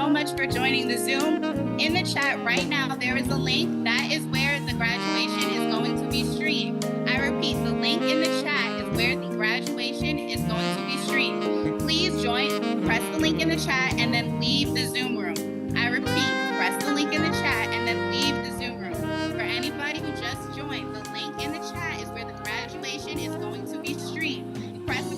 so much for joining the Zoom. In the chat right now, there is a link. That is where the graduation is going to be streamed. I repeat, the link in the chat is where the graduation is going to be streamed. Please join, press the link in the chat, and then leave the Zoom room. I repeat, press the link in the chat and then leave the Zoom room. For anybody who just joined, the link in the chat is where the graduation is going to be streamed. Press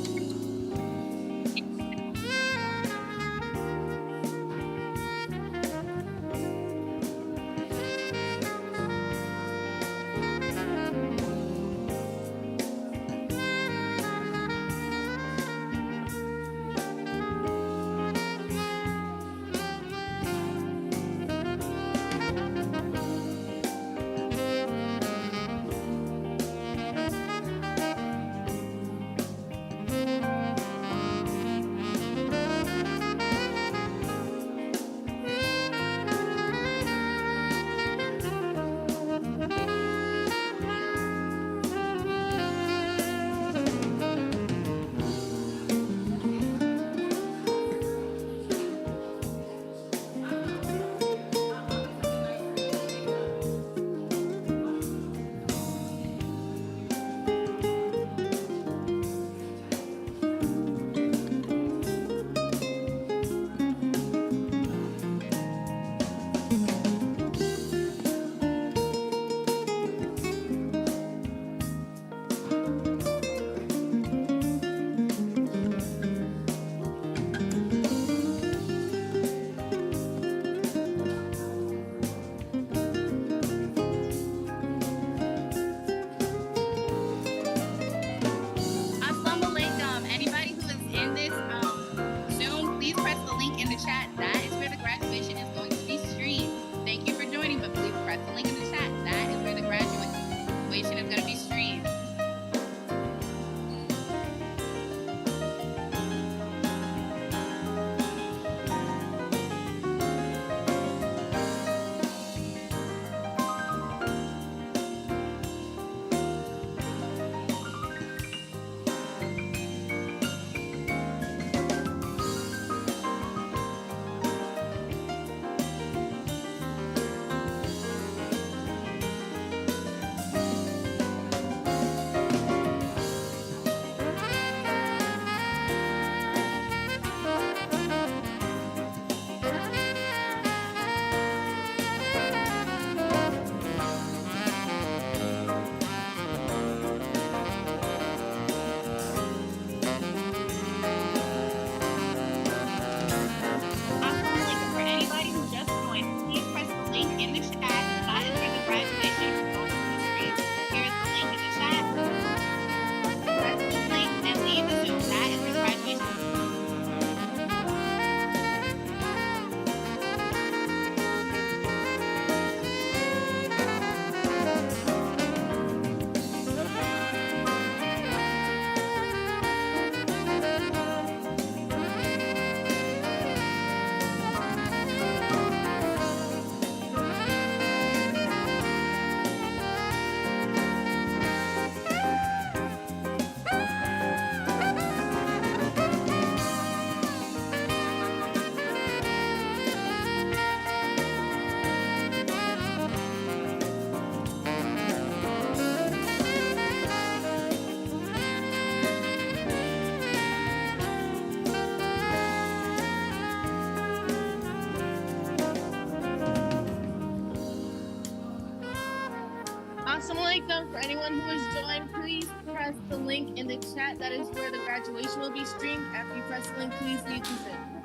For anyone who has joined, please press the link in the chat. That is where the graduation will be streamed. After you press the link, please leave the Zoom.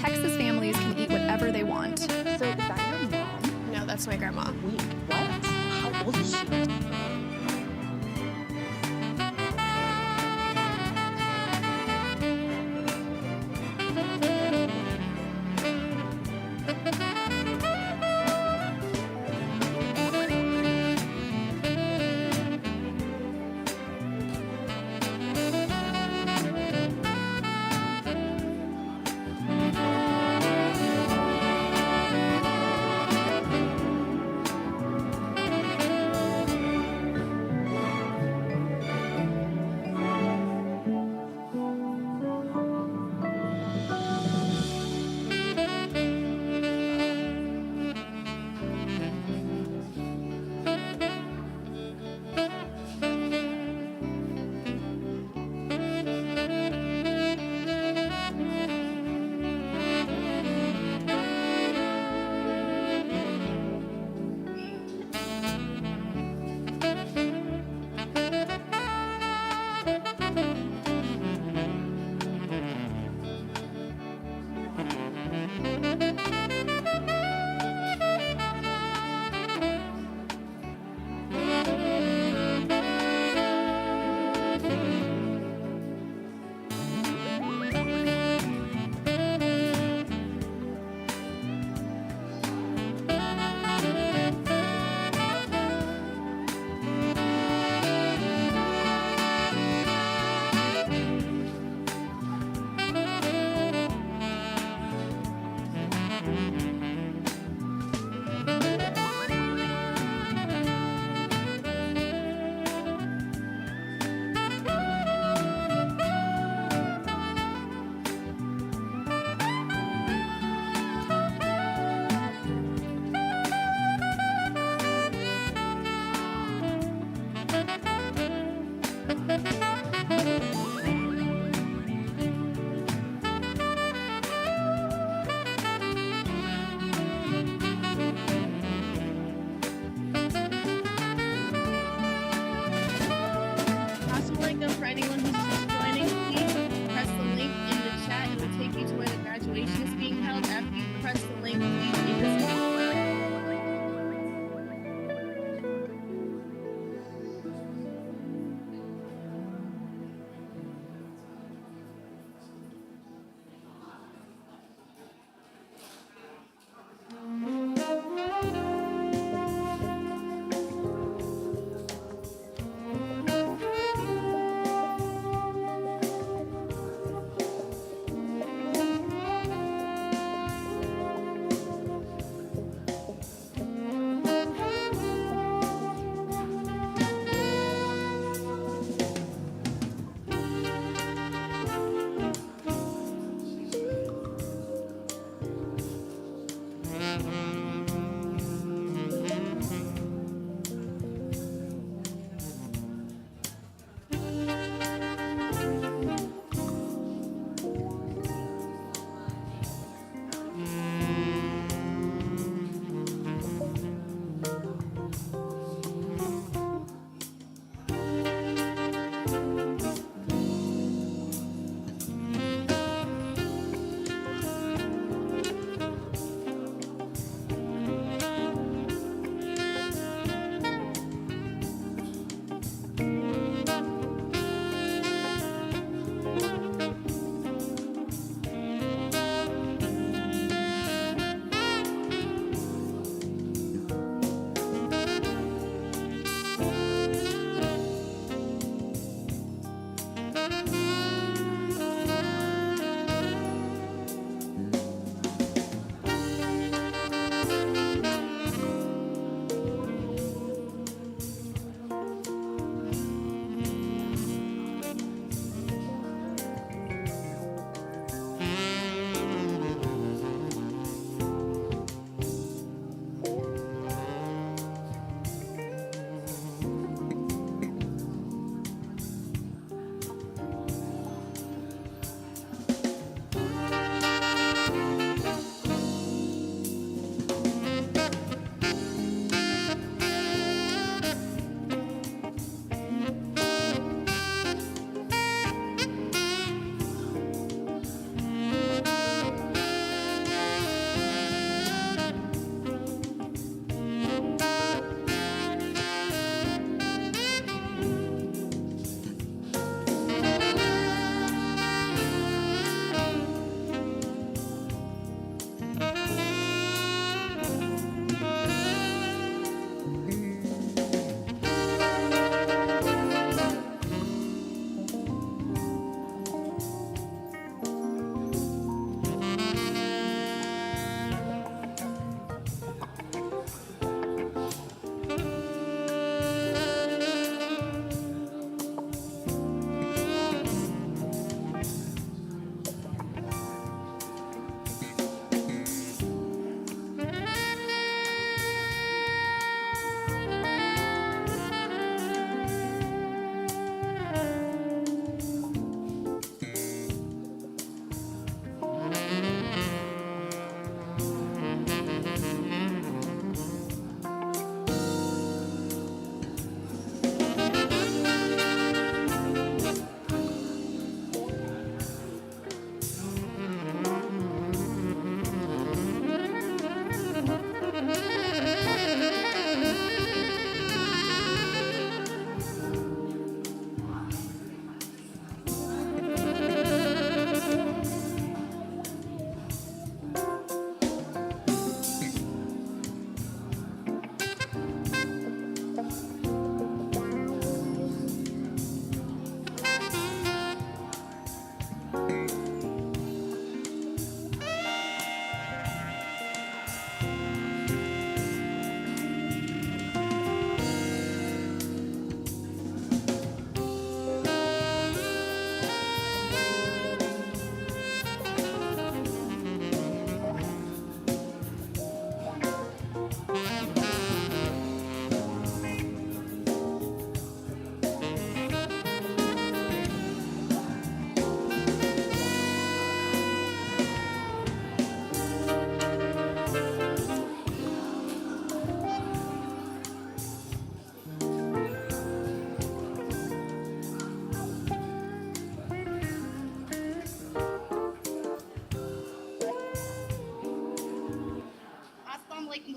Texas families can eat whatever they want. So is that your mom? No, that's my grandma. Wait, what? How old is she?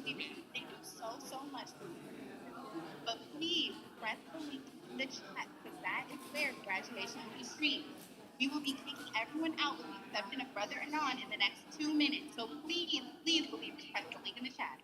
believers. Thank you so much. But please press the link in the chat because that is where graduation will be streamed. We will be kicking everyone out with the exception of Brother Anon in the next 2 minutes. So please, believers, press the link in the chat.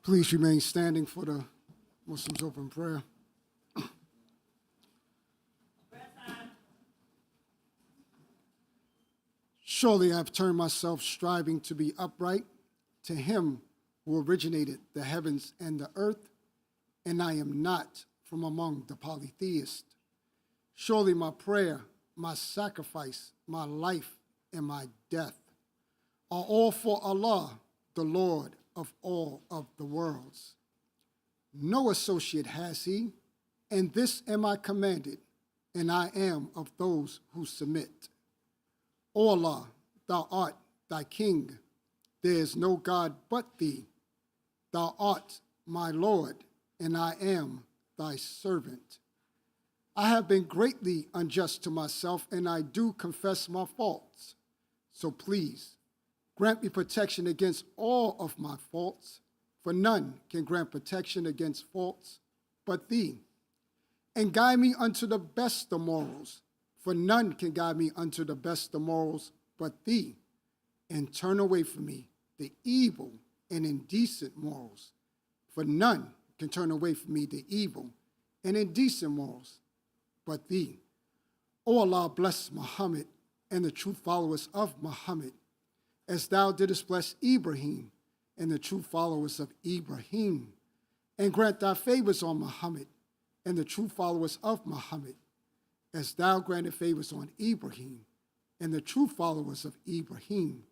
Please remain standing for the Muslims' open prayer. Surely I have turned myself striving to be upright to him who originated the heavens and the earth, and I am not from among the polytheists. Surely my prayer, my sacrifice, my life, and my death are all for Allah, the Lord of all of the worlds. No associate has he, and this am I commanded, and I am of those who submit. O Allah, thou art thy king. There is no God but thee. Thou art my Lord, and I am thy servant. I have been greatly unjust to myself, and I do confess my faults. So please, grant me protection against all of my faults, for none can grant protection against faults but thee. And guide me unto the best of morals, for none can guide me unto the best of morals but thee. And turn away from me the evil and indecent morals, for none can turn away from me the evil and indecent morals but thee. O Allah, bless Muhammad and the true followers of Muhammad, as thou didst bless Ibrahim and the true followers of Ibrahim, and grant thy favors on Muhammad and the true followers of Muhammad, as thou granted favors on Ibrahim and the true followers of Ibrahim.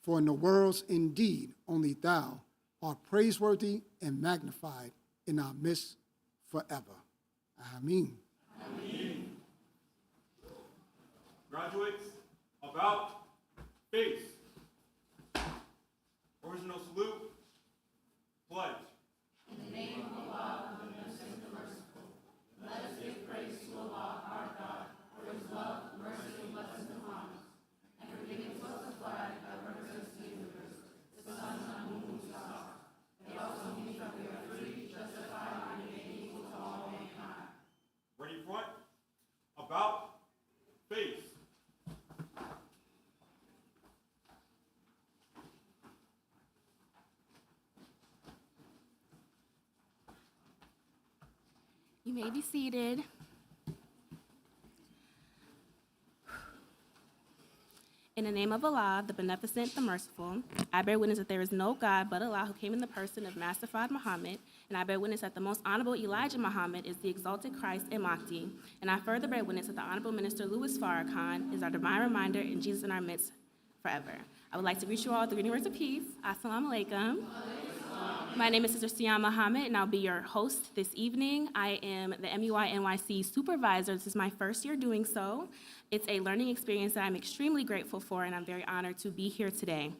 For in the worlds indeed only thou art praiseworthy and magnified in our midst forever. Ameen. Ameen. Graduates, about face. Original salute, pledge. In the name of Allah, the Beneficent, the Merciful, let us give praise to Allah, our God, for his love, mercy, and blessings upon us, and for giving to us a flag that represents the universe, the sun on whom we stars. It also means that we are free, justified, and made equal to all mankind. Ready front, about face. You may be seated. In the name of Allah, the Beneficent, the Merciful, I bear witness that there is no God but Allah who came in the person of Master Fard Muhammad, and I bear witness that the most honorable Elijah Muhammad is the exalted Christ and Mahdi, and I further bear witness that the Honorable Minister Louis Farrakhan is our divine reminder and Jesus in our midst forever. I would like to greet you all with the greeting words of peace. Assalamu alaikum. My name is Sister Siam Muhammad, and I'll be your host this evening. I am the MUI NYC supervisor. This is my first year doing so. It's a learning experience that I'm extremely grateful for, and I'm very honored to be here today.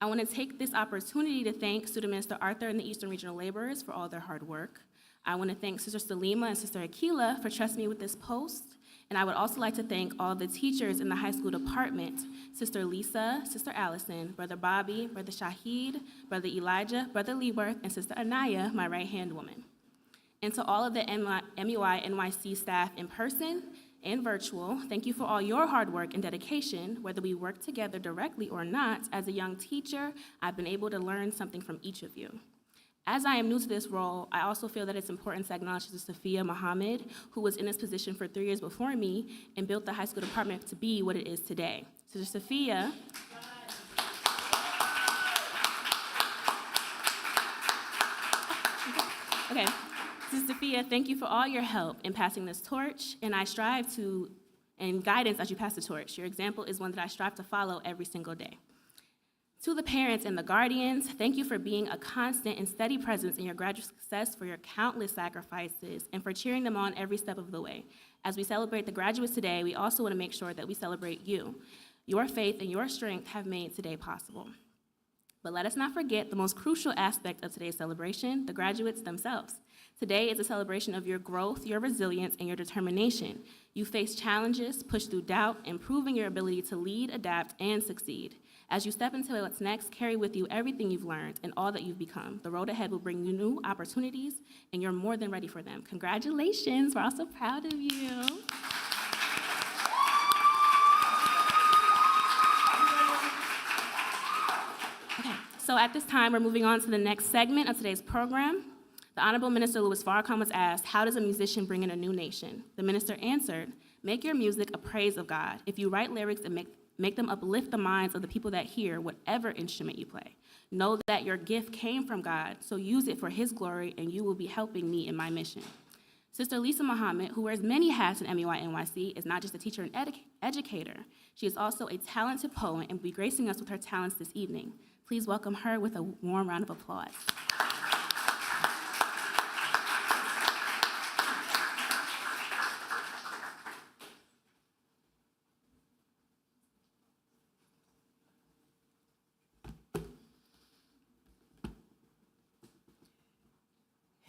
I want to take this opportunity to thank Student Minister Arthur and the Eastern Regional Laborers for all their hard work. I want to thank Sister Salima and Sister Akila for trusting me with this post. And I would also like to thank all the teachers in the high school department, Sister Lisa, Sister Allison, Brother Bobby, Brother Shahid, Brother Elijah, Brother Leaworth, and Sister Anaya, my right-hand woman. And to all of the MUI NYC staff in person and virtual, thank you for all your hard work and dedication. Whether we work together directly or not, as a young teacher, I've been able to learn something from each of you. As I am new to this role, I also feel that it's important to acknowledge Sister Sophia Muhammad, who was in this position for 3 years before me and built the high school department to be what it is today. Sister Sophia, okay. Sister Sophia, thank you for all your help in passing this torch, and I strive to, and guidance as you pass the torch. Your example is one that I strive to follow every single day. To the parents and the guardians, thank you for being a constant and steady presence in your graduate success, for your countless sacrifices, and for cheering them on every step of the way. As we celebrate the graduates today, we also want to make sure that we celebrate you. Your faith and your strength have made today possible. But let us not forget the most crucial aspect of today's celebration, the graduates themselves. Today is a celebration of your growth, your resilience, and your determination. You face challenges, push through doubt, improving your ability to lead, adapt, and succeed. As you step into what's next, carry with you everything you've learned and all that you've become. The road ahead will bring you new opportunities, and you're more than ready for them. Congratulations, we're all so proud of you. Okay, So at this time, we're moving on to the next segment of today's program. The Honorable Minister Louis Farrakhan was asked, how does a musician bring in a new nation? The minister answered, make your music a praise of God. If you write lyrics and make them uplift the minds of the people that hear whatever instrument you play. Know that your gift came from God, so use it for his glory, and you will be helping me in my mission. Sister Lisa Muhammad, who wears many hats in MUI NYC, is not just a teacher and educator. She is also a talented poet and will be gracing us with her talents this evening. Please welcome her with a warm round of applause.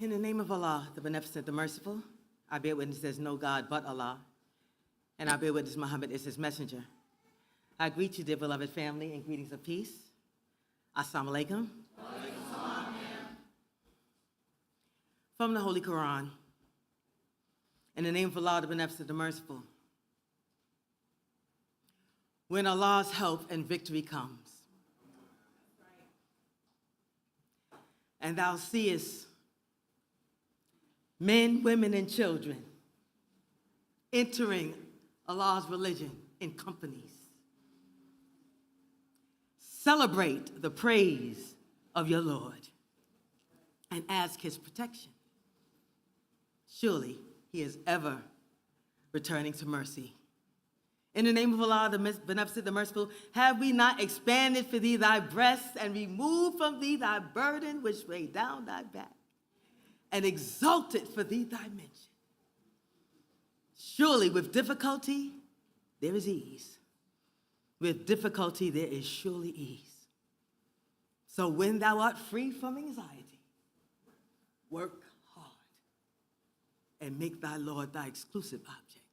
In the name of Allah, the Beneficent, the Merciful, I bear witness there's no God but Allah, and I bear witness Muhammad is his messenger. I greet you, dear beloved family, in greetings of peace. Assalamu alaikum. From the Holy Quran, in the name of Allah, the Beneficent, the Merciful. When Allah's help and victory comes, and thou seest men, women, and children entering Allah's religion in companies. Celebrate the praise of your Lord and ask his protection. Surely he is ever returning to mercy. In the name of Allah, the Beneficent, the Merciful, have we not expanded for thee thy breast and removed from thee thy burden which weighed down thy back? And exalted for thee thy mention. Surely with difficulty, there is ease. With difficulty, there is surely ease. So when thou art free from anxiety, work hard and make thy Lord thy exclusive object.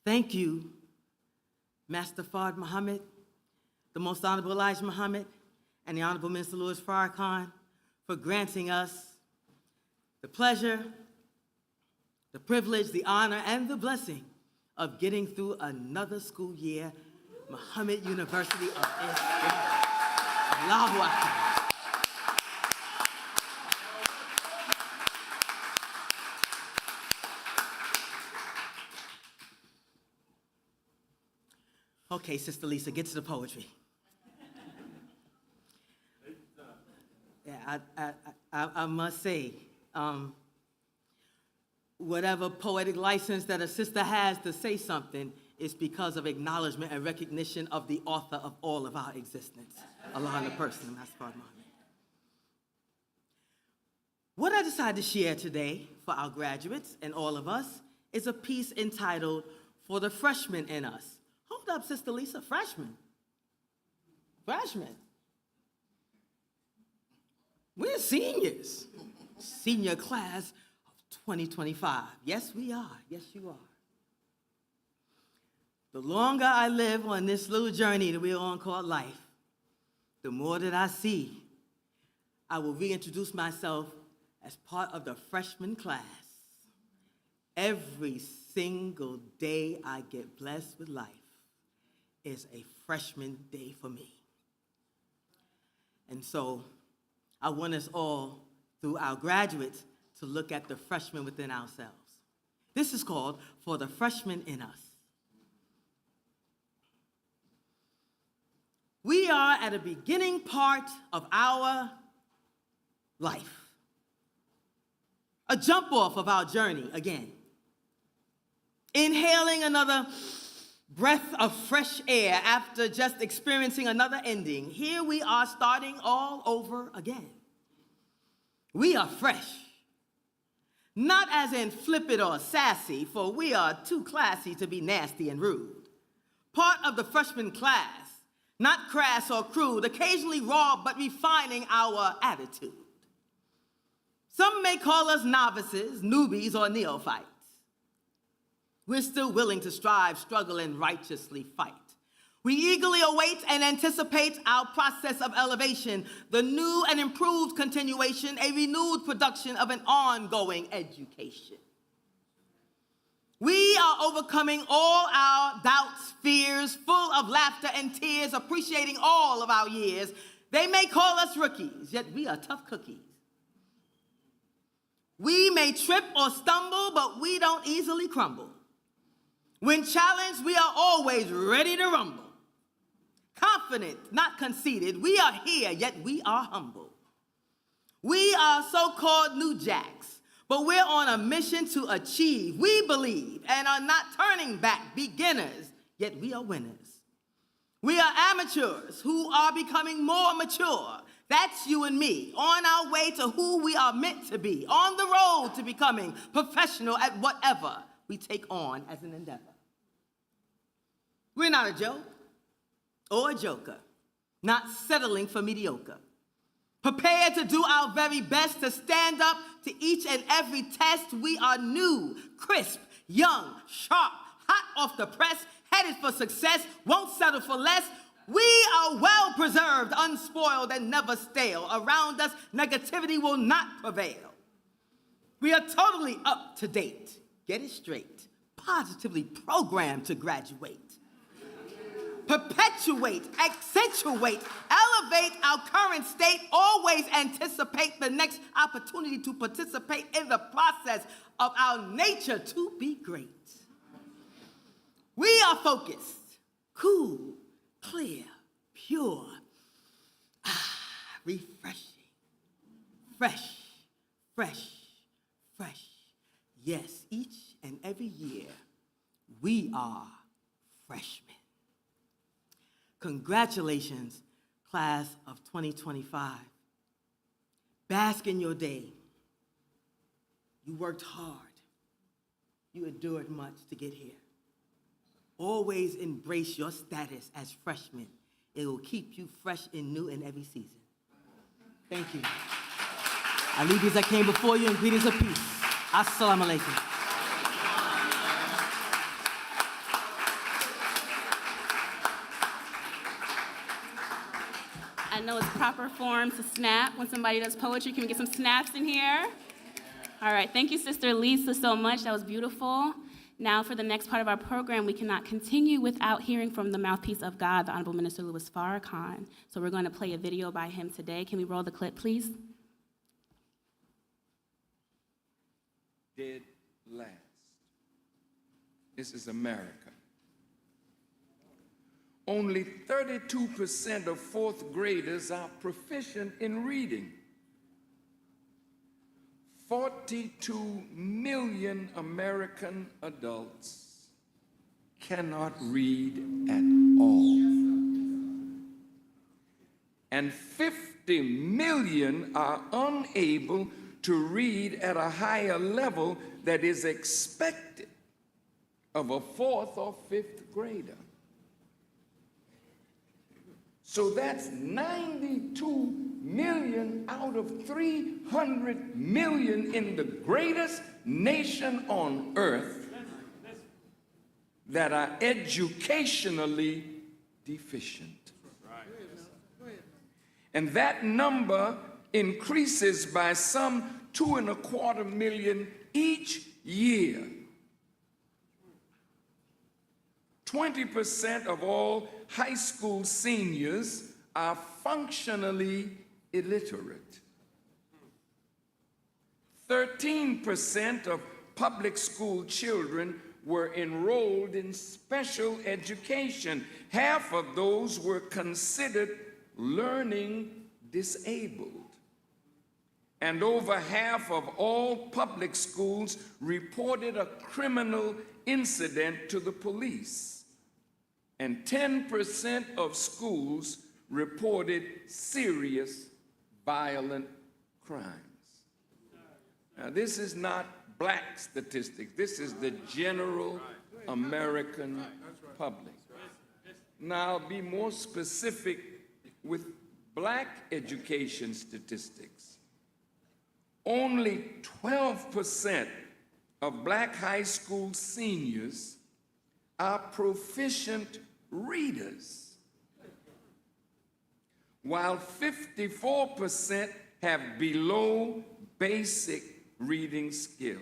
Thank you, Master Fard Muhammad, the Most Honorable Elijah Muhammad, and the Honorable Minister Louis Farrakhan, for granting us the pleasure, the privilege, the honor, and the blessing of getting through another school year, Muhammad University of Islam. Allahu Akbar. Okay, Sister Lisa, get to the poetry. Yeah, I must say, whatever poetic license that a sister has to say something is because of acknowledgement and recognition of the author of all of our existence, Allah in the person of Master Fard Muhammad. What I decided to share today for our graduates and all of us is a piece entitled, For the Freshmen in Us. Hold up, Sister Lisa, freshmen. Freshmen. We're seniors. Senior class of 2025. Yes, we are. Yes, you are. The longer I live on this little journey that we're on called life, the more that I see, I will reintroduce myself as part of the freshman class. Every single day I get blessed with life is a freshman day for me. And so I want us all, through our graduates, to look at the freshmen within ourselves. This is called For the Freshmen in Us. We are at a beginning part of our life, a jump off of our journey again. Inhaling another breath of fresh air after just experiencing another ending. Here we are starting all over again. We are fresh. Not as in flippant or sassy, for we are too classy to be nasty and rude. Part of the freshman class, not crass or crude, occasionally raw but refining our attitude. Some may call us novices, newbies, or neophytes. We're still willing to strive, struggle, and righteously fight. We eagerly await and anticipate our process of elevation, the new and improved continuation, a renewed production of an ongoing education. We are overcoming all our doubts, fears, full of laughter and tears, appreciating all of our years. They may call us rookies, yet we are tough cookies. We may trip or stumble, but we don't easily crumble. When challenged, we are always ready to rumble. Confident, not conceited, we are here, yet we are humble. We are so-called new jacks, but we're on a mission to achieve. We believe and are not turning back, beginners, yet we are winners. We are amateurs who are becoming more mature. That's you and me, on our way to who we are meant to be, on the road to becoming professional at whatever we take on as an endeavor. We're not a joke or a joker, not settling for mediocre. Prepared to do our very best to stand up to each and every test. We are new, crisp, young, sharp, hot off the press, headed for success, won't settle for less. We are well preserved, unspoiled, and never stale. Around us, negativity will not prevail. We are totally up to date. Get it straight. Positively programmed to graduate. Perpetuate, accentuate, elevate our current state, always anticipate the next opportunity to participate in the process of our nature to be great. We are focused, cool, clear, pure, refreshing, fresh, fresh, fresh. Yes, each and every year, we are freshmen. Congratulations, class of 2025. Bask in your day. You worked hard. You endured much to get here. Always embrace your status as freshmen. It will keep you fresh and new in every season. Thank you. I leave these that came before you in greetings of peace. Assalamu alaikum. I know it's proper form to snap when somebody does poetry. Can we get some snaps in here? All right, thank you, Sister Lisa, so much. That was beautiful. Now for the next part of our program, we cannot continue without hearing from the mouthpiece of God, the Honorable Minister Louis Farrakhan. So we're going to play a video by him today. Can we roll the clip, please? Dead last. This is America. Only 32% of fourth graders are proficient in reading. 42 million American adults cannot read at all. And 50 million are unable to read at a higher level that is expected of a fourth or fifth grader. So that's 92 million out of 300 million in the greatest nation on earth that are educationally deficient. And that number increases by some 2.25 million each year. 20% of all high school seniors are functionally illiterate. 13% of public school children were enrolled in special education. Half of those were considered learning disabled. And over half of all public schools reported a criminal incident to the police. And 10% of schools reported serious violent crimes. Now, this is not black statistics. This is the general American public. Now, I'll be more specific with black education statistics. Only 12% of black high school seniors are proficient readers, while 54% have below basic reading skills.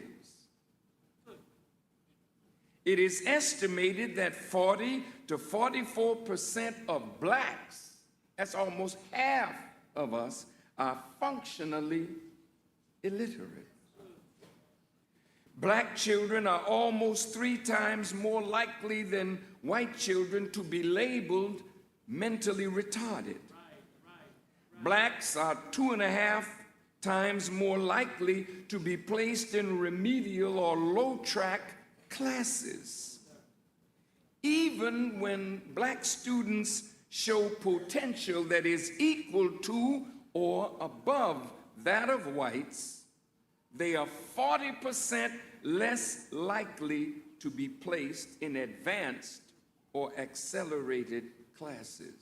It is estimated that 40 to 44% of blacks, that's almost half of us, are functionally illiterate. Black children are almost 3 times more likely than white children to be labeled mentally retarded. Blacks are 2.5 times more likely to be placed in remedial or low-track classes. Even when black students show potential that is equal to or above that of whites, they are 40% less likely to be placed in advanced or accelerated classes.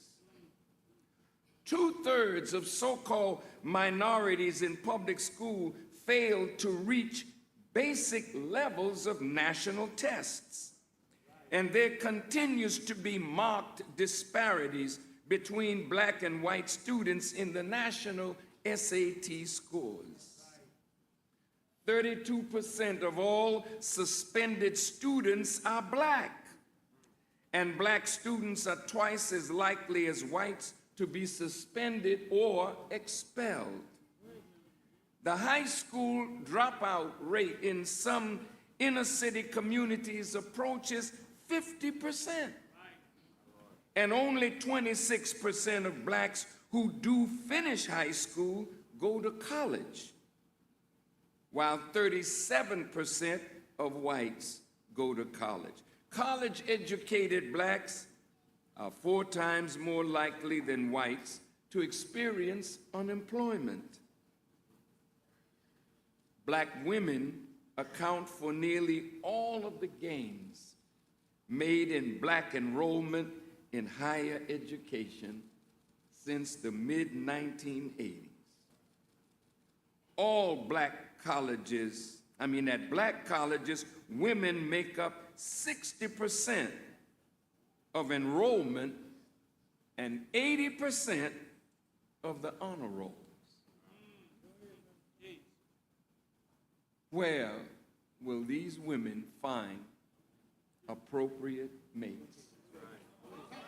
2/3 of so-called minorities in public school fail to reach basic levels of national tests. And there continues to be marked disparities between black and white students in the national SAT scores. 32% of all suspended students are black, and black students are twice as likely as whites to be suspended or expelled. The high school dropout rate in some inner city communities approaches 50%. And only 26% of blacks who do finish high school go to college, while 37% of whites go to college. College-educated blacks are 4 times more likely than whites to experience unemployment. Black women account for nearly all of the gains made in black enrollment in higher education since the mid-1980s. At black colleges, women make up 60% of enrollment and 80% of the honor rolls. Where will these women find appropriate mates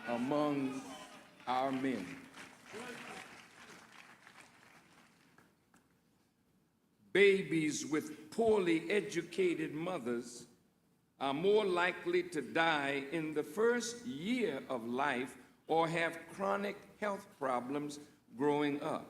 among our men? Babies with poorly educated mothers are more likely to die in the first year of life or have chronic health problems growing up.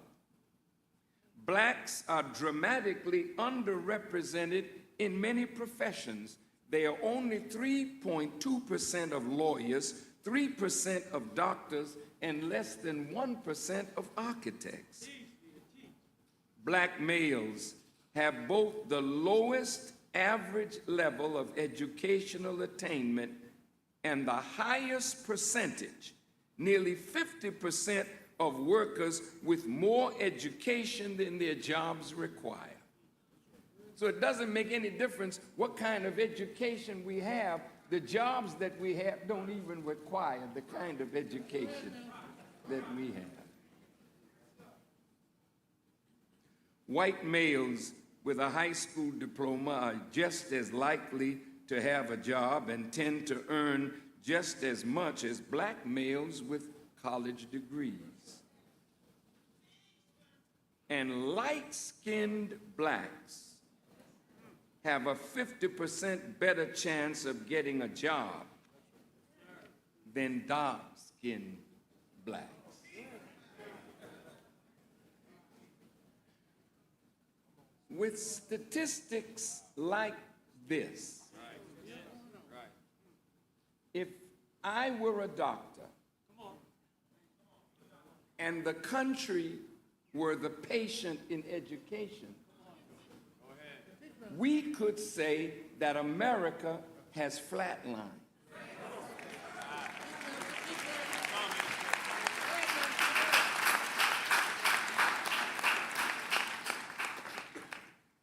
Blacks are dramatically underrepresented in many professions. They are only 3.2% of lawyers, 3% of doctors, and less than 1% of architects. Black males have both the lowest average level of educational attainment and the highest percentage, nearly 50% of workers with more education than their jobs require. So it doesn't make any difference what kind of education we have. The jobs that we have don't even require the kind of education that we have. White males with a high school diploma are just as likely to have a job and tend to earn just as much as black males with college degrees. And light-skinned blacks have a 50% better chance of getting a job than dark-skinned blacks. With statistics like this, if I were a doctor and the country were the patient in education, we could say that America has flatlined.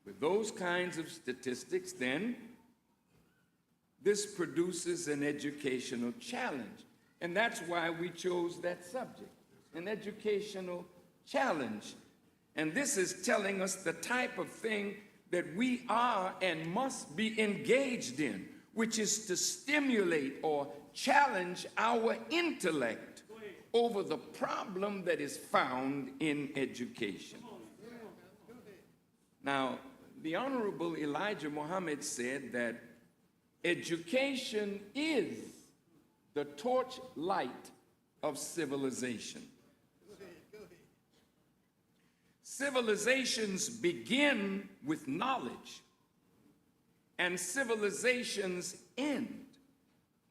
With those kinds of statistics, then, this produces an educational challenge. And that's why we chose that subject, an educational challenge. And this is telling us the type of thing that we are and must be engaged in. which is to stimulate or challenge our intellect over the problem that is found in education. Now, the Honorable Elijah Muhammad said that education is the torchlight of civilization. Civilizations begin with knowledge, and civilizations end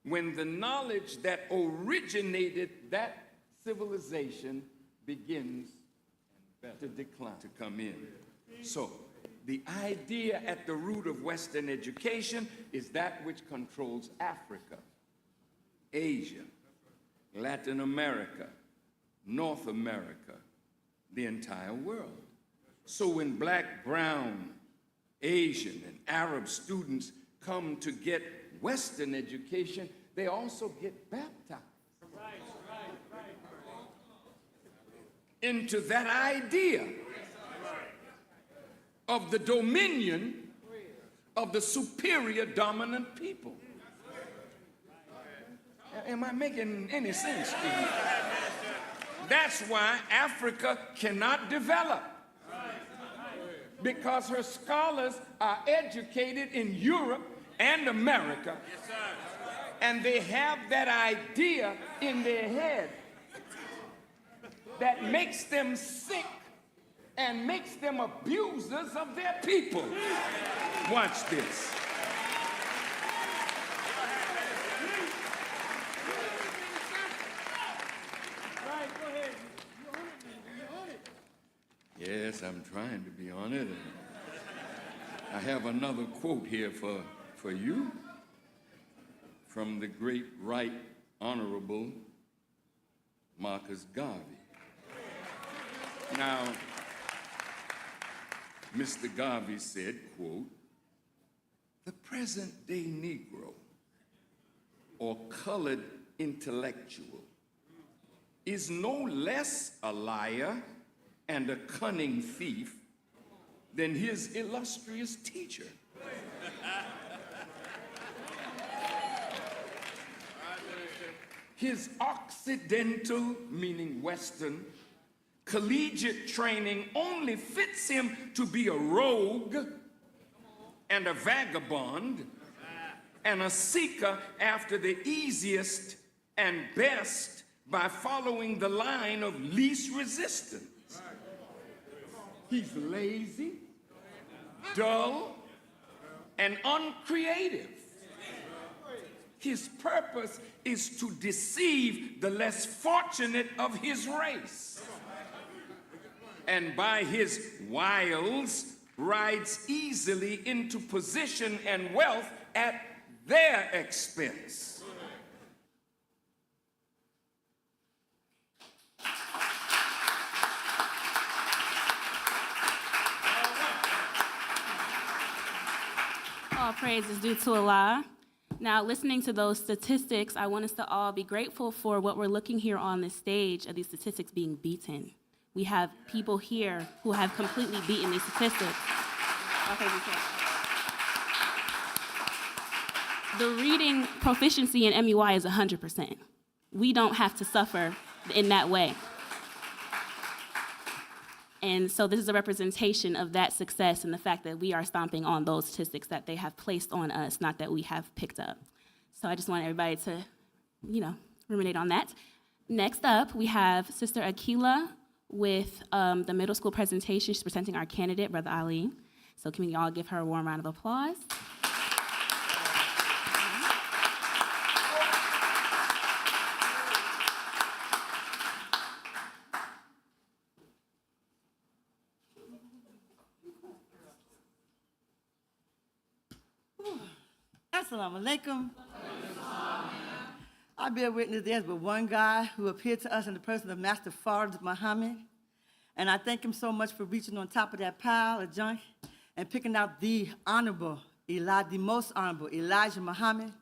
when the knowledge that originated that civilization begins to decline, to come in. So, the idea at the root of Western education is that which controls Africa, Asia, Latin America, North America, the entire world. So when black, brown, Asian, and Arab students come to get Western education, they also get baptized into that idea of the dominion of the superior dominant people. Am I making any sense to you? That's why Africa cannot develop, because her scholars are educated in Europe and America, and they have that idea in their head that makes them sick and makes them abusers of their people. Watch this. Yes, I'm trying to be on it. I have another quote here for you from the great Right Honorable Marcus Garvey. Now, Mr. Garvey said, quote, "The present-day Negro or colored intellectual is no less a liar and a cunning thief than his illustrious teacher. His Occidental, meaning Western, collegiate training only fits him to be a rogue and a vagabond and a seeker after the easiest and best by following the line of least resistance. He's lazy, dull, and uncreative. His purpose is to deceive the less fortunate of his race, and by his wiles rides easily into position and wealth at their expense." All praise is due to Allah. Now, listening to those statistics, I want us to all be grateful for what we're looking here on this stage of these statistics being beaten. We have people here who have completely beaten these statistics. Okay, we can. The reading proficiency in MUI is 100%. We don't have to suffer in that way. And so this is a representation of that success and the fact that we are stomping on those statistics that they have placed on us, not that we have picked up. So I just want everybody to, ruminate on that. Next up, we have Sister Akila with the middle school presentation. She's presenting our candidate, Brother Ali. So can we all give her a warm round of applause? Assalamu alaikum. I bear witness there's but one God who appeared to us in the person of Master Fard Muhammad. And I thank him so much for reaching on top of that pile of junk and picking out the most honorable Elijah Muhammad,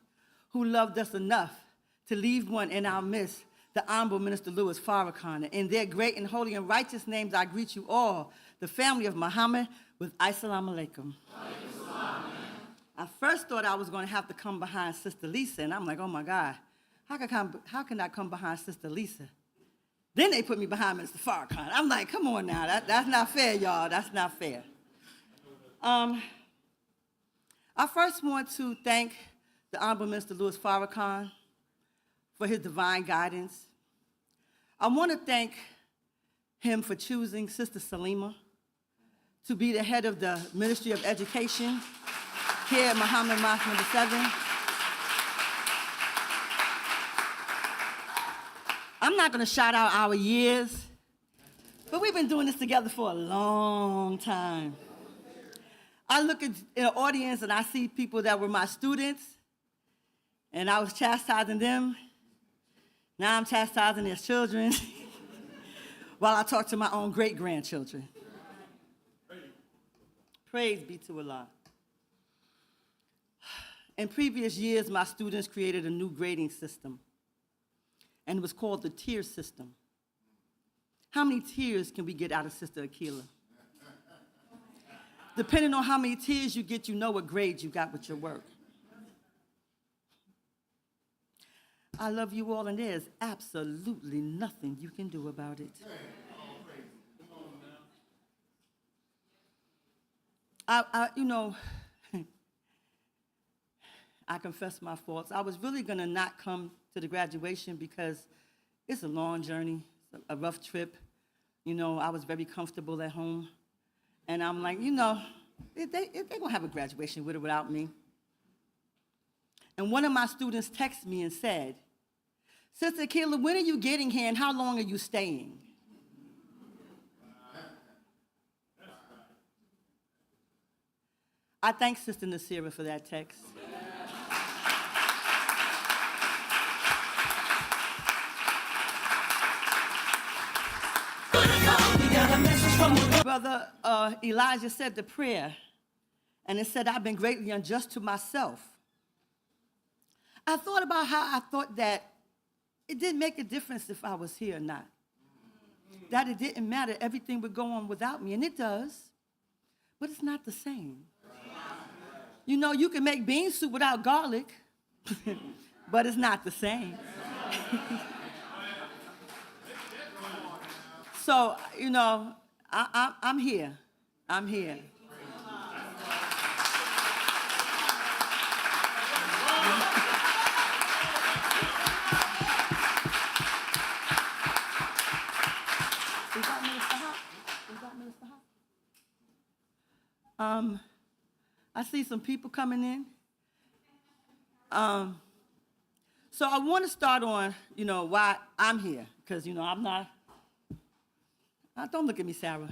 who loved us enough to leave one in our midst, the Honorable Minister Louis Farrakhan. In their great and holy and righteous names, I greet you all, the family of Muhammad, with Assalamu alaikum. I first thought I was going to have to come behind Sister Lisa, and I'm like, oh my God, how can I come behind Sister Lisa? Then they put me behind Mr. Farrakhan. I'm like, come on now, that's not fair, y'all. That's not fair. I first want to thank the Honorable Mr. Louis Farrakhan for his divine guidance. I want to thank him for choosing Sister Salima to be the head of the Ministry of Education here at Muhammad Mosque number 7. I'm not going to shout out our years, but we've been doing this together for a long time. I look at the audience and I see people that were my students, and I was chastising them. Now I'm chastising their children while I talk to my own great-grandchildren. Praise be to Allah. In previous years, my students created a new grading system, and it was called the tier system. How many tiers can we get out of Sister Akila? Depending on how many tiers you get, you know what grade you got with your work. I love you all, and there's absolutely nothing you can do about it. I confess my faults. I was really going to not come to the graduation because it's a long journey, a rough trip. I was very comfortable at home. And I'm like, they're going to have a graduation with or without me. And one of my students texted me and said, Sister Akila, when are you getting here and how long are you staying? I thank Sister Nasira for that text. Brother Elijah said the prayer, and it said, I've been greatly unjust to myself. I thought about how I thought that it didn't make a difference if I was here or not. That it didn't matter, everything would go on without me, and it does, but it's not the same. You can make bean soup without garlic, but it's not the same. So, I'm here. I'm here. I see some people coming in. So I want to start on, why I'm here, because, I'm not. Don't look at me, Sarah.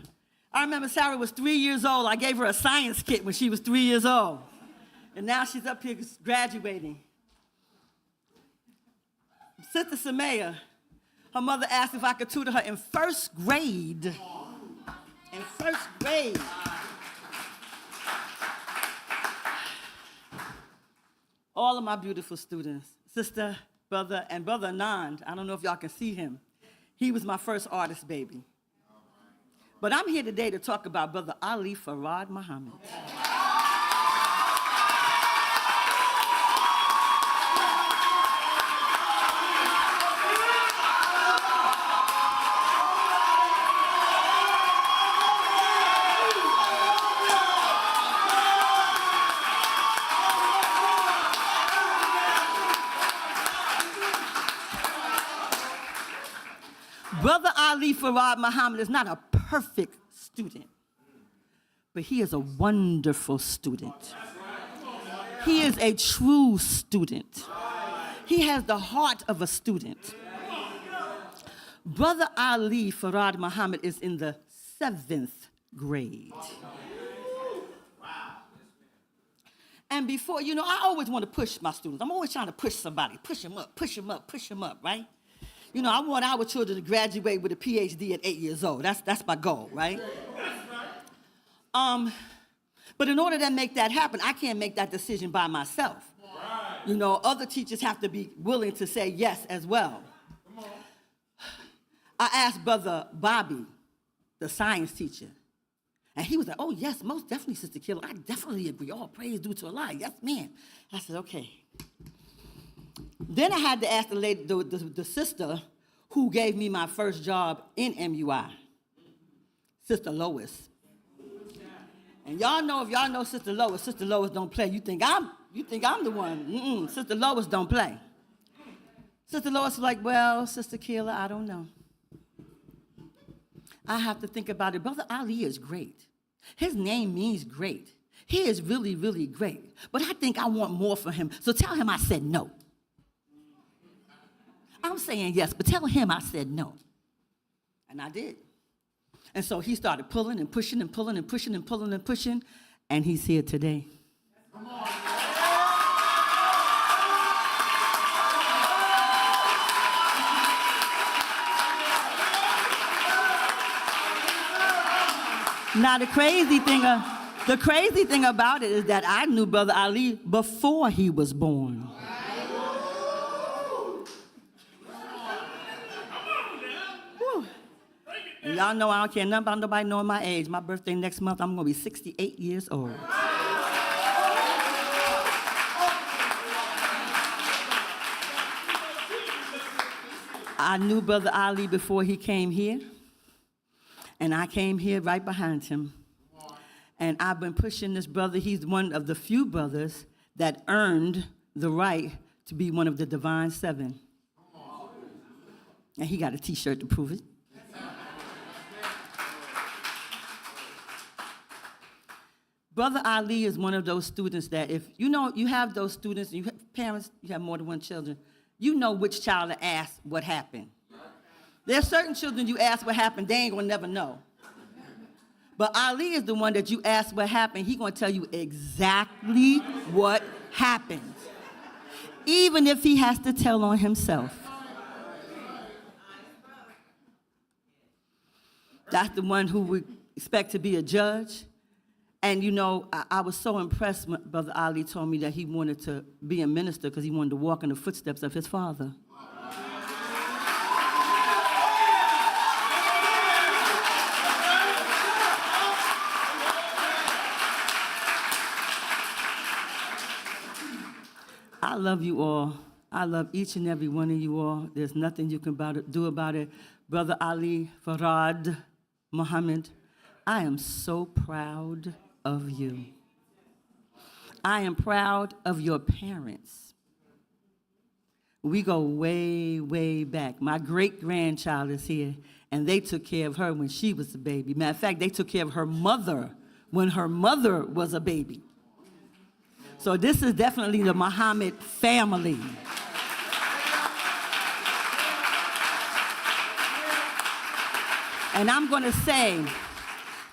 I remember Sarah was 3 years old. I gave her a science kit when she was 3 years old. And now she's up here graduating. Sister Samaya, her mother asked if I could tutor her in first grade. In first grade. All of my beautiful students, sister, brother, and brother Anand, I don't know if y'all can see him. He was my first artist baby. But I'm here today to talk about Brother Ali Farad Muhammad. Brother Ali Farad Muhammad is not a perfect student, but he is a wonderful student. He is a true student. He has the heart of a student. Brother Ali Farad Muhammad is in the 7th grade. And before, I always want to push my students. I'm always trying to push somebody, push them up, push them up, push them up, right? I want our children to graduate with a PhD at 8 years old. That's my goal, right? But in order to make that happen, I can't make that decision by myself. Other teachers have to be willing to say yes as well. I asked Brother Bobby, the science teacher, And he was like, oh, yes, most definitely, Sister Killer. I definitely agree. All praise due to Allah. Yes, ma'am. I said, okay. Then I had to ask the lady, the sister who gave me my first job in MUI, Sister Lois. And y'all know, if y'all know Sister Lois don't play. You think I'm the one. Sister Lois don't play. Sister Lois was like, well, Sister Killer, I don't know. I have to think about it. Brother Ali is great. His name means great. He is really, really great. But I think I want more for him. So tell him I said no. I'm saying yes, but tell him I said no. And I did. And so he started pulling and pushing and pulling and pushing and pulling and pushing, and he's here today. Now, the crazy thing about it is that I knew Brother Ali before he was born. Whew. And y'all know I don't care nothing about nobody knowing my age. My birthday next month, I'm going to be 68 years old. I knew Brother Ali before he came here. And I came here right behind him. And I've been pushing this brother. He's one of the few brothers that earned the right to be one of the Divine Seven. And he got a T-shirt to prove it. Brother Ali is one of those students that if, you know, you have those students, and you have parents, you have more than one children, you know which child to ask what happened. There are certain children you ask what happened, they ain't gonna never know. But Ali is the one that you ask what happened, he gonna tell you exactly what happened, even if he has to tell on himself. That's the one who we expect to be a judge. And you know, I was so impressed when Brother Ali told me that he wanted to be a minister because he wanted to walk in the footsteps of his father. I love you all. I love each and every one of you all. There's nothing you can do about it. Brother Ali Farad Muhammad, I am so proud of you. I am proud of your parents. We go way, way back. My great-grandchild is here, and they took care of her when she was a baby. Matter of fact, they took care of her mother when her mother was a baby. So this is definitely the Muhammad family. And I'm going to say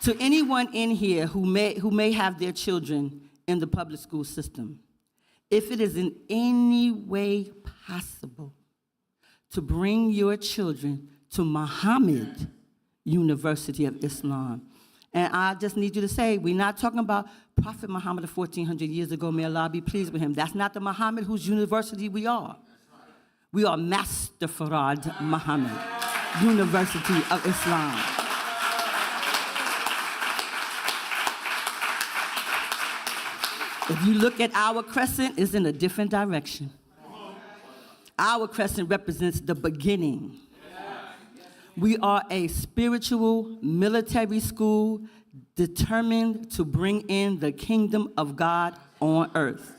to anyone in here who may have their children in the public school system, if it is in any way possible to bring your children to Muhammad University of Islam, and I just need you to say, we're not talking about Prophet Muhammad of 1,400 years ago, may Allah be pleased with him. That's not the Muhammad whose university we are. We are Master Farad Muhammad, University of Islam. If you look at our crescent, it's in a different direction. Our crescent represents the beginning. We are a spiritual military school determined to bring in the kingdom of God on earth.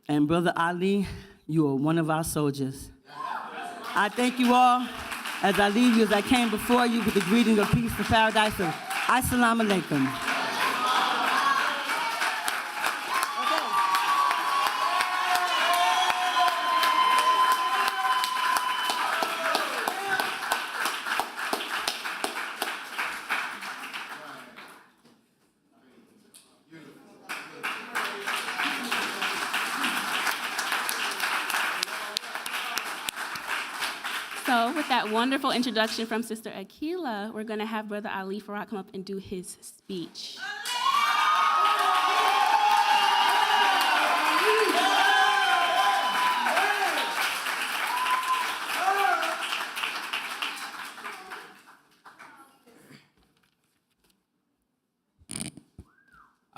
And Brother Ali, you are one of our soldiers. I thank you all as I leave you, as I came before you with the greeting of peace and paradise of Assalamu alaikum. So with that wonderful introduction from Sister Akila, we're going to have Brother Ali Farad come up and do his speech.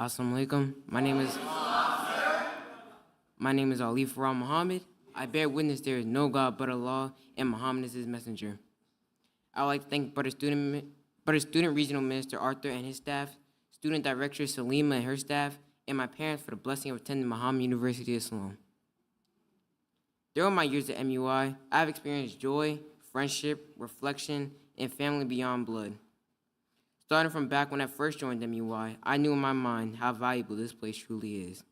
Assalamu alaikum. My name is Ali Farah Muhammad. I bear witness there is no God but Allah, and Muhammad is his messenger. I would like to thank Brother Student Regional Minister Arthur and his staff, Student Director Salima and her staff, and my parents for the blessing of attending Muhammad University of Islam. During my years at MUI, I have experienced joy, friendship, reflection, and family beyond blood. Starting from back when I first joined MUI, I knew in my mind how valuable this place truly is.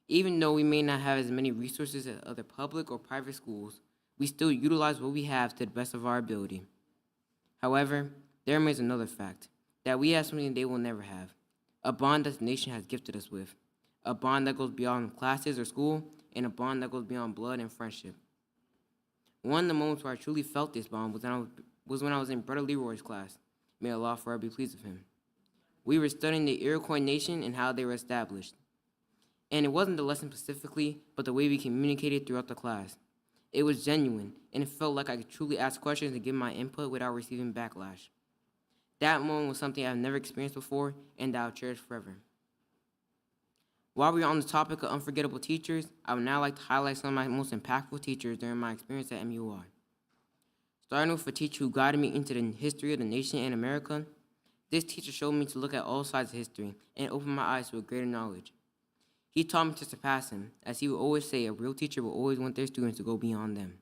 Even though we may not have as many resources as other public or private schools, we still utilize what we have to the best of our ability. However, there remains another fact, that we have something they will never have, a bond that the nation has gifted us with, a bond that goes beyond classes or school, and a bond that goes beyond blood and friendship. One of the moments where I truly felt this bond was when I was in Brother Leroy's class. May Allah forever be pleased with him. We were studying the Iroquois nation and how they were established. And it wasn't the lesson specifically, but the way we communicated throughout the class. It was genuine, and it felt like I could truly ask questions and give my input without receiving backlash. That moment was something I've never experienced before, and that I'll cherish forever. While we're on the topic of unforgettable teachers, I would now like to highlight some of my most impactful teachers during my experience at MUI. Starting with a teacher who guided me into the history of the nation and America, this teacher showed me to look at all sides of history and opened my eyes to a greater knowledge. He taught me to surpass him, as he would always say, a real teacher will always want their students to go beyond them.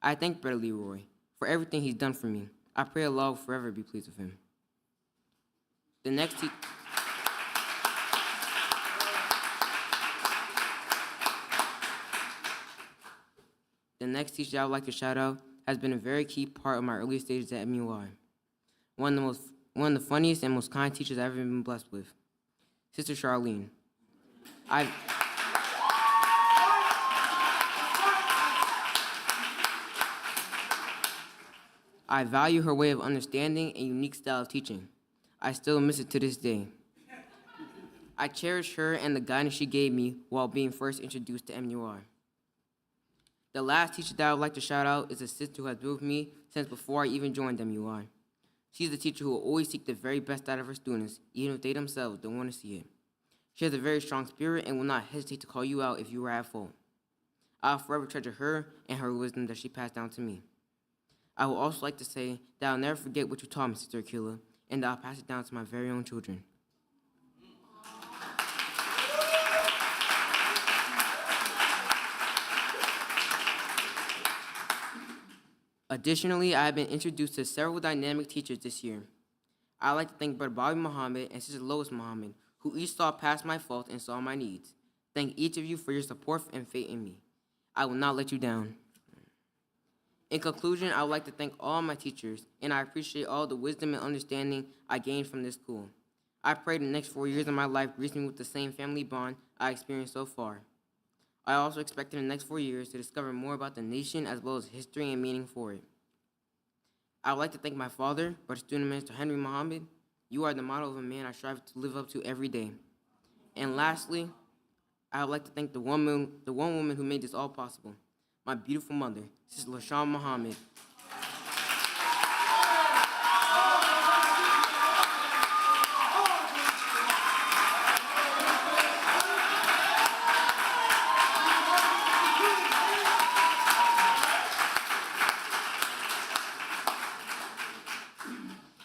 I thank Brother Leroy for everything he's done for me. I pray Allah will forever be pleased with him. The next teacher I would like to shout out has been a very key part of my early stages at MUI. One of the funniest and most kind teachers I've ever been blessed with, Sister Charlene. I value her way of understanding and unique style of teaching. I still miss it to this day. I cherish her and the guidance she gave me while being first introduced to MUI. The last teacher that I would like to shout out is a sister who has been with me since before I even joined MUI. She's a teacher who will always seek the very best out of her students, even if they themselves don't want to see it. She has a very strong spirit and will not hesitate to call you out if you are at fault. I'll forever treasure her and her wisdom that she passed down to me. I would also like to say that I'll never forget what you taught me, Sister Akila, and that I'll pass it down to my very own children. Additionally, I have been introduced to several dynamic teachers this year. I'd like to thank Brother Bobby Muhammad and Sister Lois Muhammad, who each saw past my faults and saw my needs. Thank each of you for your support and faith in me. I will not let you down. In conclusion, I would like to thank all my teachers, and I appreciate all the wisdom and understanding I gained from this school. I pray the next 4 years of my life greets me with the same family bond I experienced so far. I also expect in the next 4 years to discover more about the nation as well as history and meaning for it. I would like to thank my father, Brother Student Minister Henry Muhammad. You are the model of a man I strive to live up to every day. And lastly, I would like to thank the one woman who made this all possible, my beautiful mother, Sister LaShawn Muhammad.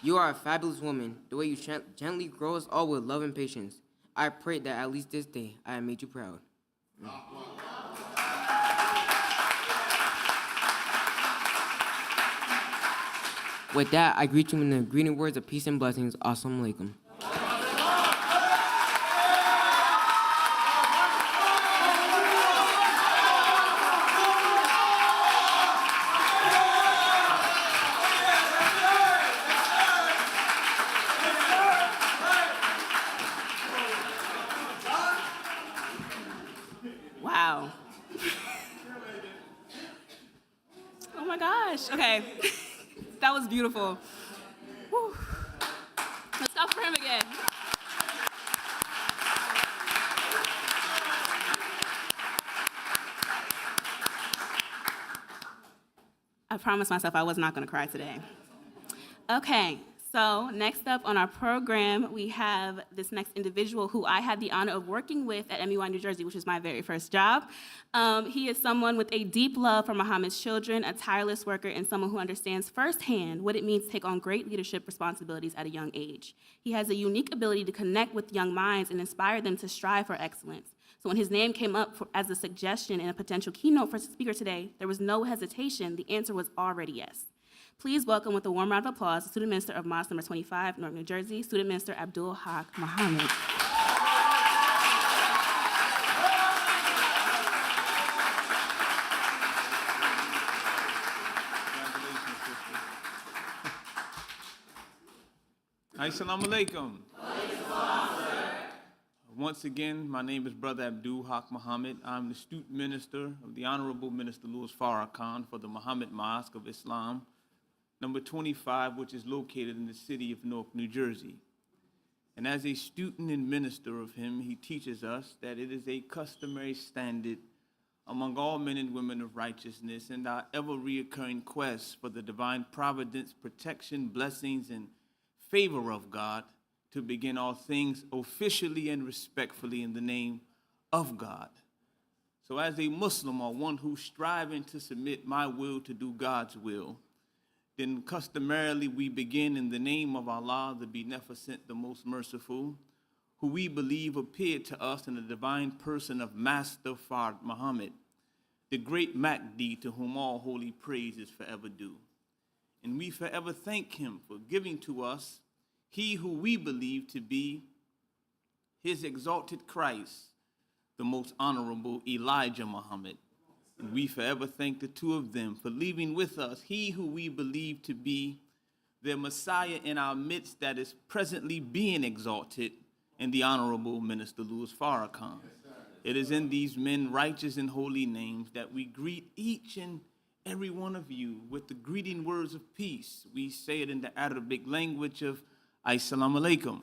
You are a fabulous woman. The way you gently grow us all with love and patience. I pray that at least this day I have made you proud. With that, I greet you in the greeting words of peace and blessings. Assalamu alaikum. Wow. Oh my gosh. Okay. That was beautiful. Whew. Let's clap for him again. I promised myself I was not going to cry today. Okay, So next up on our program, we have this next individual who I had the honor of working with at MUI New Jersey, which was my very first job. He is someone with a deep love for Muhammad's children, a tireless worker, and someone who understands firsthand what it means to take on great leadership responsibilities at a young age. He has a unique ability to connect with young minds and inspire them to strive for excellence. So when his name came up as a suggestion and a potential keynote for speaker today, there was no hesitation. The answer was already yes. Please welcome with a warm round of applause the Student Minister of Mosque Number 25, Newark, New Jersey, Student Minister Abdul Haq Muhammad. Assalamu alaikum. Once again, my name is Brother Abdul Haq Muhammad. I'm the Student Minister of the Honorable Minister Louis Farrakhan for the Muhammad Mosque of Islam, number 25, which is located in the city of Newark, New Jersey. And as a student and minister of him, he teaches us that it is a customary standard among all men and women of righteousness and our ever-reoccurring quest for the divine providence, protection, blessings, and favor of God to begin all things officially and respectfully in the name of God. So as a Muslim, or one who's striving to submit my will to do God's will, then customarily we begin in the name of Allah, the Beneficent, the Most Merciful, who we believe appeared to us in the divine person of Master Fard Muhammad, the great Mahdi to whom all holy praise is forever due. And we forever thank him for giving to us he who we believe to be his exalted Christ, the most honorable Elijah Muhammad. And we forever thank the two of them for leaving with us he who we believe to be the Messiah in our midst that is presently being exalted in the Honorable Minister Louis Farrakhan. It is in these men righteous and holy names that we greet each and every one of you with the greeting words of peace. We say it in the Arabic language of Assalamu alaikum.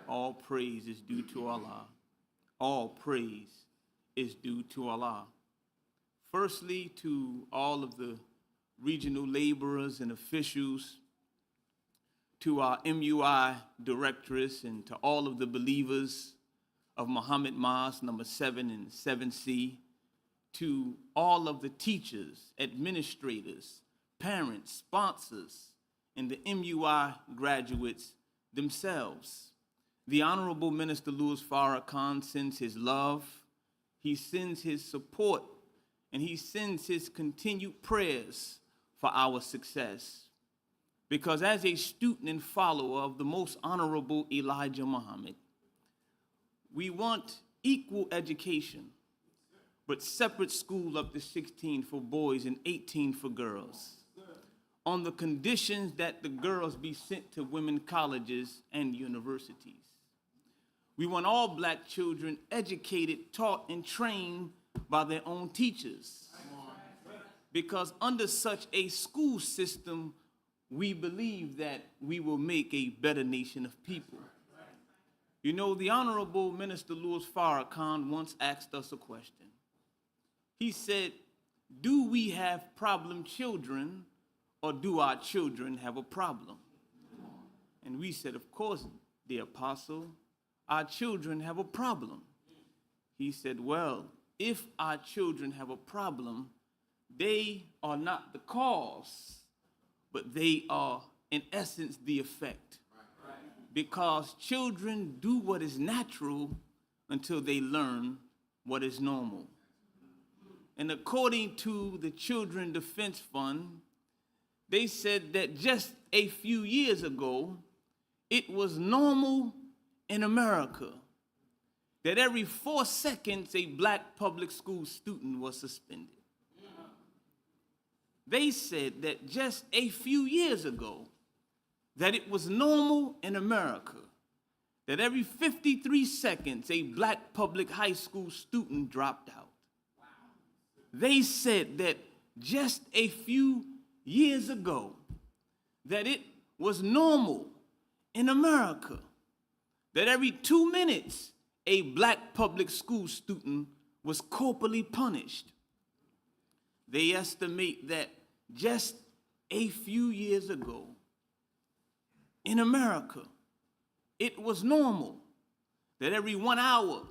All praise is due to Allah. All praise is due to Allah. Firstly, to all of the regional laborers and officials, to our MUI directress, and to all of the believers of Muhammad Mosque number 7 and 7C, to all of the teachers, administrators, parents, sponsors, and the MUI graduates themselves. The Honorable Minister Louis Farrakhan sends his love, he sends his support, and he sends his continued prayers for our success. Because as a student and follower of the most honorable Elijah Muhammad, we want equal education, but separate school up to 16 for boys and 18 for girls, on the conditions that the girls be sent to women colleges and universities. We want all black children educated, taught, and trained by their own teachers. Because under such a school system, we believe that we will make a better nation of people. You know, the Honorable Minister Louis Farrakhan once asked us a question. He said, do we have problem children, or do our children have a problem? And we said, of course, the apostle, our children have a problem. He said, well, if our children have a problem, they are not the cause, but they are, in essence, the effect. Because children do what is natural until they learn what is normal. And according to the Children Defense Fund, they said that just a few years ago, it was normal in America that every 4 seconds a black public school student was suspended. They said that just a few years ago, that it was normal in America that every 53 seconds a black public high school student dropped out. They said that just a few years ago that it was normal in America that every 2 minutes a black public school student was corporally punished. They estimate that just a few years ago, in America, it was normal that every 1 hour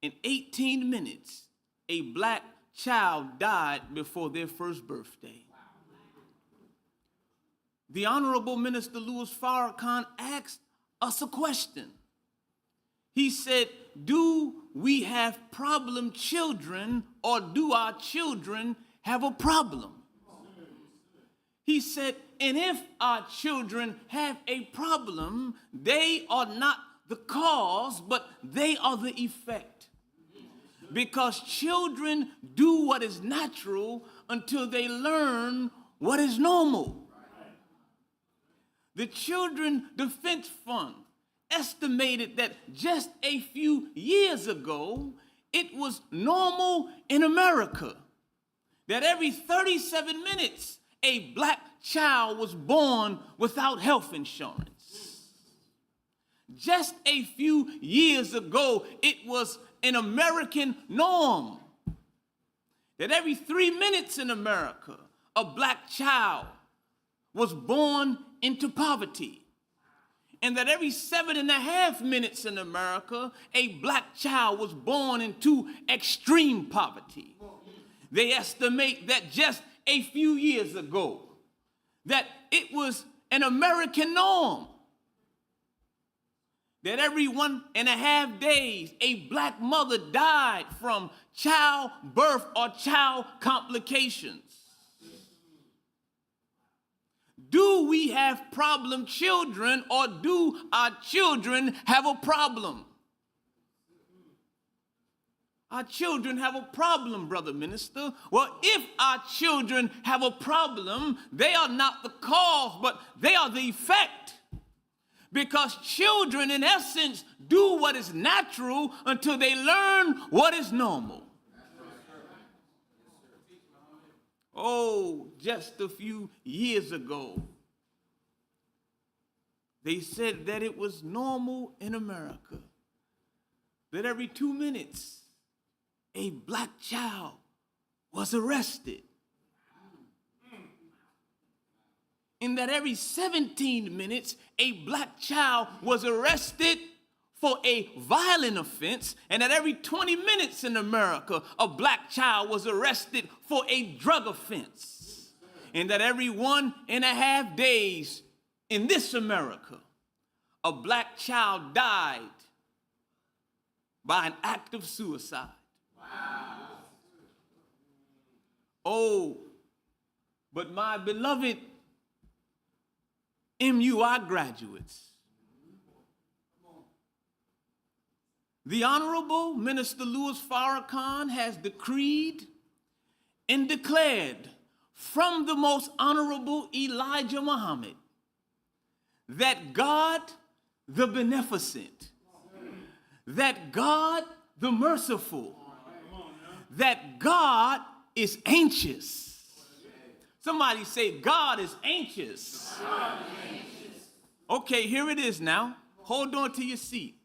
and 18 minutes, a black child died before their first birthday. The Honorable Minister Louis Farrakhan asked us a question. He said, do we have problem children, or do our children have a problem? He said, and if our children have a problem, they are not the cause, but they are the effect. Because children do what is natural until they learn what is normal. The Children Defense Fund estimated that just a few years ago, it was normal in America that every 37 minutes, a black child was born without health insurance. Just a few years ago, it was an American norm that every 3 minutes in America, a black child was born into poverty. And that every 7.5 minutes in America, a black child was born into extreme poverty. They estimate that just a few years ago, that it was an American norm that every 1.5 days, a black mother died from childbirth or child complications. Do we have problem children, or do our children have a problem? Our children have a problem, brother minister. Well, if our children have a problem, they are not the cause, but they are the effect. Because children, in essence, do what is natural until they learn what is normal. Oh, just a few years ago, they said that it was normal in America that every 2 minutes, a black child was arrested. And that every 17 minutes, a black child was arrested for a violent offense, and that every 20 minutes in America, a black child was arrested for a drug offense. And that every 1.5 days in this America, a black child died by an act of suicide. Wow. Oh, but my beloved MUI graduates, the Honorable Minister Louis Farrakhan has decreed and declared from the Most Honorable Elijah Muhammad that God the Beneficent, that God the Merciful, that God is anxious. Somebody say, God is anxious. God is anxious. Okay, here it is now. Hold on to your seat.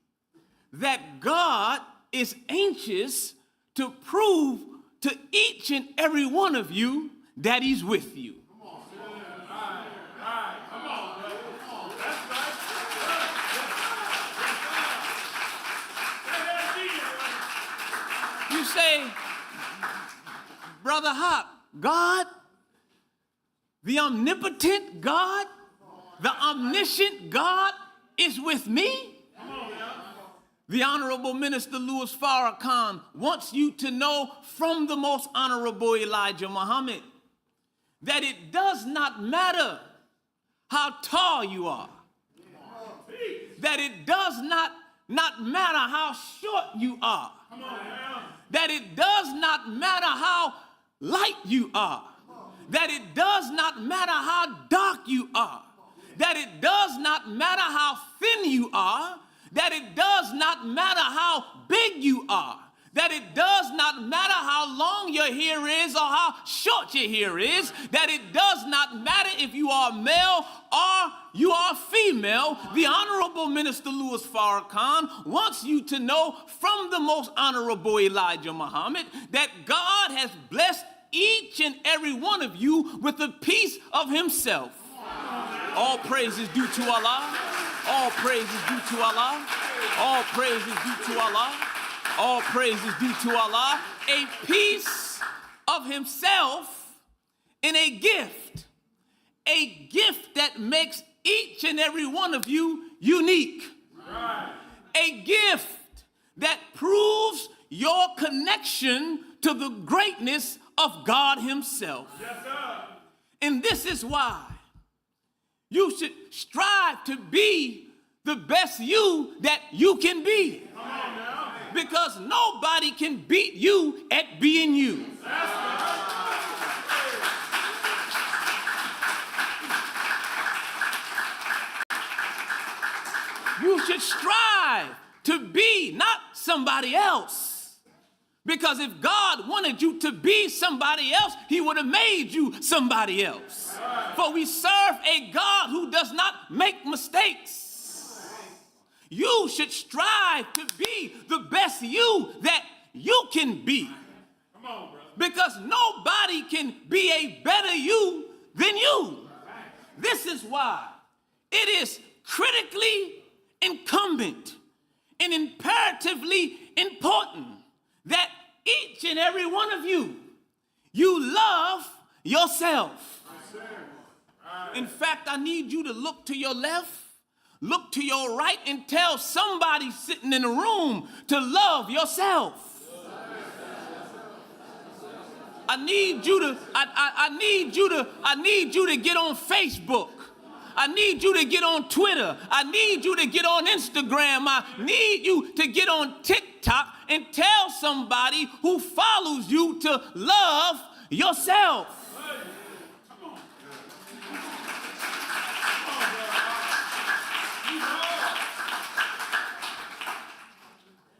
That God is anxious to prove to each and every one of you that he's with you. Come on. Right. Come on, brother. Come on. That's right. You say, Brother Hop, God, the omnipotent God, the omniscient God is with me? The Honorable Minister Louis Farrakhan wants you to know from the Most Honorable Elijah Muhammad that it does not matter how tall you are, that it does not matter how short you are, that it does not matter how light you are, that it does not matter how dark you are, that it does not matter how thin you are, that it does not matter how big you are, that it does not matter how long your hair is or how short your hair is, that it does not matter if you are male or you are female. The Honorable Minister Louis Farrakhan wants you to know from the Most Honorable Elijah Muhammad that God has blessed each and every one of you with a piece of himself. All praise is due to Allah. All praise is due to Allah. All praise is due to Allah. All praise is due to Allah. A piece of himself in a gift. A gift that makes each and every one of you unique. Right. A gift that proves your connection to the greatness of God himself. Yes, sir. And this is why you should strive to be the best you that you can be. Come on now. Because nobody can beat you at being you. You should strive to be not somebody else. Because if God wanted you to be somebody else, he would have made you somebody else. For we serve a God who does not make mistakes. You should strive to be the best you that you can be. Come on, brother. Because nobody can be a better you than you. This is why it is critically incumbent and imperatively important that each and every one of you love yourself. In fact, I need you to look to your left, look to your right, and tell somebody sitting in the room to love yourself. I need you to get on Facebook. I need you to get on Twitter. I need you to get on Instagram. I need you to get on TikTok and tell somebody who follows you to love yourself.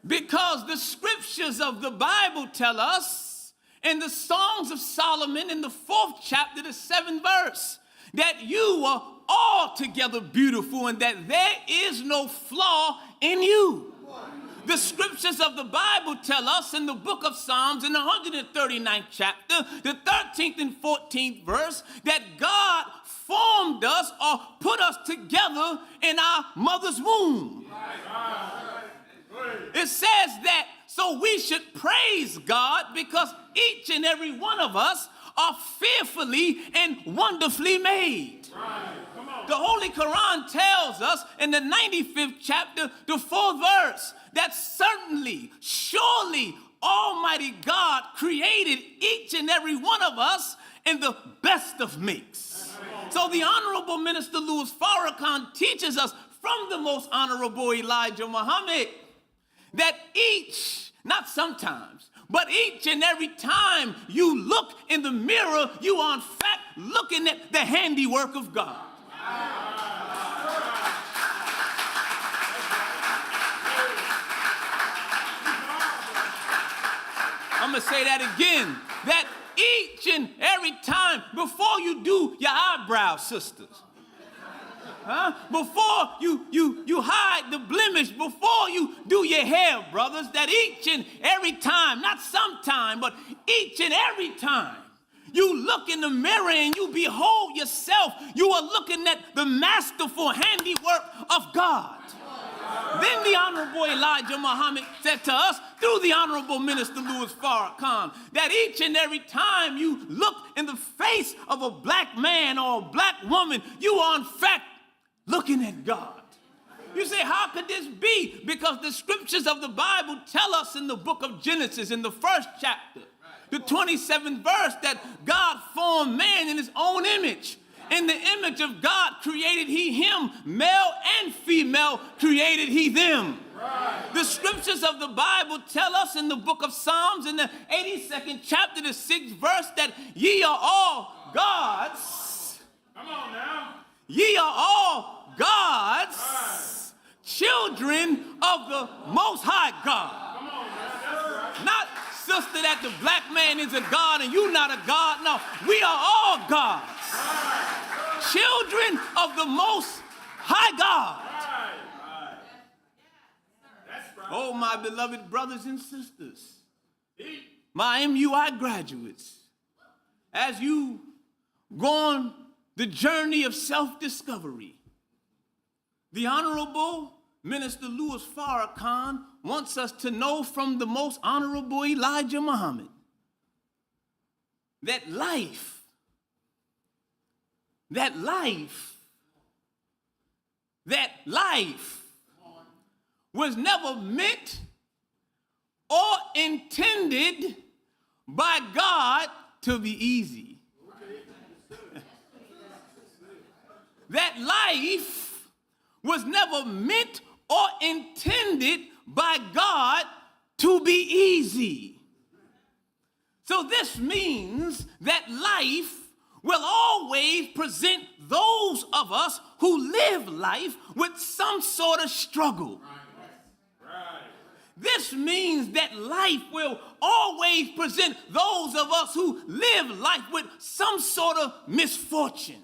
Because the scriptures of the Bible tell us in the Songs of Solomon in the 4th chapter, the 7th verse, that you are altogether beautiful and that there is no flaw in you. The scriptures of the Bible tell us in the book of Psalms in the 139th chapter, the 13th and 14th verse, that God formed us or put us together in our mother's womb. It says that so we should praise God because each and every one of us are fearfully and wonderfully made. The Holy Quran tells us in the 95th chapter, the 4th verse, that certainly, surely, Almighty God created each and every one of us in the best of makes. So the Honorable Minister Louis Farrakhan teaches us from the most honorable Elijah Muhammad that each, not sometimes, but each and every time you look in the mirror, you are in fact looking at the handiwork of God. I'm going to say that again, that each and every time, before you do your eyebrows, sisters, before you hide the blemish, before you do your hair, brothers, that each and every time, not sometime, but each and every time you look in the mirror and you behold yourself, you are looking at the masterful handiwork of God. Then the Honorable Elijah Muhammad said to us, through the Honorable Minister Louis Farrakhan, that each and every time you look in the face of a black man or a black woman, you are in fact looking at God. You say, how could this be? Because the scriptures of the Bible tell us in the book of Genesis, in the 1st chapter, the 27th verse, that God formed man in his own image. In the image of God created he him, male and female created he them. Right. The scriptures of the Bible tell us in the book of Psalms in the 82nd chapter, the 6th verse, that ye are all God's. Come on now. Ye are all God's children of the Most High God. Come on, man. Not, sister, that the black man is a God and you not a God. No, we are all God's. Children of the Most High God. Oh, my beloved brothers and sisters, my MUI graduates, as you go on the journey of self-discovery, The Honorable Minister Louis Farrakhan wants us to know from the Most Honorable Elijah Muhammad that life was never meant or intended by God to be easy. That life was never meant or intended by God to be easy. So this means that life will always present those of us who live life with some sort of struggle. This means that life will always present those of us who live life with some sort of misfortune.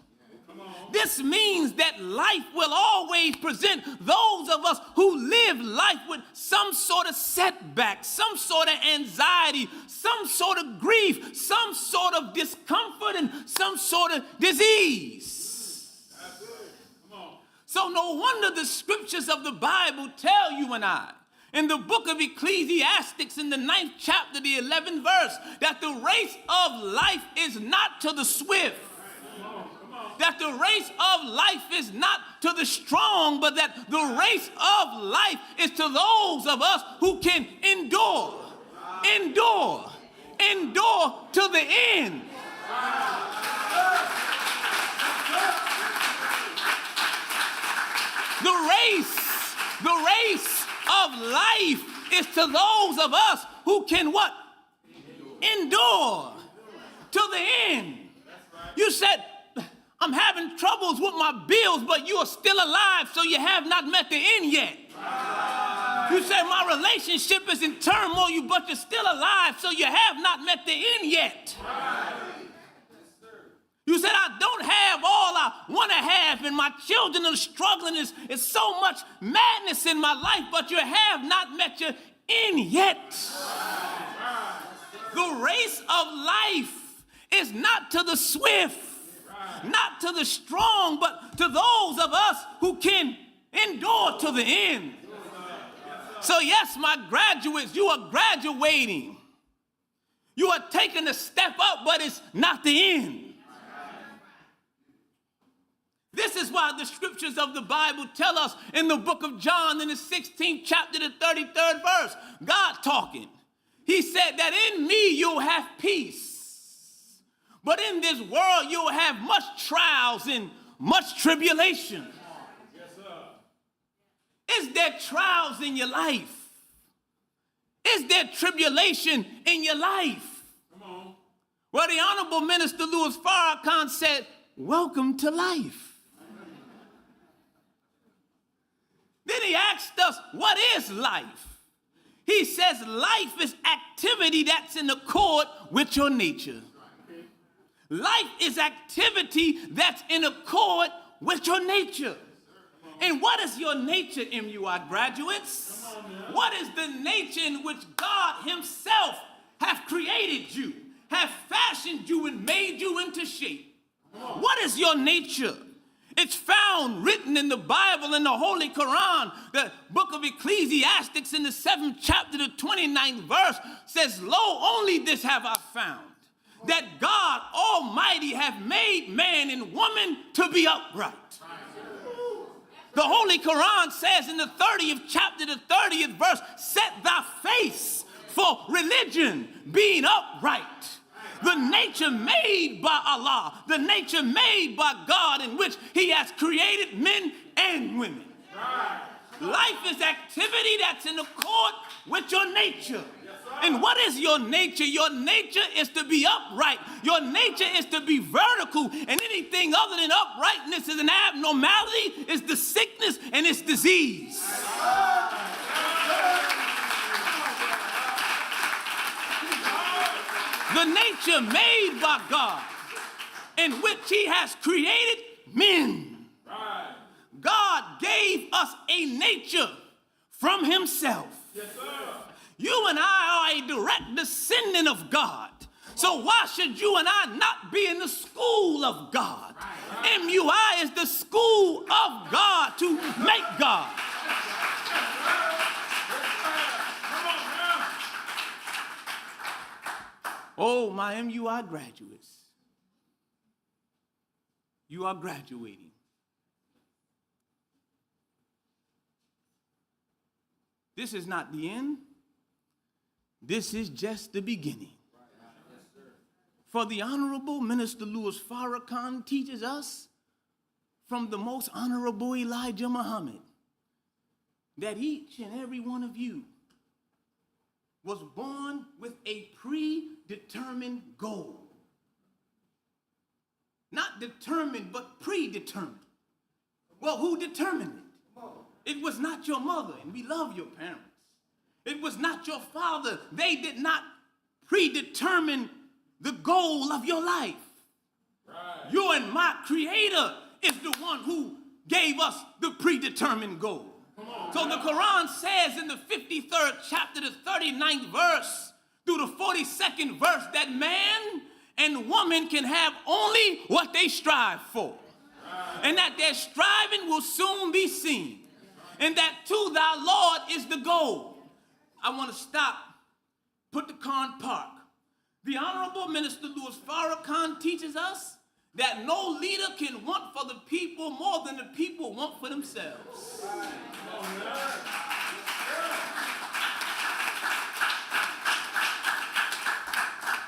This means that life will always present those of us who live life with some sort of setback, some sort of anxiety, some sort of grief, some sort of discomfort, and some sort of disease. So no wonder the scriptures of the Bible tell you and I, in the book of Ecclesiastes, in the 9th chapter, the 11th verse, that the race of life is not to the swift. That the race of life is not to the strong, but that the race of life is to those of us who can endure to the end. The race of life is to those of us who can what? Endure to the end. You said, I'm having troubles with my bills, but you are still alive, so you have not met the end yet. You said my relationship is in turmoil, but you're still alive, so you have not met the end yet. You said I don't have all I want to have, and my children are struggling. It's so much madness in my life, but you have not met your end yet. The race of life is not to the swift, not to the strong, but to those of us who can endure to the end. So yes, my graduates, you are graduating. You are taking a step up, but it's not the end. This is why the scriptures of the Bible tell us in the book of John, in the 16th chapter, the 33rd verse, God talking. He said that in me you'll have peace, but in this world you'll have much trials and much tribulation. Yes, sir. Is there trials in your life? Is there tribulation in your life? Come on. Well, the Honorable Minister Louis Farrakhan said, welcome to life. Then he asked us, what is life? He says life is activity that's in accord with your nature. Life is activity that's in accord with your nature. And what is your nature, MUI graduates? What is the nature in which God himself have created you, have fashioned you and made you into shape? What is your nature? It's found written in the Bible, in the Holy Quran. The book of Ecclesiastes in the 7th chapter, the 29th verse says, lo, only this have I found, that God Almighty have made man and woman to be upright. The Holy Quran says in the 30th chapter, the 30th verse, set thy face for religion being upright. The nature made by Allah, the nature made by God in which he has created men and women. Life is activity that's in accord with your nature. And what is your nature? Your nature is to be upright. Your nature is to be vertical. And anything other than uprightness is an abnormality, is the sickness and it's disease. The nature made by God, in which he has created men. God gave us a nature from himself. Yes, sir. You and I are a direct descendant of God. So why should you and I not be in the school of God? MUI is the school of God to make God. Oh, my MUI graduates, you are graduating. This is not the end. This is just the beginning. For the Honorable Minister Louis Farrakhan teaches us from the most honorable Elijah Muhammad that each and every one of you was born with a predetermined goal. Not determined, but predetermined. Well, who determined it? It was not your mother, and we love your parents. It was not your father. They did not predetermine the goal of your life. Right. You and my Creator is the one who gave us the predetermined goal. So the Quran says in the 53rd chapter, the 39th verse through the 42nd verse, that man and woman can have only what they strive for. Right. And that their striving will soon be seen. And that to thy Lord is the goal. I want to stop, put the car in park. The Honorable Minister Louis Farrakhan teaches us that no leader can want for the people more than the people want for themselves.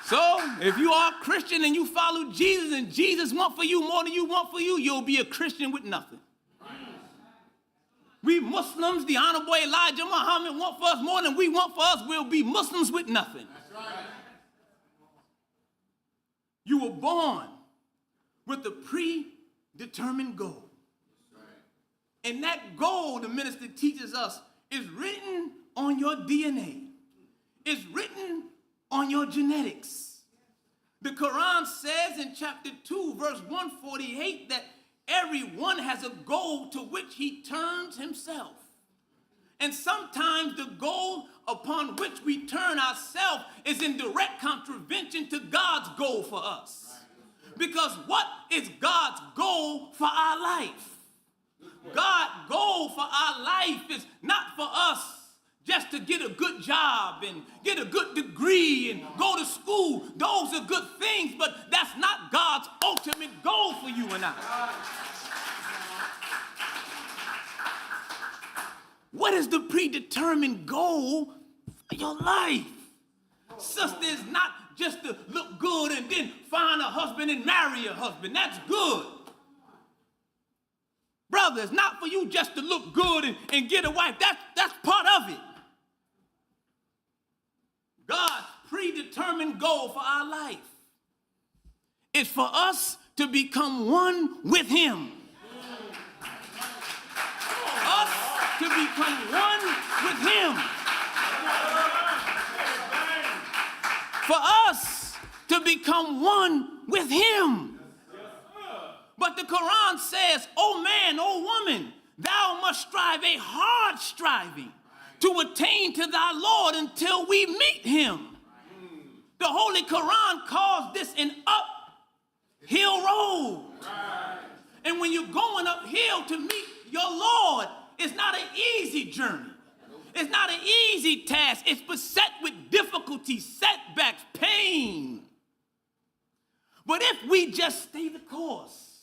So, if you are a Christian and you follow Jesus and Jesus wants for you more than you want for you, you'll be a Christian with nothing. We Muslims, the Honorable Elijah Muhammad want for us more than we want for us, we'll be Muslims with nothing. That's right. You were born with a predetermined goal. That's right. And that goal, the minister teaches us, is written on your DNA. It's written on your genetics. The Quran says in chapter 2, verse 148, that everyone has a goal to which he turns himself. And sometimes the goal upon which we turn ourselves is in direct contravention to God's goal for us. Because what is God's goal for our life? God's goal for our life is not for us just to get a good job and get a good degree and go to school. Those are good things, but that's not God's ultimate goal for you and I. What is the predetermined goal for your life? Sister, is not just to look good and then find a husband and marry a husband. That's good. Brother, it's not for you just to look good and get a wife. That's part of it. God's predetermined goal for our life is for us to become one with Him. Us to become one with Him. For us to become one with Him. But the Quran says, "O man, O woman, thou must strive a hard striving to attain to thy Lord until we meet Him." The Holy Quran calls this an uphill road. And when you're going uphill to meet your Lord, it's not an easy journey. It's not an easy task. It's beset with difficulty, setbacks, pain. But if we just stay the course,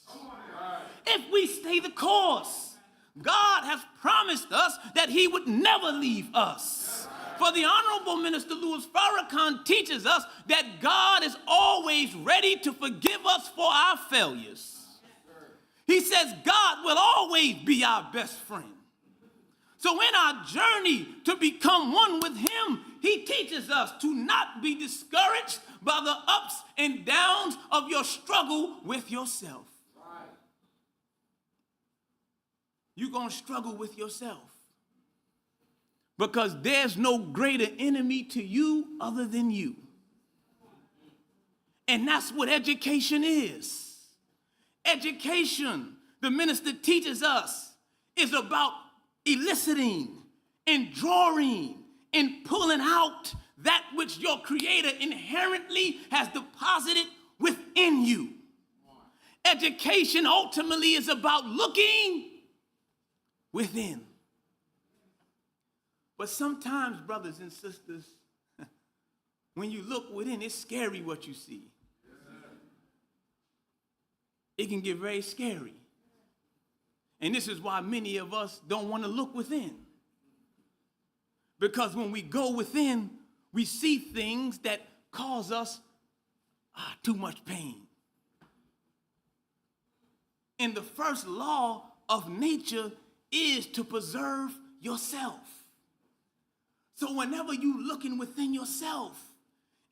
if we stay the course, God has promised us that He would never leave us. For the Honorable Minister Louis Farrakhan teaches us that God is always ready to forgive us for our failures. He says God will always be our best friend. So in our journey to become one with Him, He teaches us to not be discouraged by the ups and downs of your struggle with yourself. You're going to struggle with yourself because there's no greater enemy to you other than you. And that's what education is. Education, the minister teaches us, is about eliciting and drawing and pulling out that which your Creator inherently has deposited within you. Education ultimately is about looking within. But sometimes, brothers and sisters, when you look within, it's scary what you see. It can get very scary. And this is why many of us don't want to look within. Because when we go within, we see things that cause us too much pain. And the first law of nature is to preserve yourself. So whenever you're looking within yourself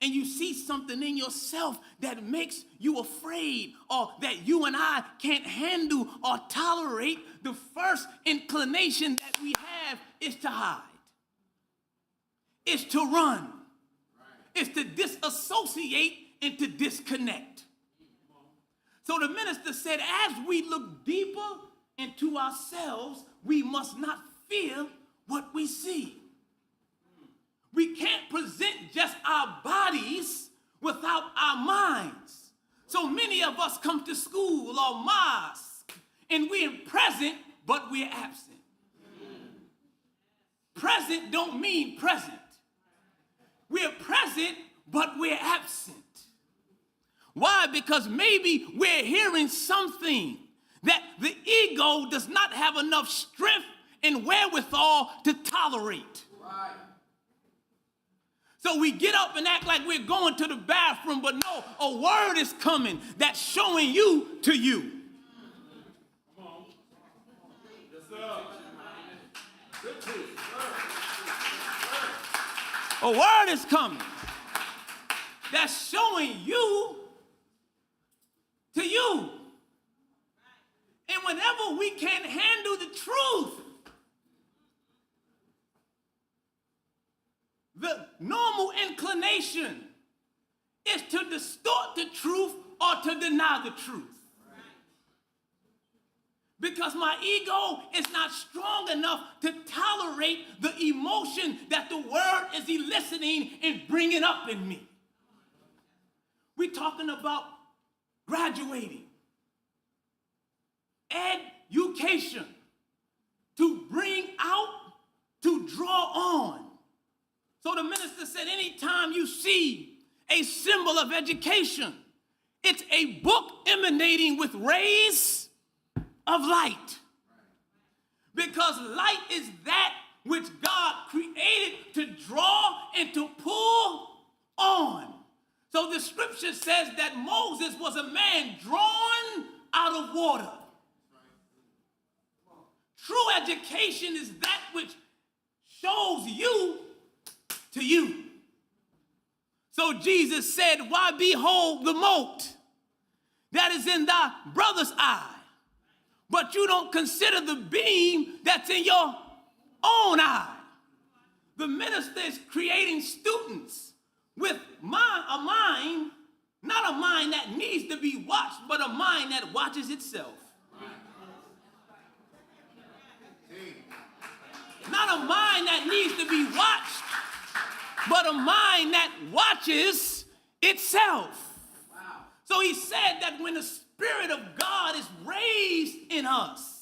and you see something in yourself that makes you afraid or that you and I can't handle or tolerate, the first inclination that we have is to hide. It's to run. It's to disassociate and to disconnect. So the minister said, as we look deeper into ourselves, we must not fear what we see. We can't present just our bodies without our minds. So many of us come to school or mosque, and we're present, but we're absent. Present don't mean present. We're present, but we're absent. Why? Because maybe we're hearing something that the ego does not have enough strength and wherewithal to tolerate. Right. So we get up and act like we're going to the bathroom, but no, a word is coming that's showing you to you. Come on. Yes, sir. A word is coming that's showing you to you. And whenever we can't handle the truth, the normal inclination is to distort the truth or to deny the truth. Because my ego is not strong enough to tolerate the emotion that the word is eliciting and bringing up in me. We're talking about graduating, education, to bring out, to draw on. So the minister said, anytime you see a symbol of education, it's a book emanating with rays of light. Because light is that which God created to draw and to pull on. So the scripture says that Moses was a man drawn out of water. True education is that which shows you to you. So Jesus said, why behold the mote that is in thy brother's eye, but you don't consider the beam that's in your own eye? The minister is creating students with a mind, not a mind that needs to be watched, but a mind that watches itself. Not a mind that needs to be watched, but a mind that watches itself. So he said that when the Spirit of God is raised in us,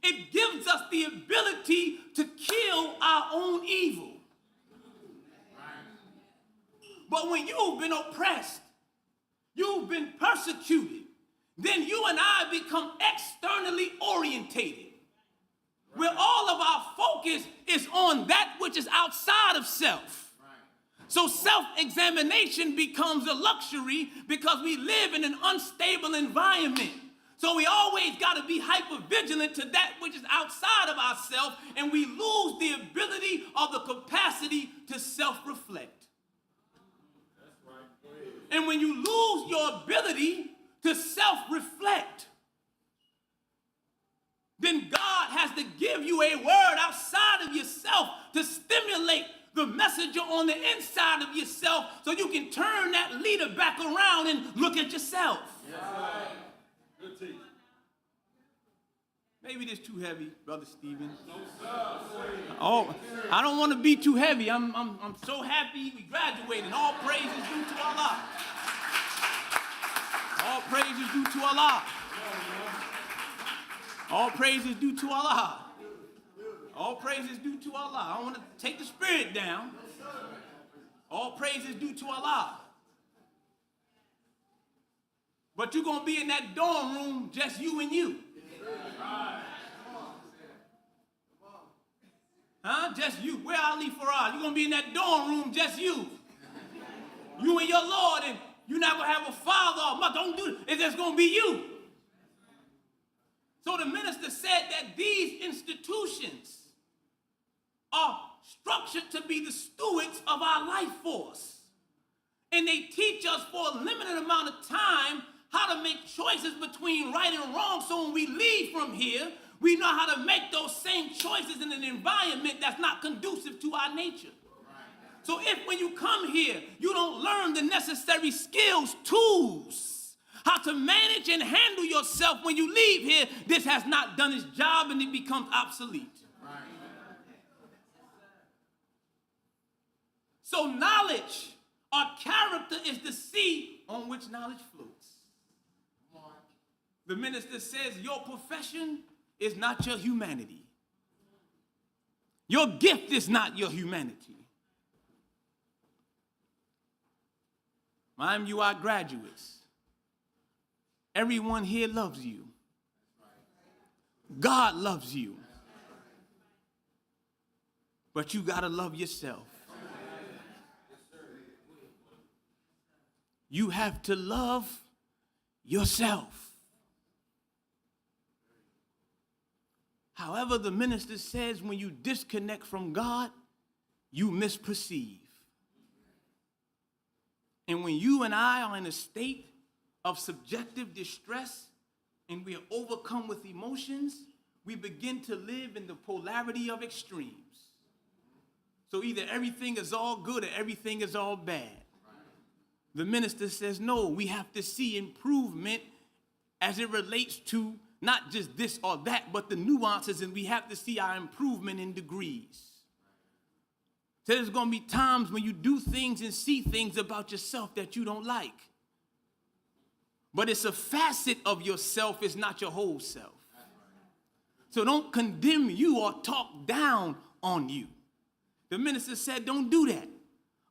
it gives us the ability to kill our own evil. But when you've been oppressed, you've been persecuted, then you and I become externally orientated, where all of our focus is on that which is outside of self. So self-examination becomes a luxury because we live in an unstable environment. So we always got to be hyper-vigilant to that which is outside of ourselves, and we lose the ability or the capacity to self-reflect. And when you lose your ability to self-reflect, then God has to give you a word outside of yourself to stimulate the messenger on the inside of yourself so you can turn that leader back around and look at yourself. Yes. Good teaching. Maybe this too heavy, Brother Stephen. Oh, I don't want to be too heavy. I'm so happy we graduated. All praise is due to Allah. All praise is due to Allah. All praise is due to Allah. All praise is due to Allah. I don't want to take the spirit down. All praise is due to Allah. But you're going to be in that dorm room, just you and you. Huh? Just you. Where Ali Farad? You're going to be in that dorm room, just you. You and your Lord, and you're not going to have a father or mother. Don't do it. It's just going to be you. So the minister said that these institutions are structured to be the stewards of our life force. And they teach us for a limited amount of time how to make choices between right and wrong, so when we leave from here, we know how to make those same choices in an environment that's not conducive to our nature. So if when you come here, you don't learn the necessary skills, tools, how to manage and handle yourself when you leave here, this has not done its job and it becomes obsolete. So knowledge or character is the sea on which knowledge floats. The minister says your profession is not your humanity. Your gift is not your humanity. My MUI graduates, everyone here loves you. God loves you. But you gotta love yourself. You have to love yourself. However, the minister says when you disconnect from God, you misperceive. And when you and I are in a state of subjective distress and we are overcome with emotions, we begin to live in the polarity of extremes. So either everything is all good or everything is all bad. The minister says, no, we have to see improvement as it relates to not just this or that, but the nuances, and we have to see our improvement in degrees. So there's going to be times when you do things and see things about yourself that you don't like. But it's a facet of yourself, it's not your whole self. So don't condemn you or talk down on you. The minister said, don't do that.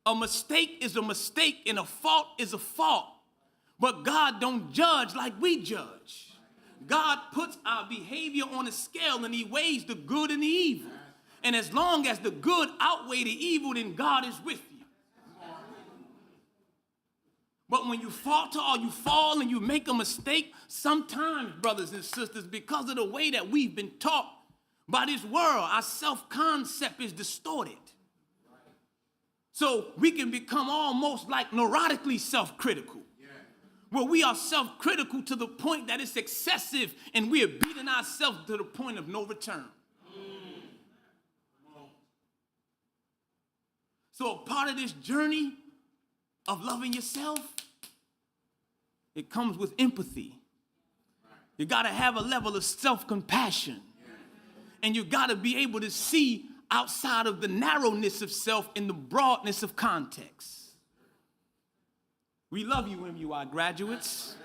A mistake is a mistake and a fault is a fault. But God don't judge like we judge. God puts our behavior on a scale and he weighs the good and the evil. And as long as the good outweigh the evil, then God is with you. But when you falter or you fall and you make a mistake, sometimes, brothers and sisters, because of the way that we've been taught by this world, our self-concept is distorted. So we can become almost like neurotically self-critical. Where we are self-critical to the point that it's excessive and we are beating ourselves to the point of no return. So a part of this journey of loving yourself, it comes with empathy. You got to have a level of self-compassion. And you got to be able to see outside of the narrowness of self in the broadness of context. We love you, MUI graduates.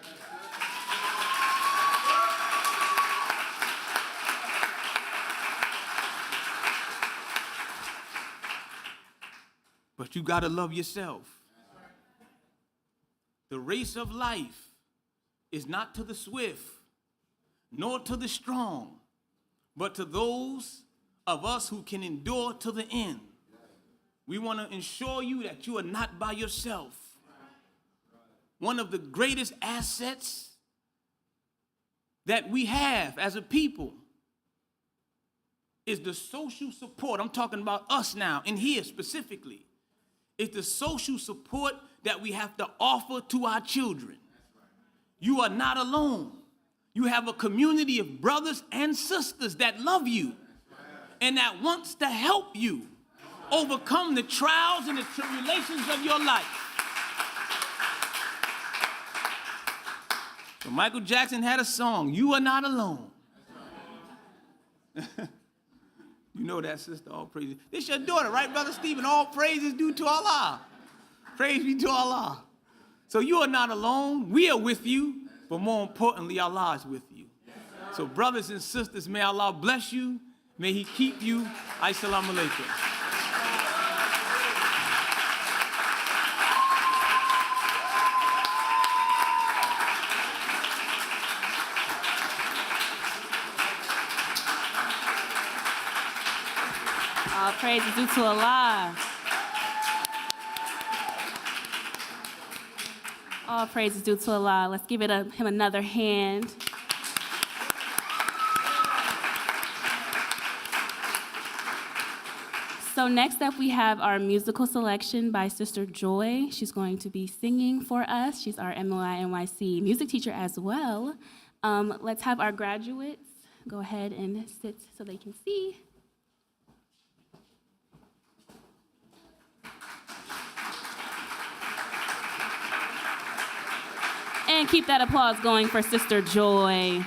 But you got to love yourself. The race of life is not to the swift, nor to the strong, but to those of us who can endure to the end. We want to ensure you that you are not by yourself. One of the greatest assets that we have as a people is the social support. I'm talking about us now, and here specifically. It's the social support that we have to offer to our children. You are not alone. You have a community of brothers and sisters that love you and that wants to help you overcome the trials and the tribulations of your life. So Michael Jackson had a song, "You Are Not Alone." You know that, sister, all praises. This your daughter, right, Brother Stephen? All praises due to Allah. Praise be to Allah. So you are not alone. We are with you, but more importantly, Allah is with you. So brothers and sisters, may Allah bless you. May he keep you. Assalamu alaikum. All praise is due to Allah. All praise is due to Allah. Let's give him another hand. So next up, we have our musical selection by Sister Joy. She's going to be singing for us. She's our MUI NYC music teacher as well. Let's have our graduates go ahead and sit so they can see. And keep that applause going for Sister Joy.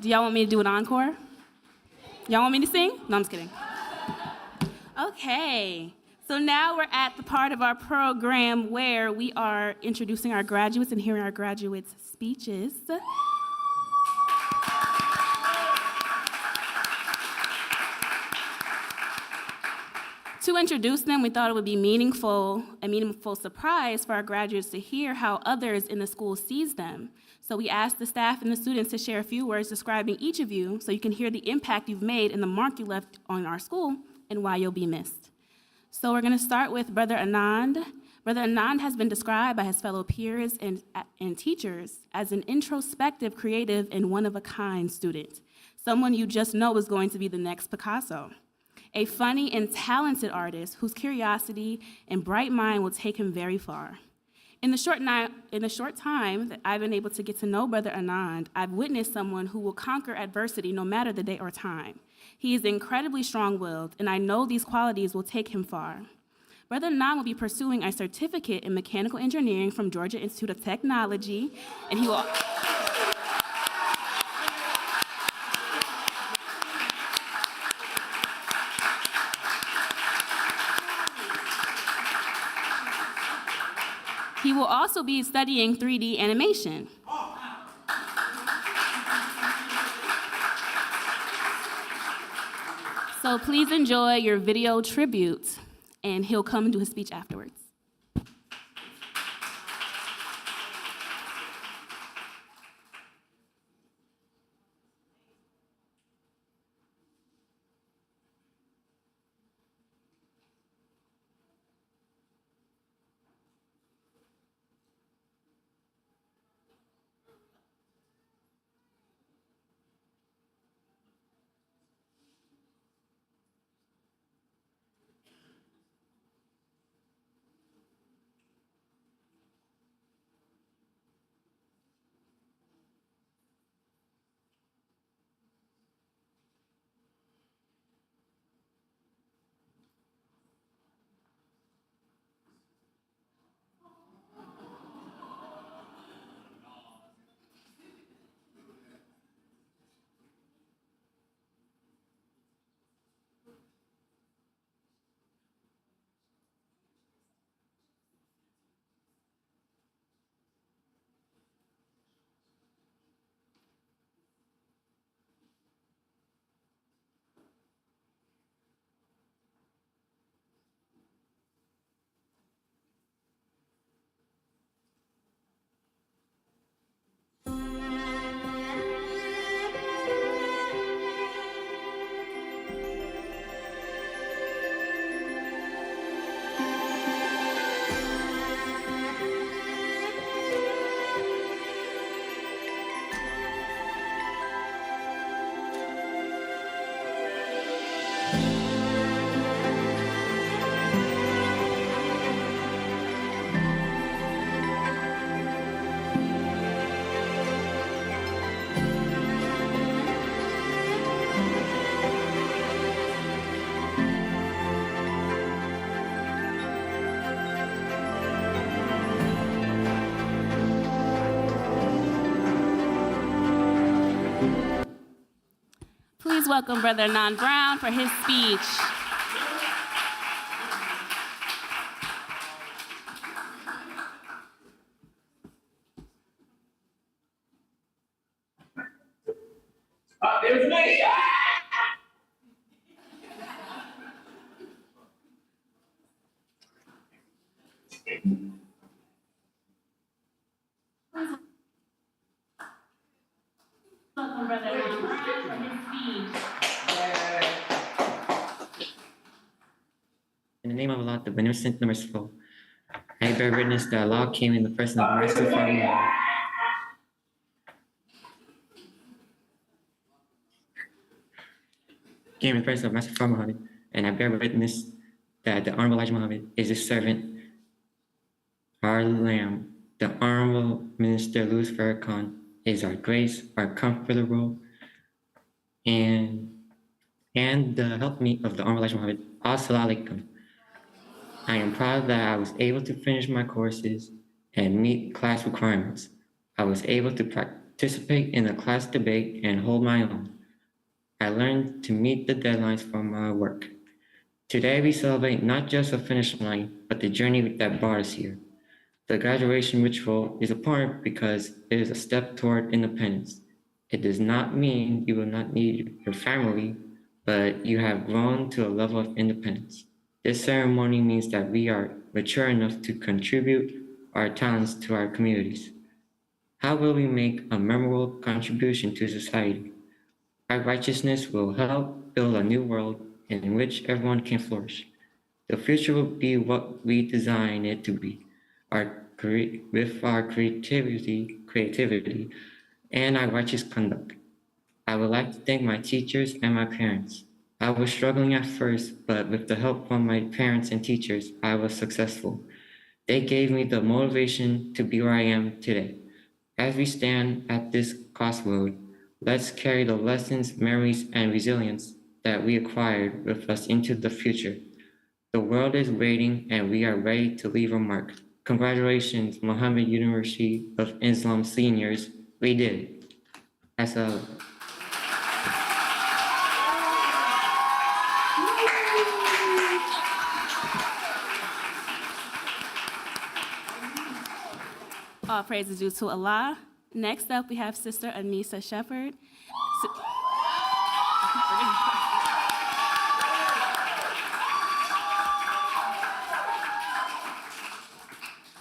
Do y'all want me to do an encore? Y'all want me to sing? No, I'm just kidding. Okay, so now we're at the part of our program where we are introducing our graduates and hearing our graduates' speeches. To introduce them, we thought it would be a meaningful surprise for our graduates to hear how others in the school sees them. So we asked the staff and the students to share a few words describing each of you so you can hear the impact you've made and the mark you left on our school and why you'll be missed. So we're gonna start with Brother Anand. Brother Anand has been described by his fellow peers and teachers as an introspective, creative, and one-of-a-kind student, someone you just know is going to be the next Picasso. A funny and talented artist whose curiosity and bright mind will take him very far. In the short time that I've been able to get to know Brother Anand, I've witnessed someone who will conquer adversity no matter the day or time. He is incredibly strong-willed, and I know these qualities will take him far. Brother Anand will be pursuing a certificate in mechanical engineering from Georgia Institute of Technology, and he will... He will also be studying 3D animation. So please enjoy your video tribute, and he'll come and do his speech afterwards. Please welcome Brother Anand Brown for his speech. There's me. Welcome Brother Anand Brown for his speech. In the name of Allah, the Beneficent, the Merciful, I bear witness that Allah came in the person of Master Muhammad. Came in the person of Master Muhammad, and I bear witness that the Honorable Elijah Muhammad is his servant, our Lamb. The Honorable Minister Louis Farrakhan is our grace, our comfortable, and the helpmeet of the Honorable Elijah Muhammad. As-salamu alaikum. I am proud that I was able to finish my courses and meet class requirements. I was able to participate in a class debate, and hold my own. I learned to meet the deadlines for my work. Today, we celebrate not just a finish line, but the journey that brought us here. The graduation ritual is important because it is a step toward independence. It does not mean you will not need your family, but you have grown to a level of independence. This ceremony means that we are mature enough to contribute our talents to our communities. How will we make a memorable contribution to society? Our righteousness will help build a new world in which everyone can flourish. The future will be what we design it to be. With our creativity, and our righteous conduct. I would like to thank my teachers and my parents. I was struggling at first, but with the help from my parents and teachers, I was successful. They gave me the motivation to be where I am today. As we stand at this crossroad, let's carry the lessons, memories, and resilience that we acquired with us into the future. The world is waiting, and we are ready to leave a mark. Congratulations, Muhammad University of Islam seniors. We did it. Assalamu. All praise is due to Allah. Next up, we have Sister Anissa Shepherd.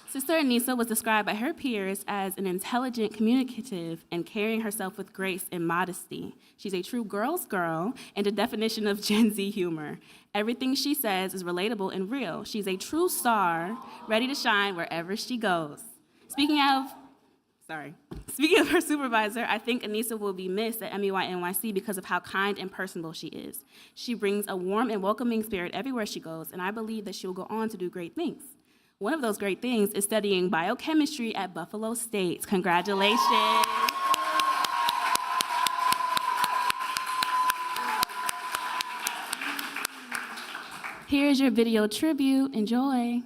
Sister Anissa was described by her peers as an intelligent, communicative, and carrying herself with grace and modesty. She's a true girl's girl and a definition of Gen Z humor. Everything she says is relatable and real. She's a true star, ready to shine wherever she goes. Speaking of her supervisor, I think Anissa will be missed at MUI NYC because of how kind and personable she is. She brings a warm and welcoming spirit everywhere she goes, and I believe that she will go on to do great things. One of those great things is studying biochemistry at Buffalo State. Congratulations. Here's your video tribute. Enjoy.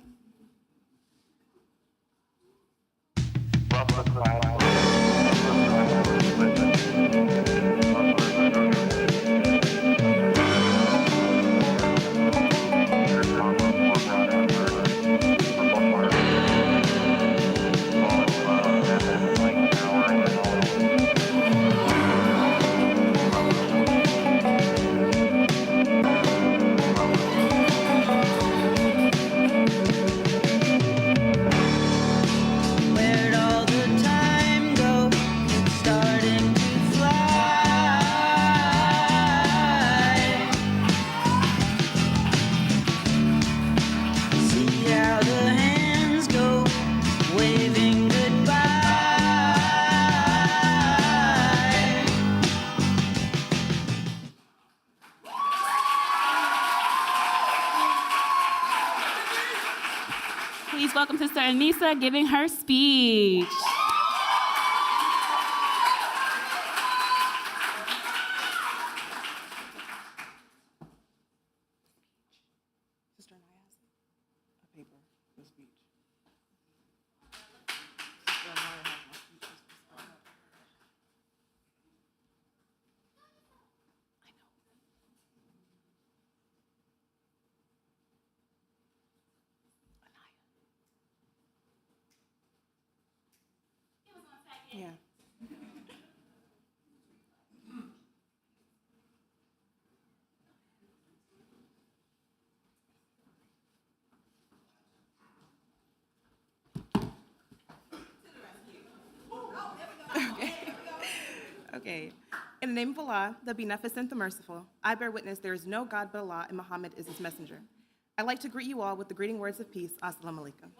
Please welcome Sister Anissa giving her speech. Sister Anaya has a paper, the speech. Sister Anaya has my speech. Yeah. Okay. In the name of Allah, the Beneficent, the Merciful, I bear witness there is no God but Allah, and Muhammad is his messenger. I'd like to greet you all with the greeting words of peace. Assalamu alaikum.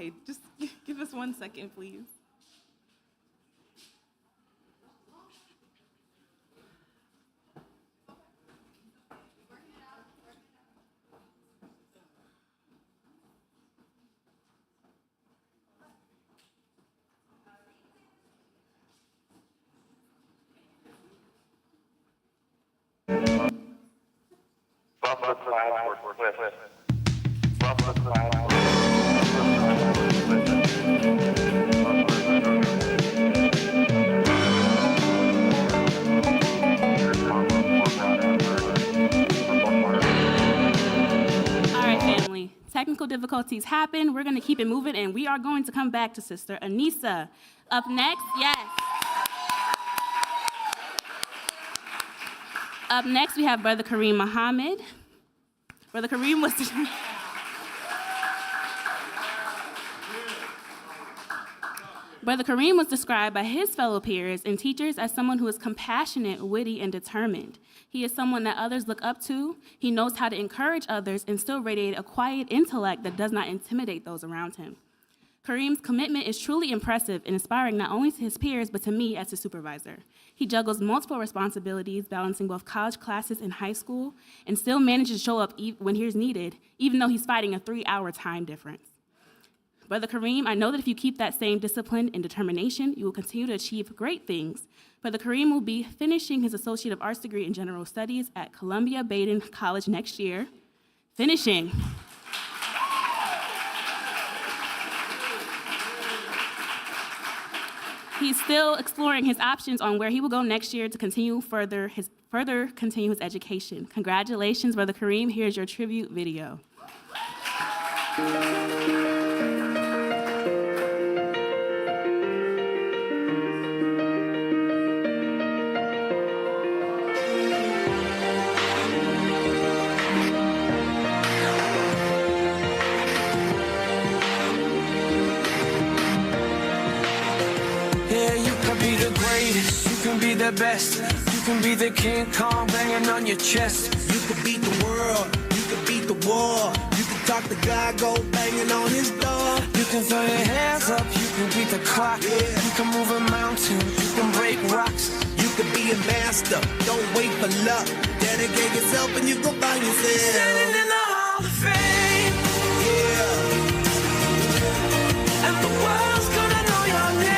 Okay, just give us 1 second, please. All right, family. Technical difficulties happen. We're going to keep it moving, and we are going to come back to Sister Anissa. Up next, yes. Up next, we have Brother Kareem Muhammad. Brother Kareem was... Brother Kareem was described by his fellow peers and teachers as someone who is compassionate, witty, and determined. He is someone that others look up to. He knows how to encourage others and still radiate a quiet intellect that does not intimidate those around him. Kareem's commitment is truly impressive and inspiring not only to his peers, but to me as his supervisor. He juggles multiple responsibilities, balancing both college classes and high school, and still manages to show up when he's needed, even though he's fighting a 3-hour time difference. Brother Kareem, I know that if you keep that same discipline and determination, you will continue to achieve great things. Brother Kareem will be finishing his Associate of Arts degree in General Studies at Columbia Baden College next year. Finishing. He's still exploring his options on where he will go next year to continue further continue his education. Congratulations, Brother Kareem. Here's your tribute video. You can be the best. You can be the King Kong banging on your chest. You can beat the world. You can beat the war. You can talk to God, go banging on his door. You can throw your hands up. You can beat the clock. Yeah. You can move a mountain. You can break rocks. You can be a master. Don't wait for luck. Dedicate yourself and you go find yourself. Standing in the Hall of Fame. Yeah. And the world's gonna know your name.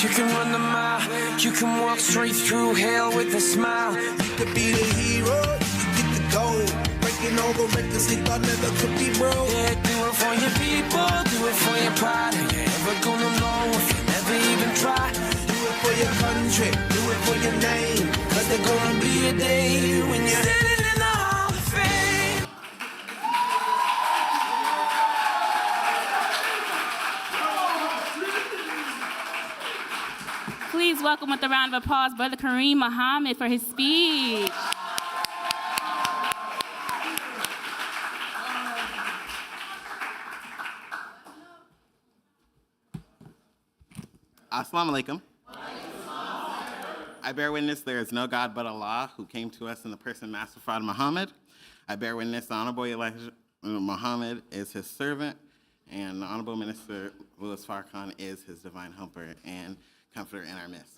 You can run the mile. You can walk straight through hell with a smile. You could be the hero. You can get the gold. Breaking all the records they thought never could be broke. Yeah, do it for your people. Do it for your pride. Are you ever gonna know if you never even try? Do it for your country. Do it for your name. Cause there's gonna be a day when you're standing in the Hall of Fame. Please welcome with a round of applause Brother Kareem Muhammad for his speech. Assalamu alaikum. I bear witness there is no God but Allah who came to us in the person of Master Fard Muhammad. I bear witness the Honorable Elijah Muhammad is his servant, and the Honorable Minister Louis Farrakhan is his divine helper and comforter in our midst.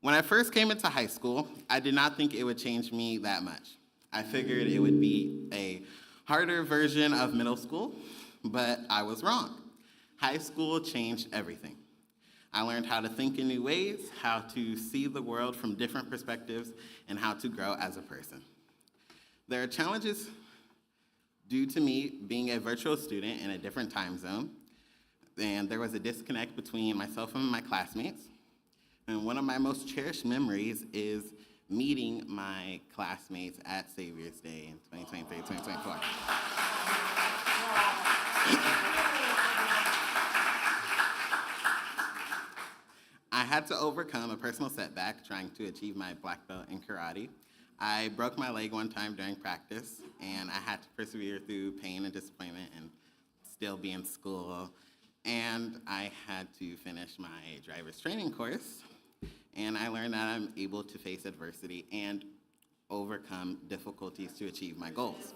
When I first came into high school, I did not think it would change me that much. I figured it would be a harder version of middle school, but I was wrong. High school changed everything. I learned how to think in new ways, how to see the world from different perspectives, and how to grow as a person. There are challenges due to me being a virtual student in a different time zone, and there was a disconnect between myself and my classmates. And one of my most cherished memories is meeting my classmates at Savior's Day in 2023, 2024. I had to overcome a personal setback trying to achieve my black belt in karate. I broke my leg one time during practice, and I had to persevere through pain and disappointment and still be in school. And I had to finish my driver's training course, and I learned that I'm able to face adversity and overcome difficulties to achieve my goals.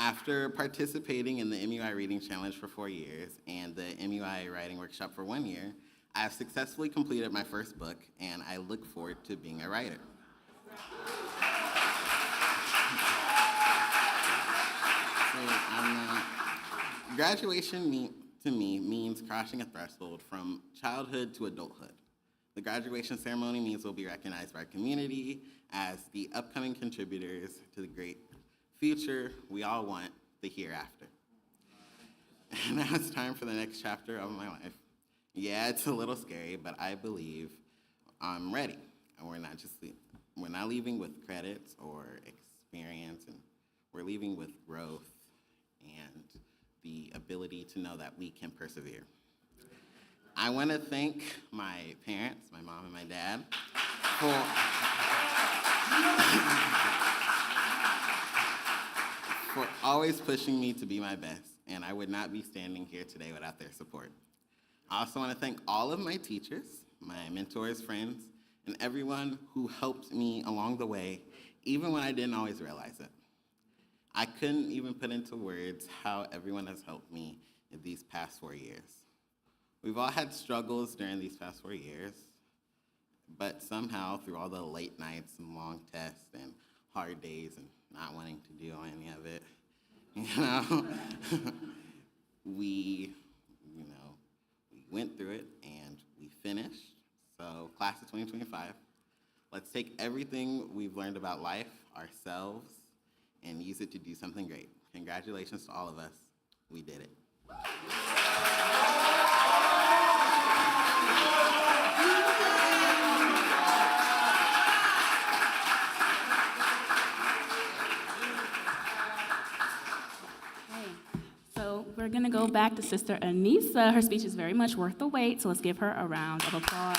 After participating in the MUI Reading Challenge for 4 years and the MUI Writing Workshop for 1 year, I have successfully completed my first book, and I look forward to being a writer. Graduation to me means crossing a threshold from childhood to adulthood. The graduation ceremony means we'll be recognized by our community as the upcoming contributors to the great future we all want, the hereafter. And now it's time for the next chapter of my life. Yeah, it's a little scary, but I believe I'm ready. And we're not leaving with credits or experience, and we're leaving with growth and the ability to know that we can persevere. I want to thank my parents, my mom and my dad, for always pushing me to be my best, and I would not be standing here today without their support. I also want to thank all of my teachers, my mentors, friends, and everyone who helped me along the way, even when I didn't always realize it. I couldn't even put into words how everyone has helped me in these past 4 years. We've all had struggles during these past 4 years, but somehow through all the late nights and long tests and hard days and not wanting to do any of it, we went through it and we finished. So class of 2025, let's take everything we've learned about life, ourselves, and use it to do something great. Congratulations to all of us. We did it. So we're going to go back to Sister Anissa. Her speech is very much worth the wait, so let's give her a round of applause.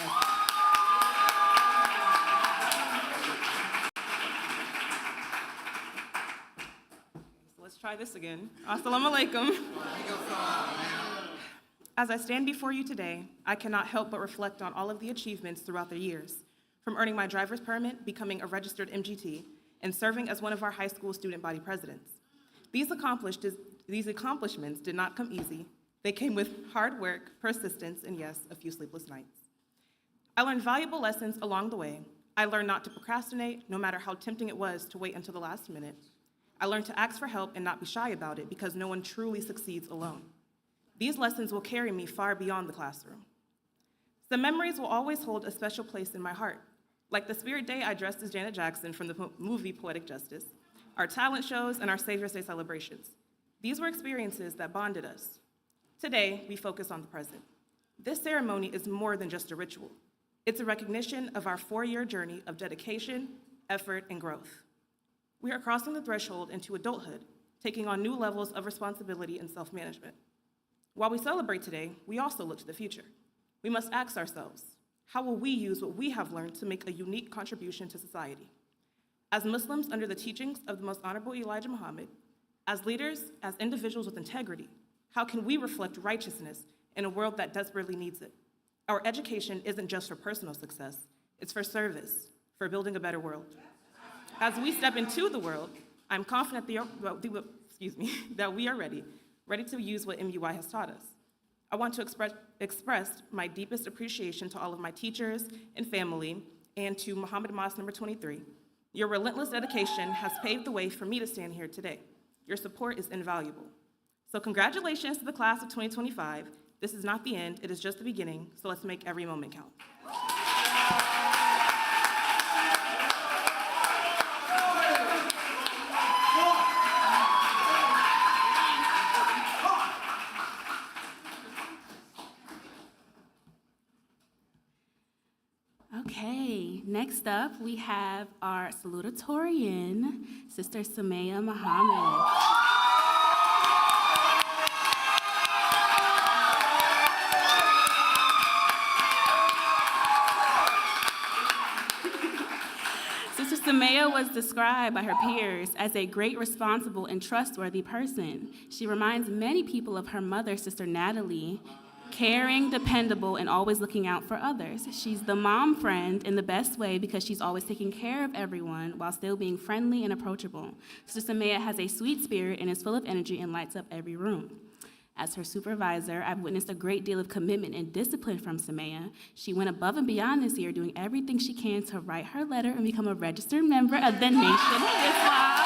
Let's try this again. Assalamu alaikum. As I stand before you today, I cannot help but reflect on all of the achievements throughout the years, from earning my driver's permit, becoming a registered MGT, and serving as one of our high school student body presidents. These accomplishments did not come easy. They came with hard work, persistence, and yes, a few sleepless nights. I learned valuable lessons along the way. I learned not to procrastinate, no matter how tempting it was to wait until the last minute. I learned to ask for help and not be shy about it, because no one truly succeeds alone. These lessons will carry me far beyond the classroom. Some memories will always hold a special place in my heart, like the Spirit Day I dressed as Janet Jackson from the movie Poetic Justice, our talent shows, and our Savior's Day celebrations. These were experiences that bonded us. Today, we focus on the present. This ceremony is more than just a ritual. It's a recognition of our 4-year journey of dedication, effort, and growth. We are crossing the threshold into adulthood, taking on new levels of responsibility and self-management. While we celebrate today, we also look to the future. We must ask ourselves, how will we use what we have learned to make a unique contribution to society? As Muslims under the teachings of the Most Honorable Elijah Muhammad, as leaders, as individuals with integrity, how can we reflect righteousness in a world that desperately needs it? Our education isn't just for personal success, it's for service, for building a better world. As we step into the world, I'm confident that we are ready to use what MUI has taught us. I want to express my deepest appreciation to all of my teachers and family, and to Muhammad Mosque number 23. Your relentless dedication has paved the way for me to stand here today. Your support is invaluable. So congratulations to the class of 2025. This is not the end, it is just the beginning, so let's make every moment count. Okay, next up we have our salutatorian, Sister Samaya Muhammad. was described by her peers as a great, responsible, and trustworthy person. She reminds many people of her mother, Sister Natalie, caring, dependable, and always looking out for others. She's the mom friend in the best way because she's always taking care of everyone while still being friendly and approachable. Sister Samaya has a sweet spirit and is full of energy and lights up every room. As her supervisor, I've witnessed a great deal of commitment and discipline from Samaya. She went above and beyond this year, doing everything she can to write her letter and become a registered member of the Nation of Islam.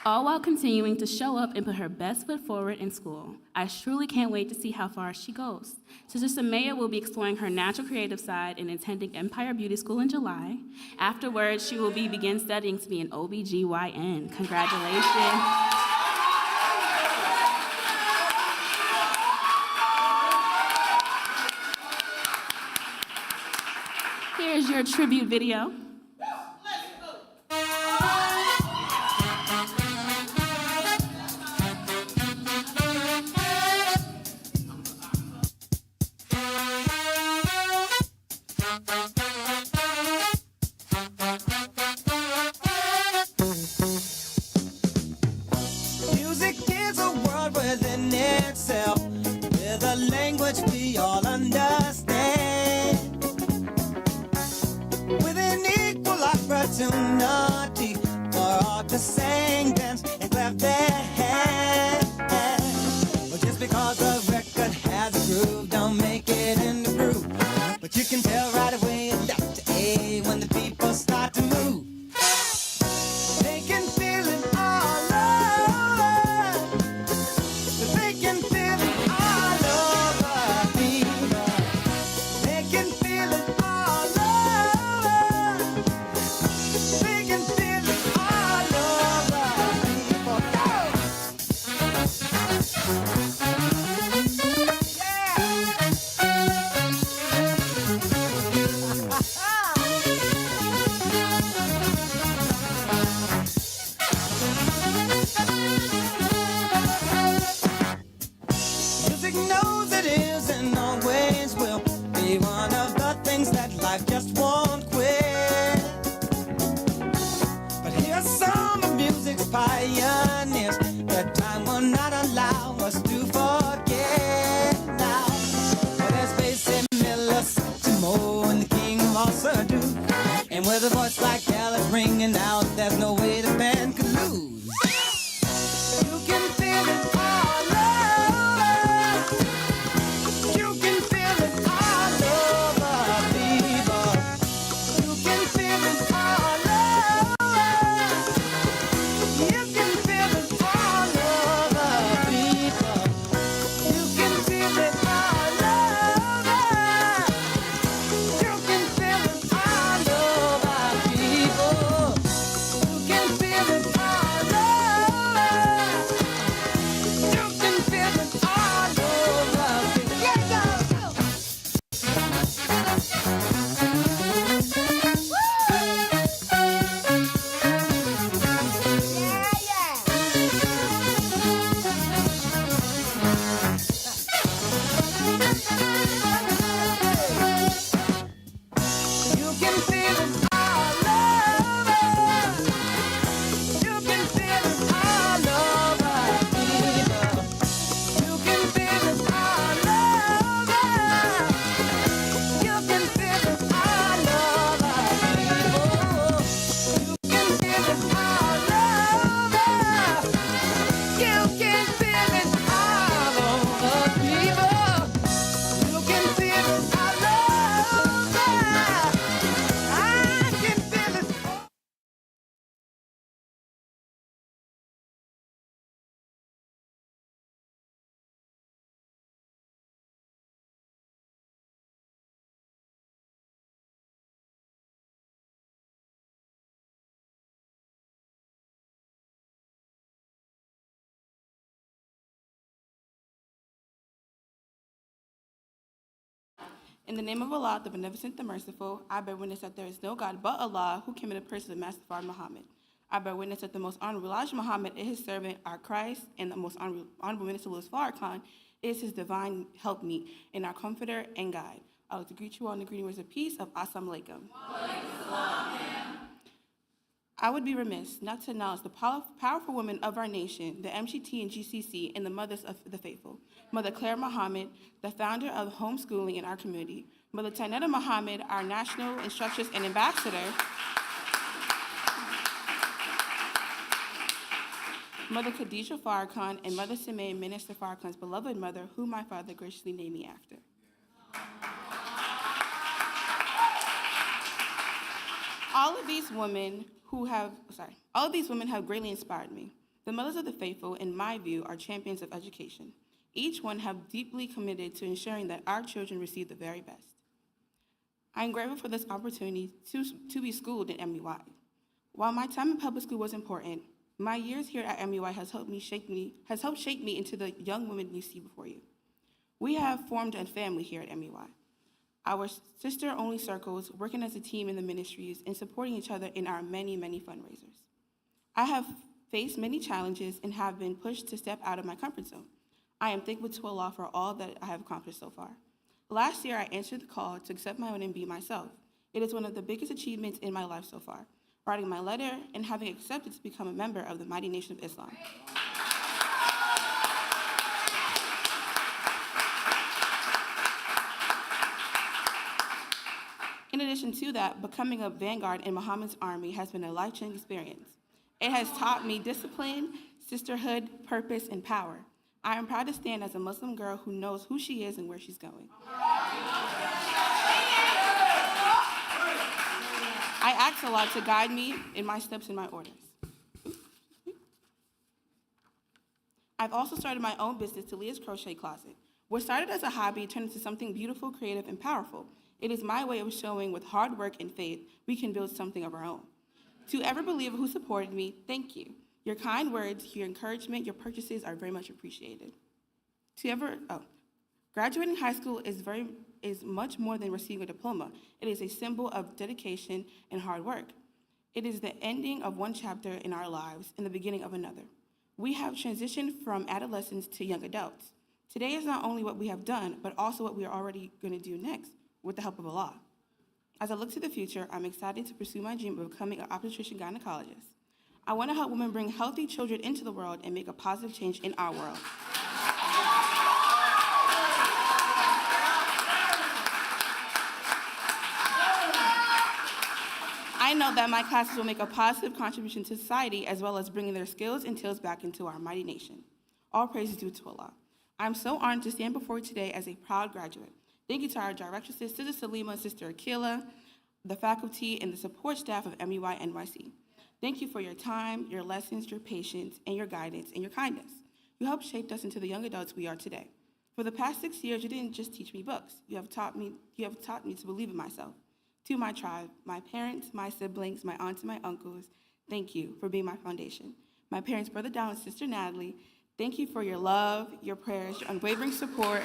All while continuing to show up and put her best foot forward in school. I truly can't wait to see how far she goes. Sister Samaya will be exploring her natural creative side and attending Empire Beauty School in July. Afterwards, she will begin studying to be an OBGYN. Congratulations. Here's your tribute video. Music is a world within itself, with a language we all understand, with an equal opportunity for all to sing, dance, and clap their hands. Well, just because the record has a groove, don't make it in the groove. But you can tell right away it's Dr. A when the people start to move. They can feel it all over. They can feel it all over, people. They can feel it all over. They can feel it all over, people. Music knows it is and always will be one of the things that life just won't quit. But here's some of music's pioneers that time will not allow us to forget now. Well, there's Basie Miller, Satchmo, and the king of all Surdu. And with a voice like Alice ringing out, there's no way the band could lose. You can feel it all over. You can feel it all over, people. You can feel it all over. You can feel it all over, people. You can feel it all over. You can feel it all over, people. You can feel it all over. You can feel it all over, people. Yeah, go. You can feel it all over. You can feel it all over, people. You can feel it all over. You can feel it all over, people. You can feel it all over. You can feel it all over, people. You can feel it all over. I can feel it. In the name of Allah, the Beneficent, the Merciful, I bear witness that there is no God but Allah who came in the person of Master Fard Muhammad. I bear witness that the most honorable Elijah Muhammad is his servant, our Christ, and the most honorable Minister Louis Farrakhan is his divine helpmeet and our comforter and guide. I would like to greet you all in the greeting words of peace of Assalamu alaikum. I would be remiss not to acknowledge the powerful women of our nation, the MGT and GCC, and the mothers of the faithful. Mother Claire Muhammad, the founder of homeschooling in our community. Mother Tainetta Muhammad, our national instructress and ambassador. Mother Khadijah Farrakhan and Mother Semaine, Minister Farrakhan's beloved mother, whom my father graciously named me after. All of these women have greatly inspired me. The mothers of the faithful, in my view, are champions of education. Each one have deeply committed to ensuring that our children receive the very best. I am grateful for this opportunity to be schooled at MUI. While my time in public school was important, my years here at MUI has helped shape me into the young woman you see before you. We have formed a family here at MUI. Our sister-only circles, working as a team in the ministries and supporting each other in our many, many fundraisers. I have faced many challenges and have been pushed to step out of my comfort zone. I am thankful to Allah for all that I have accomplished so far. Last year, I answered the call to accept my own and be myself. It is one of the biggest achievements in my life so far, writing my letter and having accepted to become a member of the mighty nation of Islam. In addition to that, becoming a vanguard in Muhammad's army has been a life-changing experience. It has taught me discipline, sisterhood, purpose, and power. I am proud to stand as a Muslim girl who knows who she is and where she's going. I ask Allah to guide me in my steps and my orders. I've also started my own business, Talia's Crochet Closet. What started as a hobby turned into something beautiful, creative, and powerful. It is my way of showing with hard work and faith, we can build something of our own. To every believer who supported me, thank you. Your kind words, your encouragement, your purchases are very much appreciated. Graduating high school is much more than receiving a diploma. It is a symbol of dedication and hard work. It is the ending of one chapter in our lives and the beginning of another. We have transitioned from adolescents to young adults. Today is not only what we have done, but also what we are already going to do next with the help of Allah. As I look to the future, I'm excited to pursue my dream of becoming an obstetrician gynecologist. I want to help women bring healthy children into the world and make a positive change in our world. I know that my classes will make a positive contribution to society as well as bringing their skills and skills back into our mighty nation. All praise is due to Allah. I'm so honored to stand before you today as a proud graduate. Thank you to our directresses, Sister Salima and Sister Akila, the faculty, and the support staff of MUI NYC. Thank you for your time, your lessons, your patience, and your guidance, and your kindness. You helped shape us into the young adults we are today. For the past 6 years, you didn't just teach me books. You have taught me to believe in myself. To my tribe, my parents, my siblings, my aunts, and my uncles, thank you for being my foundation. My parents, Brother Down and Sister Natalie, thank you for your love, your prayers, your unwavering support.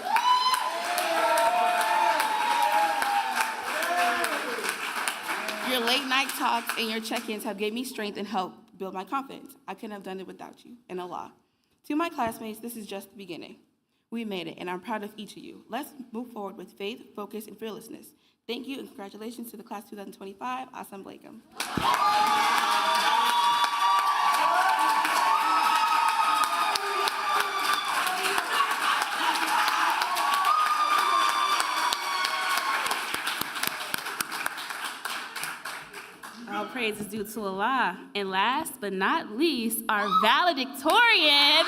Your late night talks and your check-ins have given me strength and helped build my confidence. I couldn't have done it without you, and Allah. To my classmates, this is just the beginning. We made it, and I'm proud of each of you. Let's move forward with faith, focus, and fearlessness. Thank you, and congratulations to the class 2025. Assalamu alaikum. All praise is due to Allah. And last but not least, our valedictorian,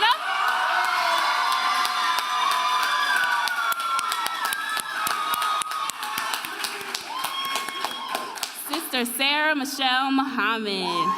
Sister Sarah Michelle Muhammad.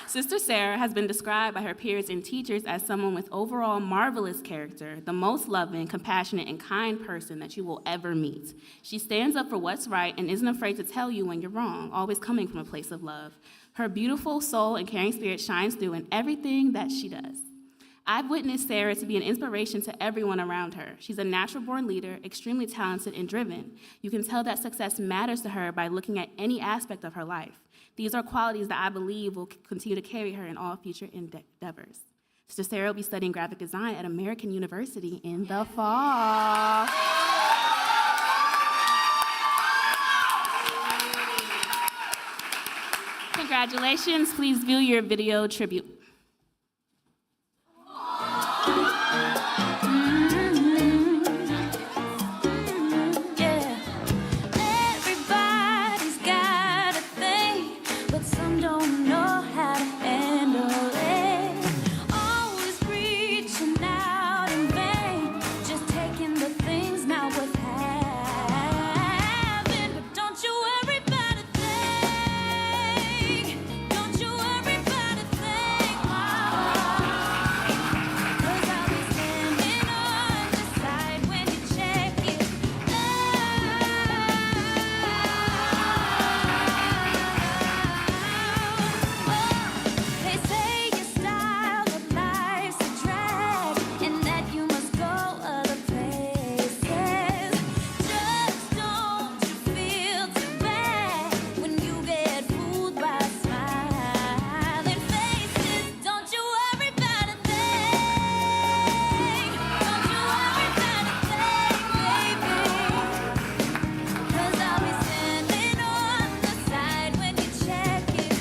Sister Sarah has been described by her peers and teachers as someone with overall marvelous character, the most loving, compassionate, and kind person that you will ever meet. She stands up for what's right and isn't afraid to tell you when you're wrong, always coming from a place of love. Her beautiful soul and caring spirit shines through in everything that she does. I've witnessed Sarah to be an inspiration to everyone around her. She's a natural-born leader, extremely talented and driven. You can tell that success matters to her by looking at any aspect of her life. These are qualities that I believe will continue to carry her in all future endeavors. Sister Sarah will be studying graphic design at American University in the fall. Congratulations. Please view your video tribute. Everybody's got a thing, but some don't know how to handle it. Always reaching out in vain, just taking the things not worth having. But don't you worry about a thing. Don't you worry about a thing, mama. 'Cause I'll be standing on the side when you check it. They say your style of life's a drag and that you must go other places. Just don't you feel too bad when you get fooled by smiling faces. Don't you worry about a thing. Don't you worry about a thing, baby. 'Cause I'll be standing on the side when you check it.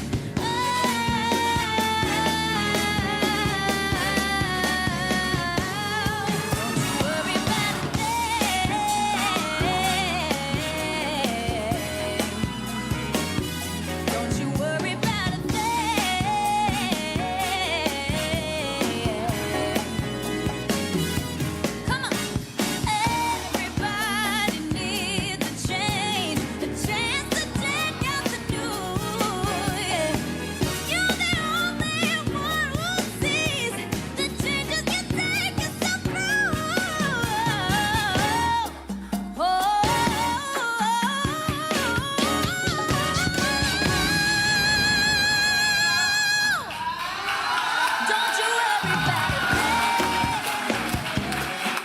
Don't you worry about a thing. Come on. Everybody needs a change, a chance to check out the new. You're the only one who sees the changes you take yourself through. Don't you worry about a thing.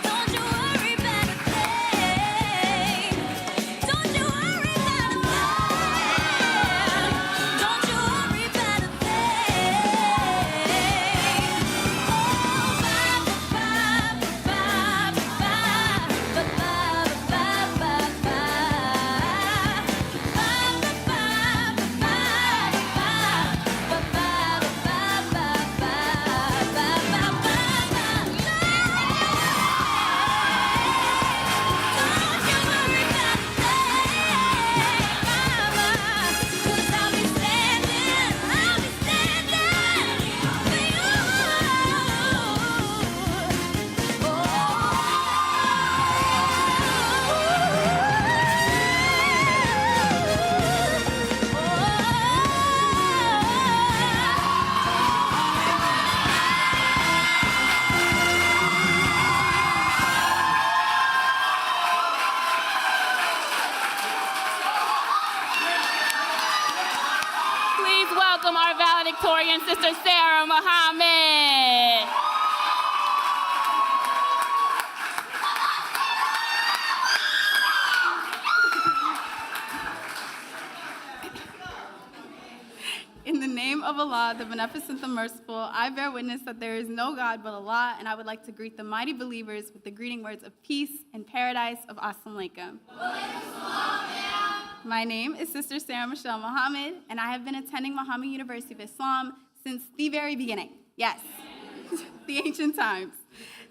Don't you worry about a thing. Don't you worry about a thing. Don't you worry about a Please welcome our valedictorian, Sister Sarah Muhammad. In the name of Allah, the Beneficent, the Merciful, I bear witness that there is no God but Allah, and I would like to greet the mighty believers with the greeting words of peace and paradise of Assalamu alaikum. My name is Sister Sarah Michelle Muhammad, and I have been attending Muhammad University of Islam since the very beginning. Yes, the ancient times.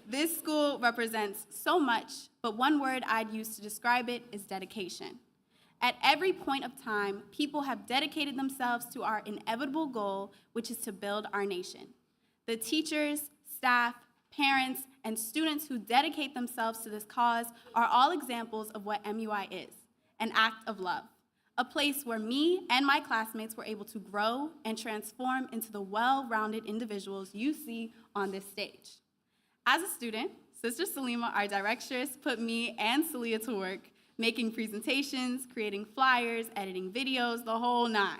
This school represents so much, but one word I'd use to describe it is dedication. At every point of time, people have dedicated themselves to our inevitable goal, which is to build our nation. The teachers, staff, parents, and students who dedicate themselves to this cause are all examples of what MUI is, an act of love, a place where me and my classmates were able to grow and transform into the well-rounded individuals you see on this stage. As a student, Sister Salima, our directress, put me and Celia to work, making presentations, creating flyers, editing videos, the whole nine.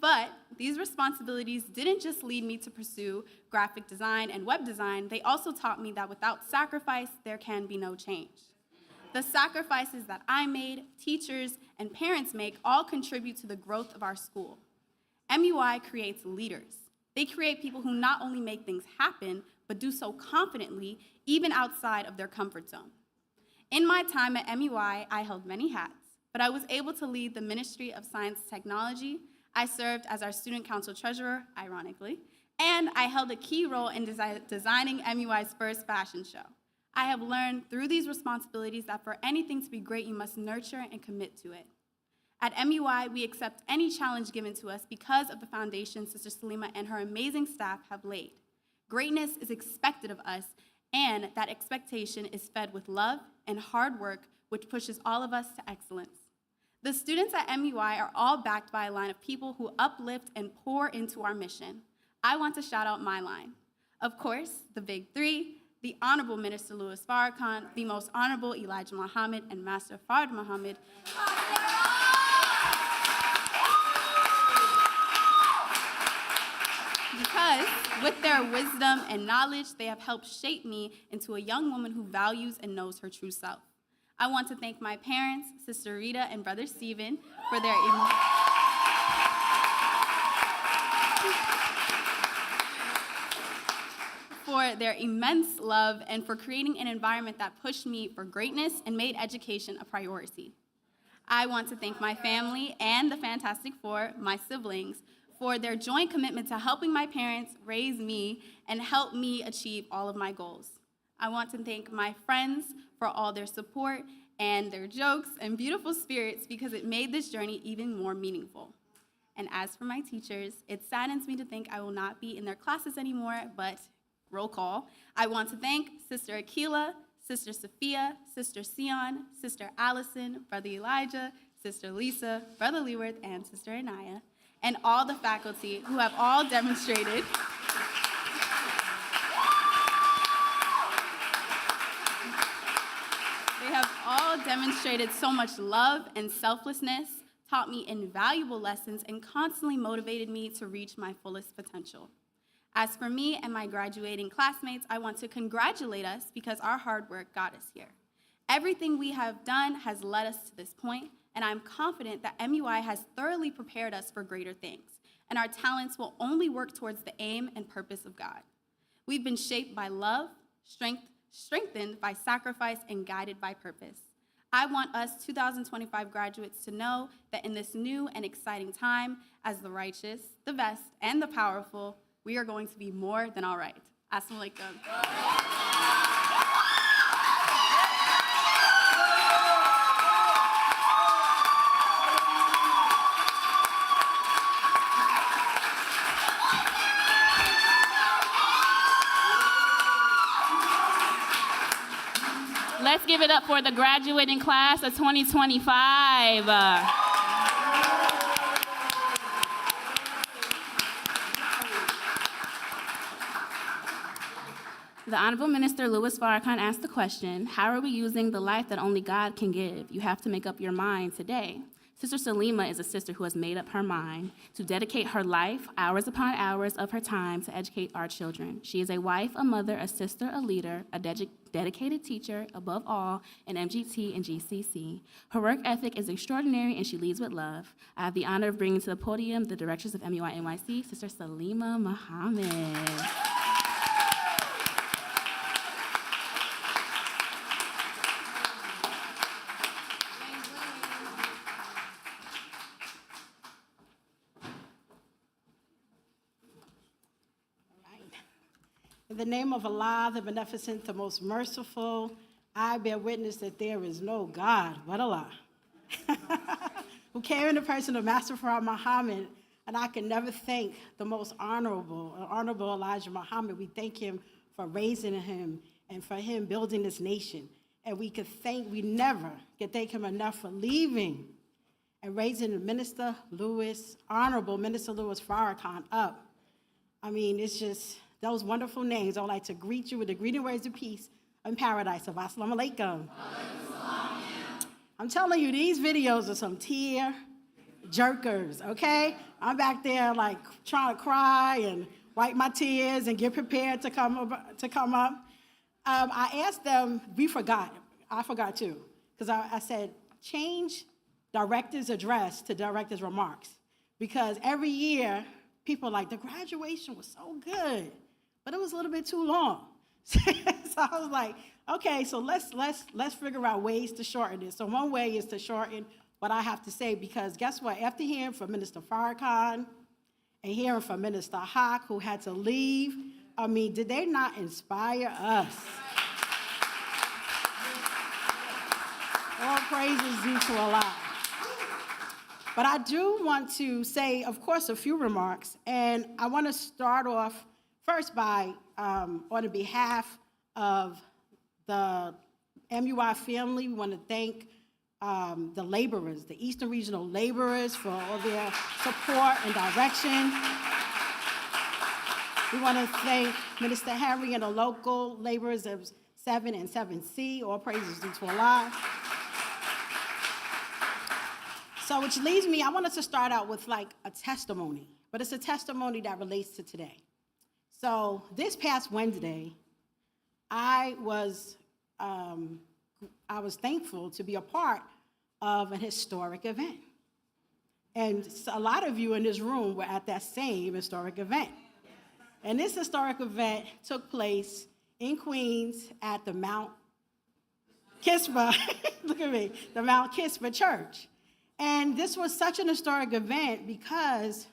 But these responsibilities didn't just lead me to pursue graphic design and web design, they also taught me that without sacrifice, there can be no change. The sacrifices that I made, teachers, and parents make all contribute to the growth of our school. MUI creates leaders. They create people who not only make things happen, but do so confidently, even outside of their comfort zone. In my time at MUI, I held many hats, but I was able to lead the Ministry of Science and Technology. I served as our student council treasurer, ironically, and I held a key role in designing MUI's first fashion show. I have learned through these responsibilities that for anything to be great, you must nurture and commit to it. At MUI, we accept any challenge given to us because of the foundation Sister Salima and her amazing staff have laid. Greatness is expected of us, and that expectation is fed with love and hard work, which pushes all of us to excellence. The students at MUI are all backed by a line of people who uplift and pour into our mission. I want to shout out my line. Of course, the big three, the Honorable Minister Louis Farrakhan, the Most Honorable Elijah Muhammad, and Master Fard Muhammad. Because with their wisdom and knowledge, they have helped shape me into a young woman who values and knows her true self. I want to thank my parents, Sister Rita and Brother Stephen, for their immense love and for creating an environment that pushed me for greatness and made education a priority. I want to thank my family and the Fantastic Four, my siblings, for their joint commitment to helping my parents raise me and help me achieve all of my goals. I want to thank my friends for all their support and their jokes and beautiful spirits because it made this journey even more meaningful. And as for my teachers, it saddens me to think I will not be in their classes anymore, but roll call. I want to thank Sister Akila, Sister Sophia, Sister Sion, Sister Allison, Brother Elijah, Sister Lisa, Brother Leeward, and Sister Anaya, and all the faculty who have all demonstrated so much love and selflessness, taught me invaluable lessons, and constantly motivated me to reach my fullest potential. As for me and my graduating classmates, I want to congratulate us because our hard work got us here. Everything we have done has led us to this point, and I'm confident that MUI has thoroughly prepared us for greater things, and our talents will only work towards the aim and purpose of God. We've been shaped by love, strengthened by sacrifice, and guided by purpose. I want us 2025 graduates to know that in this new and exciting time, as the righteous, the best, and the powerful, we are going to be more than all right. Assalamu alaikum. Let's give it up for the graduating class of 2025. The Honorable Minister Louis Farrakhan asked the question, how are we using the life that only God can give? You have to make up your mind today. Sister Salima is a sister who has made up her mind to dedicate her life, hours upon hours of her time, to educate our children. She is a wife, a mother, a sister, a leader, a dedicated teacher, above all, an MGT and GCC. Her work ethic is extraordinary, and she leads with love. I have the honor of bringing to the podium the directors of MUI NYC, Sister Salima Muhammad. In the name of Allah, the Beneficent, the Most Merciful, I bear witness that there is no God but Allah, who came in the person of Master Fard Muhammad, and I can never thank the Most Honorable Elijah Muhammad. We thank him for raising him and for him building this nation. And we never can thank him enough for leaving and raising the Honorable Minister Louis Farrakhan up. I mean, it's just those wonderful names. I would like to greet you with the greeting words of peace and paradise of Assalamu alaikum. I'm telling you, these videos are some jerkers, okay? I'm back there like trying to cry and wipe my tears and get prepared to come up. I asked them, I forgot too, because I said, change director's address to director's remarks. Because every year, people are like, the graduation was so good, but it was a little bit too long. So I was like, okay, so let's figure out ways to shorten this. So one way is to shorten what I have to say, because guess what? After hearing from Minister Farrakhan and hearing from Minister Hawk, who had to leave, I mean, did they not inspire us? All praises due to Allah. But I do want to say, of course, a few remarks, and I want to start off first by, on behalf of the MUI family, we want to thank the laborers, the Eastern Regional laborers, for all their support and direction. We want to thank Minister Henry and the local laborers of 7 and 7C, all praises due to Allah. So which leads me, I wanted to start out with like a testimony, but it's a testimony that relates to today. So this past Wednesday, I was thankful to be a part of an historic event. And a lot of you in this room were at that same historic event. And this historic event took place in Queens at the Mount Kispa, look at me, the Mount Kispa Church. And this was such an historic event because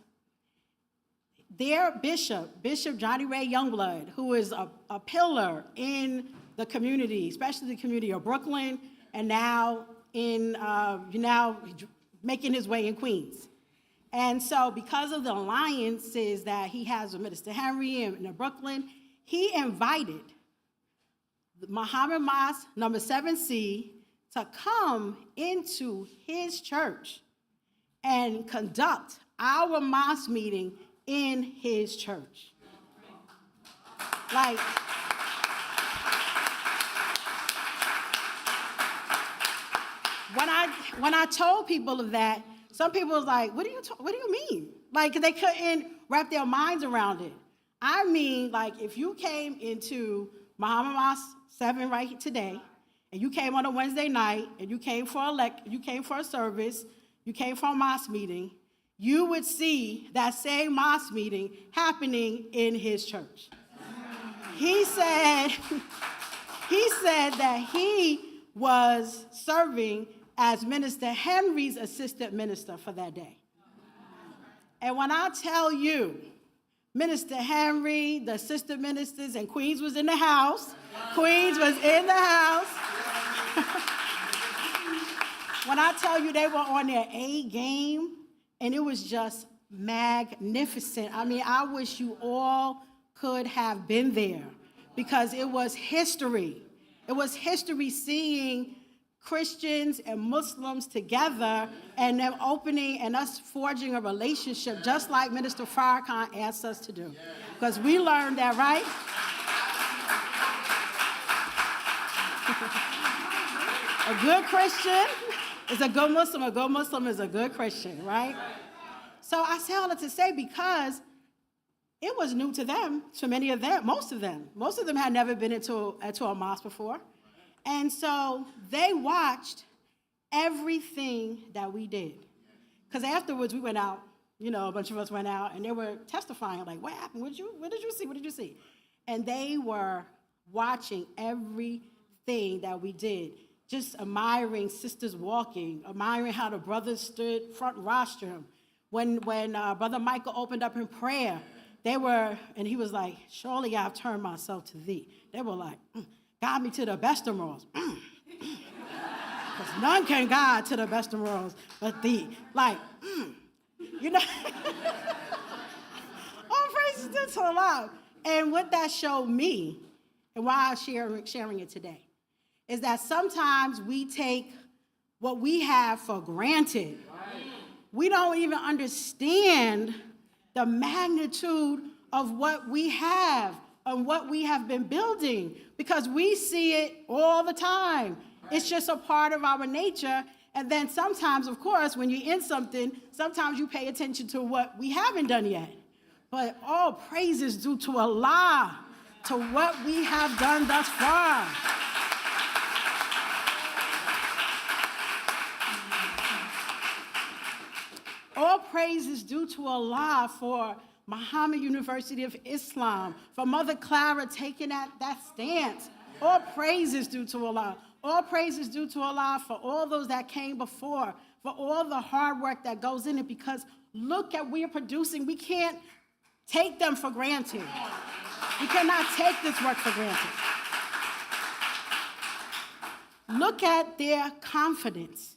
their bishop, Bishop Johnny Ray Youngblood, who is a pillar in the community, especially the community of Brooklyn, and now making his way in Queens. And so because of the alliances that he has with Minister Henry in Brooklyn, he invited the Muhammad Mosque number 7C to come into his church and conduct our mosque meeting in his church. Like, when I told people of that, some people was like, what do you mean? Like, they couldn't wrap their minds around it. I mean, like, if you came into Muhammad Mosque 7 right today, and you came on a Wednesday night, and you came for a service, you came for a mosque meeting, you would see that same mosque meeting happening in his church. He said that he was serving as Minister Henry's assistant minister for that day. And when I tell you, Minister Henry, the assistant ministers, and Queens was in the house. Queens was in the house. When I tell you they were on their A game, and it was just magnificent. I mean, I wish you all could have been there because it was history. It was history seeing Christians and Muslims together and them opening and us forging a relationship just like Minister Farrakhan asked us to do. Because we learned that, right? A good Christian is a good Muslim. A good Muslim is a good Christian, right? So I say all that to say because it was new to them, to many of them, most of them. Most of them had never been into a mosque before. And so they watched everything that we did. Because afterwards we went out, a bunch of us went out, and they were testifying, like, what happened? What did you see? What did you see? And they were watching everything that we did, just admiring sisters walking, admiring how the brothers stood front rostrum. When Brother Michael opened up in prayer, and he was like, surely I've turned myself to thee. They were like, guide me to the best of worlds. Because none can guide to the best of worlds but thee. Like, all praises to Allah. And what that showed me, and why I'm sharing it today, is that sometimes we take what we have for granted. We don't even understand the magnitude of what we have and what we have been building because we see it all the time. It's just a part of our nature, And then sometimes, of course, when you're in something, sometimes you pay attention to what we haven't done yet. But all praise is due to Allah, to what we have done thus far. All praise is due to Allah for Muhammad University of Islam, for Mother Clara taking that stance. All praise is due to Allah. All praise is due to Allah for all those that came before, for all the hard work that goes in it, because look at what we're producing. We can't take them for granted. We cannot take this work for granted. Look at their confidence.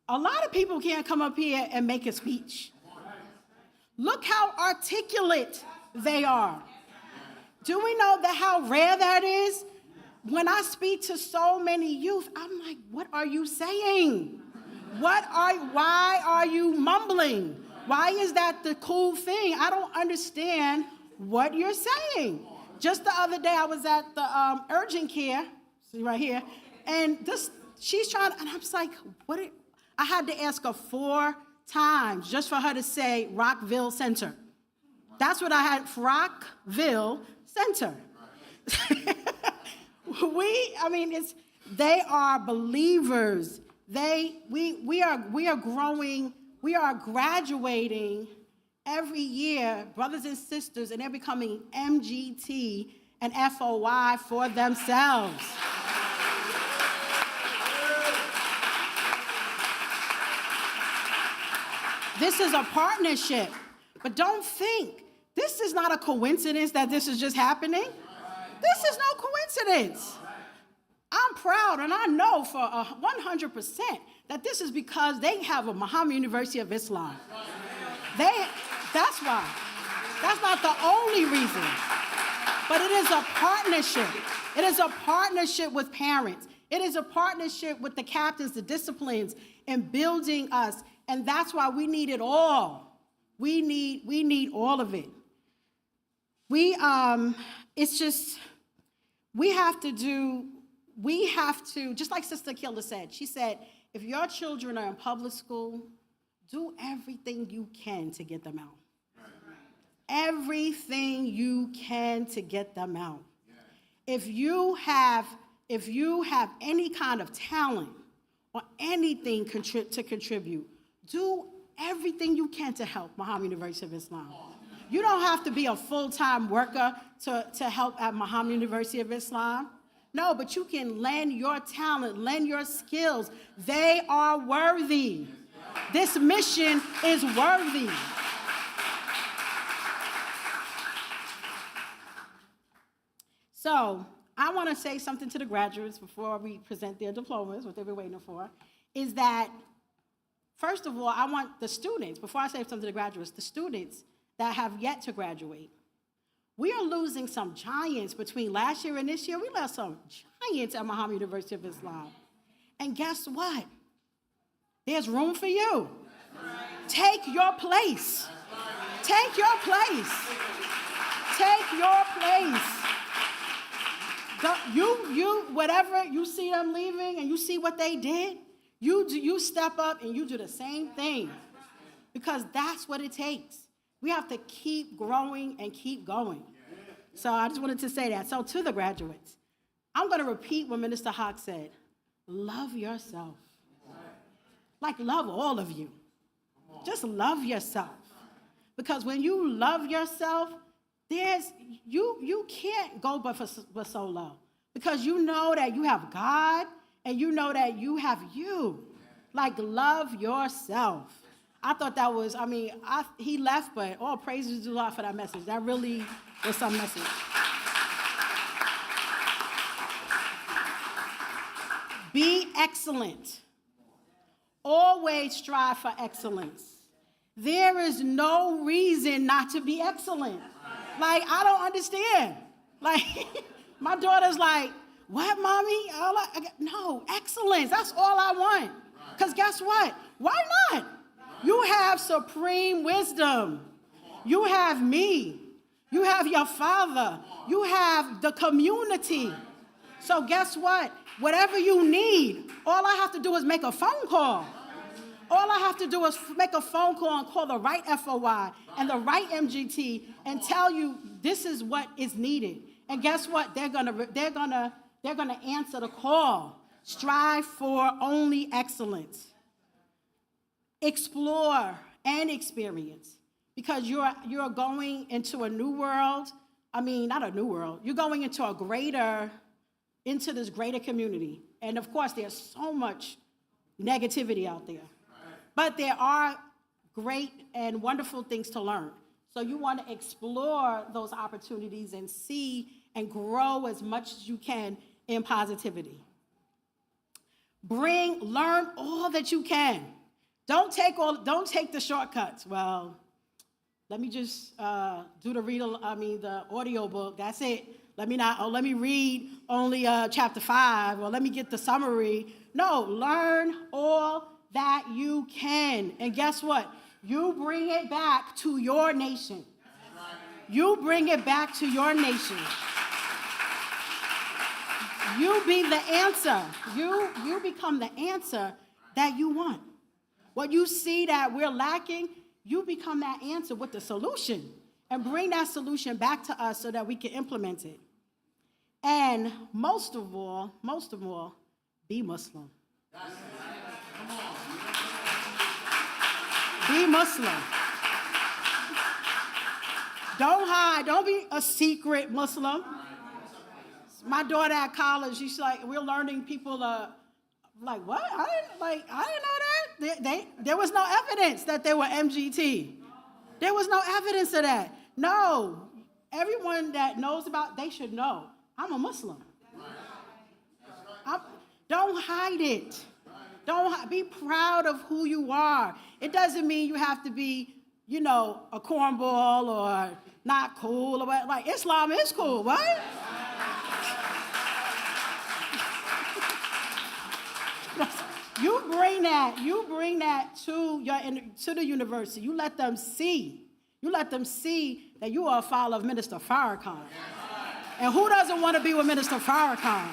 A lot of people can't come up here and make a speech. Look how articulate they are. Do we know that how rare that is? When I speak to so many youth, I'm like, what are you saying? Why are you mumbling? Why is that the cool thing? I don't understand what you're saying. Just the other day, I was at the urgent care, see right here, and she's trying, and I'm just like, I had to ask her 4 times just for her to say Rockville Center. That's what I had, Rockville Center. They are believers. We are growing, we are graduating every year, brothers and sisters, and they're becoming MGT and FOI for themselves. This is a partnership, but don't think, this is not a coincidence that this is just happening. This is no coincidence. I'm proud, and I know for 100% that this is because they have a Muhammad University of Islam. That's why. That's not the only reason. But it is a partnership. It is a partnership with parents. It is a partnership with the captains, the disciplines, in building us. And that's why we need it all. We need all of it. Just like Sister Kilda said, she said, if your children are in public school, do everything you can to get them out. Everything you can to get them out. If you have any kind of talent or anything to contribute, do everything you can to help Muhammad University of Islam. You don't have to be a full-time worker to help at Muhammad University of Islam. No, but you can lend your talent, lend your skills. They are worthy. This mission is worthy. So I want to say something to the graduates before we present their diplomas, what they've been waiting for, is that, first of all, I want the students, before I say something to the graduates, the students that have yet to graduate, we are losing some giants between last year and this year. We lost some giants at Muhammad University of Islam. And guess what? There's room for you. Take your place. Take your place. Take your place. Whatever you see them leaving and you see what they did, you step up and you do the same thing, because that's what it takes. We have to keep growing and keep going. So I just wanted to say that. So to the graduates, I'm going to repeat what Minister Hawk said. Love yourself. Like, love all of you. Just love yourself. Because when you love yourself, you can't go but so low. Because you know that you have God and you know that you have you. Like, love yourself. I thought that was, he left, but all praises to Allah for that message. That really was some message. Be excellent. Always strive for excellence. There is no reason not to be excellent. Like, I don't understand. Like, my daughter's like, what, mommy? No, excellence. That's all I want. Because guess what? Why not? You have supreme wisdom. You have me. You have your father. You have the community. So guess what? Whatever you need, All I have to do is make a phone call. All I have to do is make a phone call and call the right FOI and the right MGT and tell you this is what is needed. And guess what? They're gonna answer the call. Strive for only excellence. Explore and experience, because you're going into a new world. I mean, not a new world. You're going into this greater community. And of course, there's so much negativity out there. But there are great and wonderful things to learn. So you want to explore those opportunities and see and grow as much as you can in positivity. Learn all that you can. Don't take the shortcuts. Well, let me just do the audio book. That's it. Let me read only chapter 5, or let me get the summary. No, learn all that you can. And guess what? You bring it back to your nation. You bring it back to your nation. You be the answer. You become the answer that you want. What you see that we're lacking, you become that answer with the solution and bring that solution back to us so that we can implement it. And most of all, be Muslim. Be Muslim. Don't hide. Don't be a secret Muslim. My daughter at college, she's like, we're learning people like, what? I didn't know that. There was no evidence that they were MGT. There was no evidence of that. No, everyone that knows they should know. I'm a Muslim. Don't hide it. Be proud of who you are. It doesn't mean you have to be, a cornball or not cool or what. Like, Islam is cool, right? You bring that to the university. You let them see. That you are a follower of Minister Farrakhan. And who doesn't want to be with Minister Farrakhan?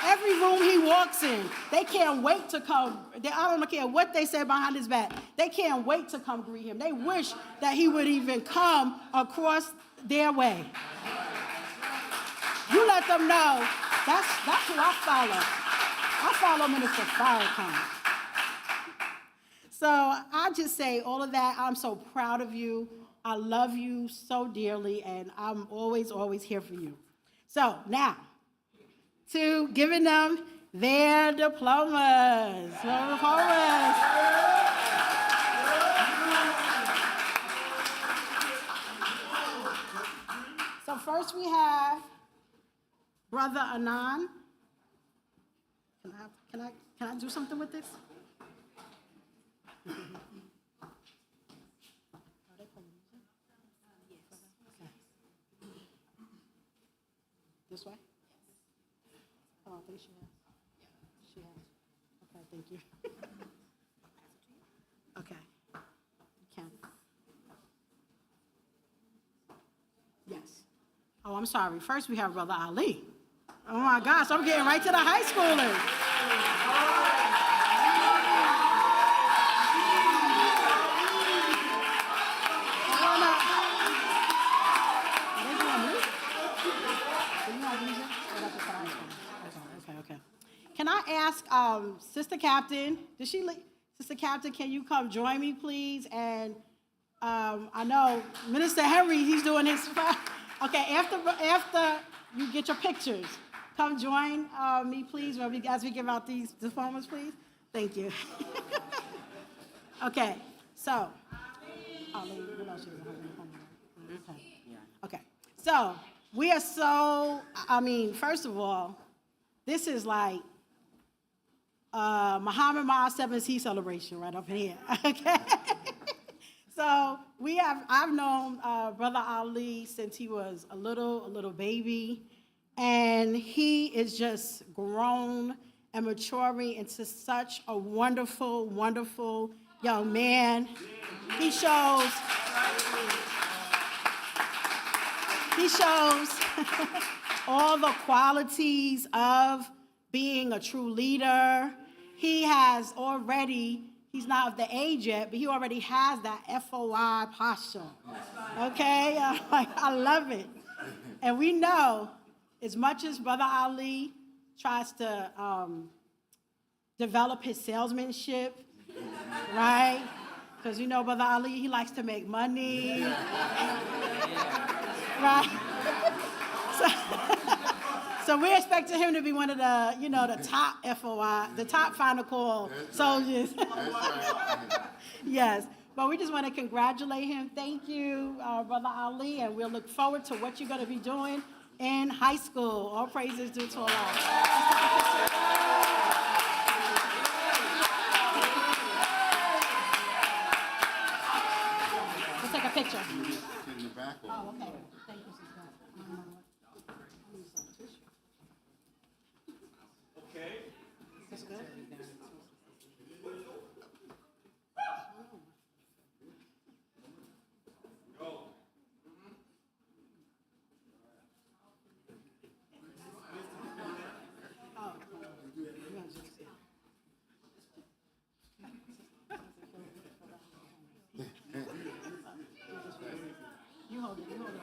Every room he walks in, they can't wait to come. I don't care what they say behind his back. They can't wait to come greet him. They wish that he would even come across their way. You let them know that's who I follow. I follow Minister Farrakhan. So I just say all of that. I'm so proud of you. I love you so dearly, and I'm always, always here for you. So now, to giving them their diplomas. So first we have Brother Anand. Can I do something with this? This way? Oh, I think she has. She has. Okay, thank you. Okay. You can. Yes. Oh, I'm sorry. First we have Brother Ali. Oh my gosh, I'm getting right to the high schoolers. Okay. Can I ask Sister Captain, Sister Captain, can you come join me, please? And I know Minister Henry, he's doing his, okay, after you get your pictures, come join me, please, as we give out these diplomas, please. Thank you. Okay, so, okay, so we are so, first of all, this is like Muhammad Ma's 7th celebration right up here, okay? So I've known Brother Ali since he was a little baby, and he is just grown and maturing into such a wonderful, wonderful young man. He shows all the qualities of being a true leader. He has already, he's not of the age yet, but he already has that FOI posture. Okay? I love it. And we know, as much as Brother Ali tries to develop his salesmanship, right? Because you know, Brother Ali, he likes to make money. Right? So we're expecting him to be one of the, you know, the top FOI, the top final call soldiers. Yes, but we just want to congratulate him. Thank you, Brother Ali, and we'll look forward to what you're going to be doing in high school. All praises due to Allah. We'll take a picture. Oh, okay. Thank you, sister. Okay. That's good. Go. You hold it, you hold it.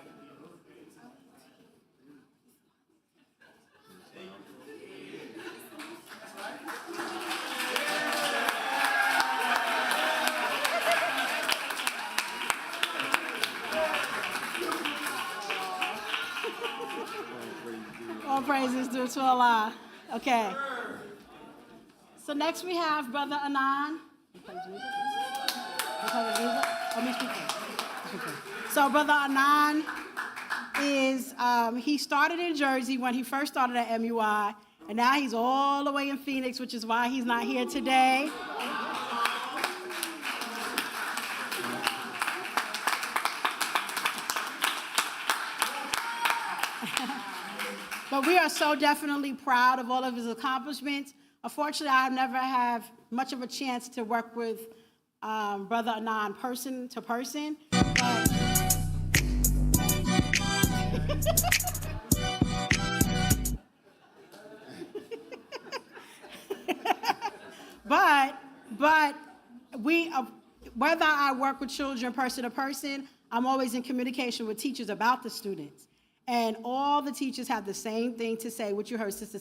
All praises due to Allah. Okay. So next we have Brother Anan. So Brother Anan is, he started in Jersey when he first started at MUI, and now he's all the way in Phoenix, which is why he's not here today. But we are so definitely proud of all of his accomplishments. Unfortunately, I never have much of a chance to work with Brother Anan person to person. But we, whether I work with children person to person, I'm always in communication with teachers about the students. And all the teachers have the same thing to say, what you heard Sister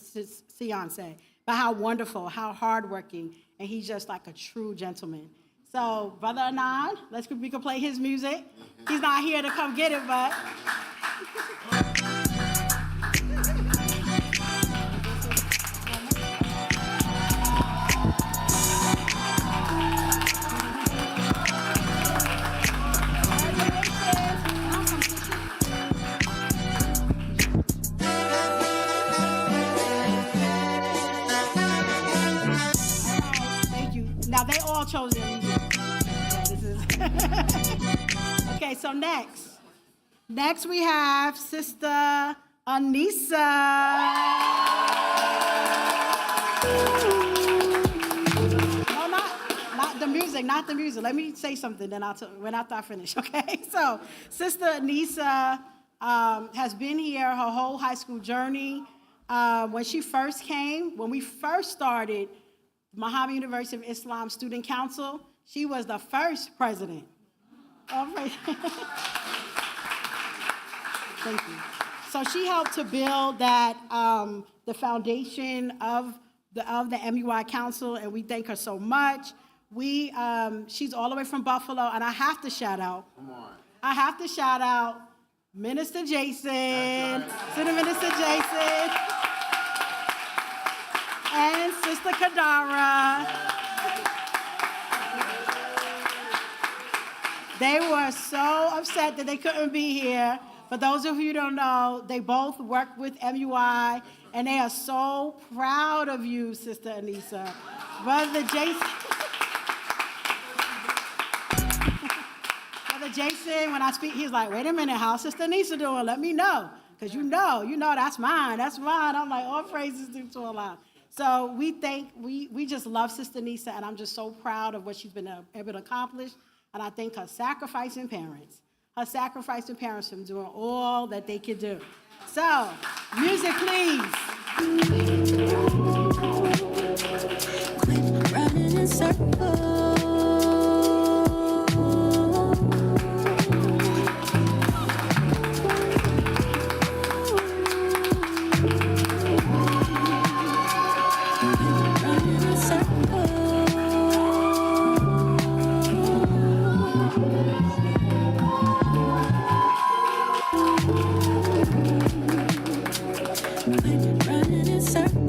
Sion say, about how wonderful, how hardworking, and he's just like a true gentleman. So, Brother Anan, we can play his music. He's not here to come get it, but. Now they all chose their music. Okay, so next we have Sister Anissa. No, not the music, not the music. Let me say something, then when after I finish. Okay, so Sister Anissa has been here her whole high school journey. When she first came, when we first started Muhammad University of Islam Student Council, she was the first president. All right. Thank you. So she helped to build that, the foundation of the MUI Council, and we thank her so much. She's all the way from Buffalo, and I have to shout out. Come on. I have to shout out Minister Jason, Senator Minister Jason, and Sister Kadara. They were so upset that they couldn't be here. For those of you who don't know, they both work with MUI, and they are so proud of you, Sister Anissa. Brother Jason, when I speak, he's like, wait a minute, how's Sister Anissa doing? Let me know. Because you know, that's mine. I'm like, all praises due to Allah. So we just love Sister Anissa, and I'm just so proud of what she's been able to accomplish. And I thank her sacrificing parents from doing all that they could do. So, music, please. Quit running in circles. Running in circles.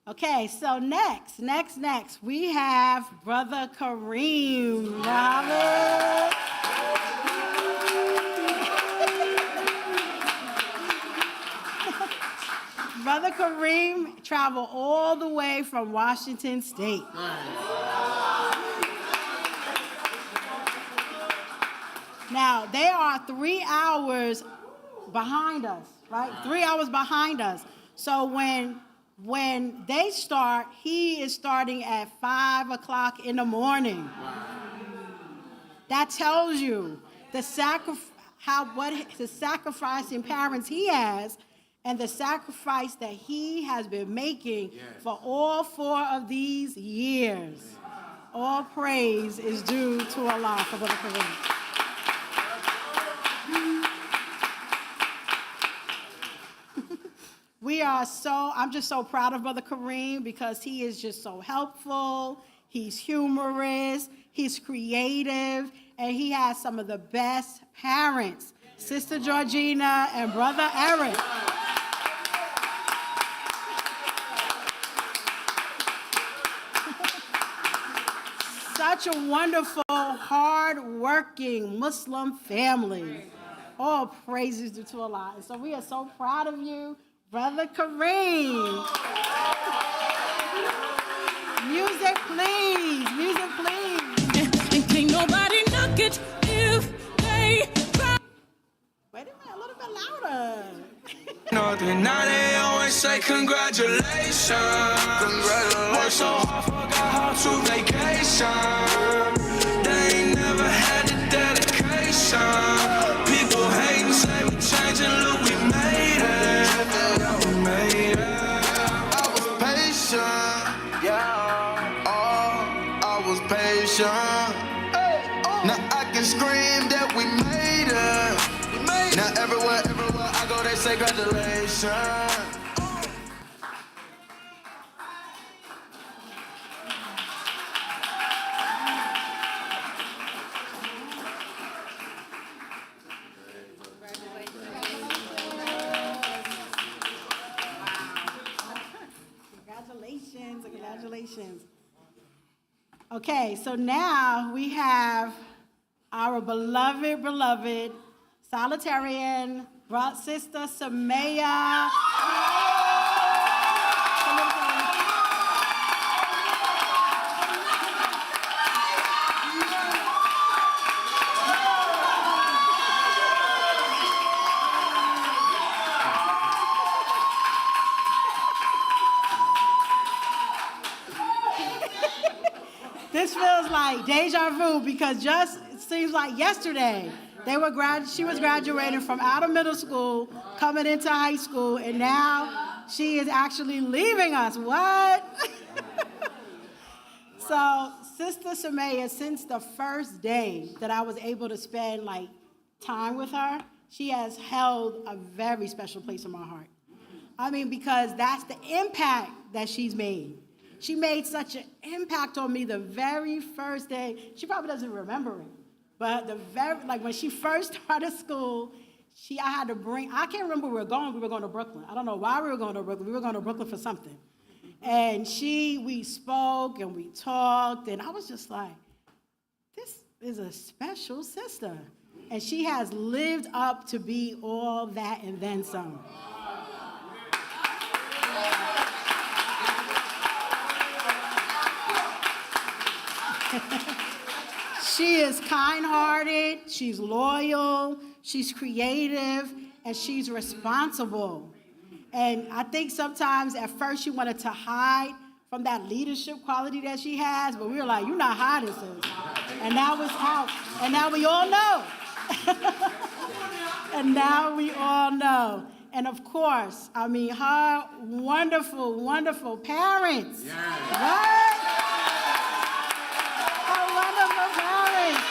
Okay, so next, we have Brother Kareem Muhammad. Brother Kareem traveled all the way from Washington State. Now, they are 3 hours behind us, right? 3 hours behind us. So when they start, he is starting at 5 o'clock in the morning. That tells you the sacrificing parents he has and the sacrifice that he has been making for all 4 of these years. All praise is due to Allah for Brother Kareem. I'm just so proud of Brother Kareem because he is just so helpful, he's humorous, he's creative, and he has some of the best parents, Sister Georgina and Brother Eric. Such a wonderful, hard-working Muslim family. All praises due to Allah. And so we are so proud of you, Brother Kareem. Music, please. Music, please. And can't nobody knock it if they try. Wait a minute, a little bit louder. Nothing, now they always say congratulations. Worked so hard, forgot how to vacation. They ain't never had the dedication. People hate and say we changing, look, we made it. We made it. I was patient, yeah. Oh, I was patient. Now I can scream that we made it. Now everywhere I go, they say congratulations. Congratulations. Okay, so now we have our beloved Solitarian Sister Samaya. This feels like deja vu because just it seems like yesterday she was graduating from out of middle school, coming into high school, and now she is actually leaving us. What? So, Sister Samaya, since the first day that I was able to spend time with her, she has held a very special place in my heart. I mean, because that's the impact that she's made. She made such an impact on me the very first day. She probably doesn't remember it, but when she first started school, I had to I can't remember where we were going. We were going to Brooklyn. I don't know why we were going to Brooklyn. We were going to Brooklyn for something. And we spoke and we talked, and I was just like, this is a special sister. and she has lived up to be all that and then some. She is kind-hearted, she's loyal, she's creative, and she's responsible. And I think sometimes at first she wanted to hide from that leadership quality that she has, but we were like, you're not hiding, sis. And now it's out. And now we all know. And now we all know. And of course, I mean, her wonderful, wonderful parents. Yes. Right? Her wonderful parents.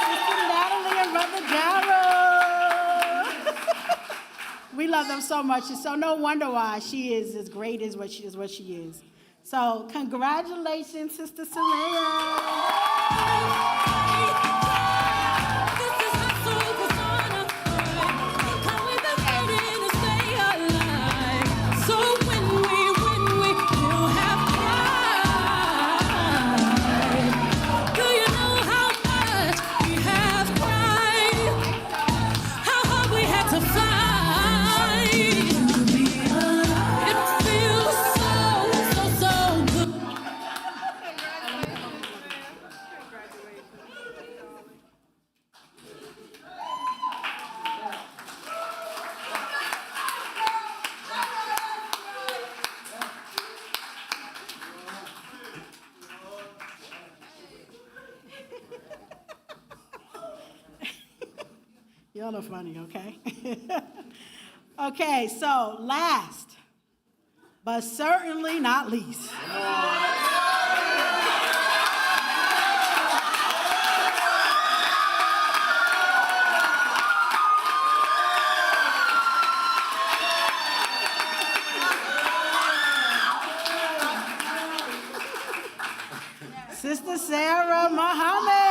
Sister Natalie and Brother Darrell. We love them so much. And so no wonder why she is as great as what she is. So congratulations, Sister Samaya. Y'all are funny, okay? Okay, so last, but certainly not least. Sister Sarah Muhammad.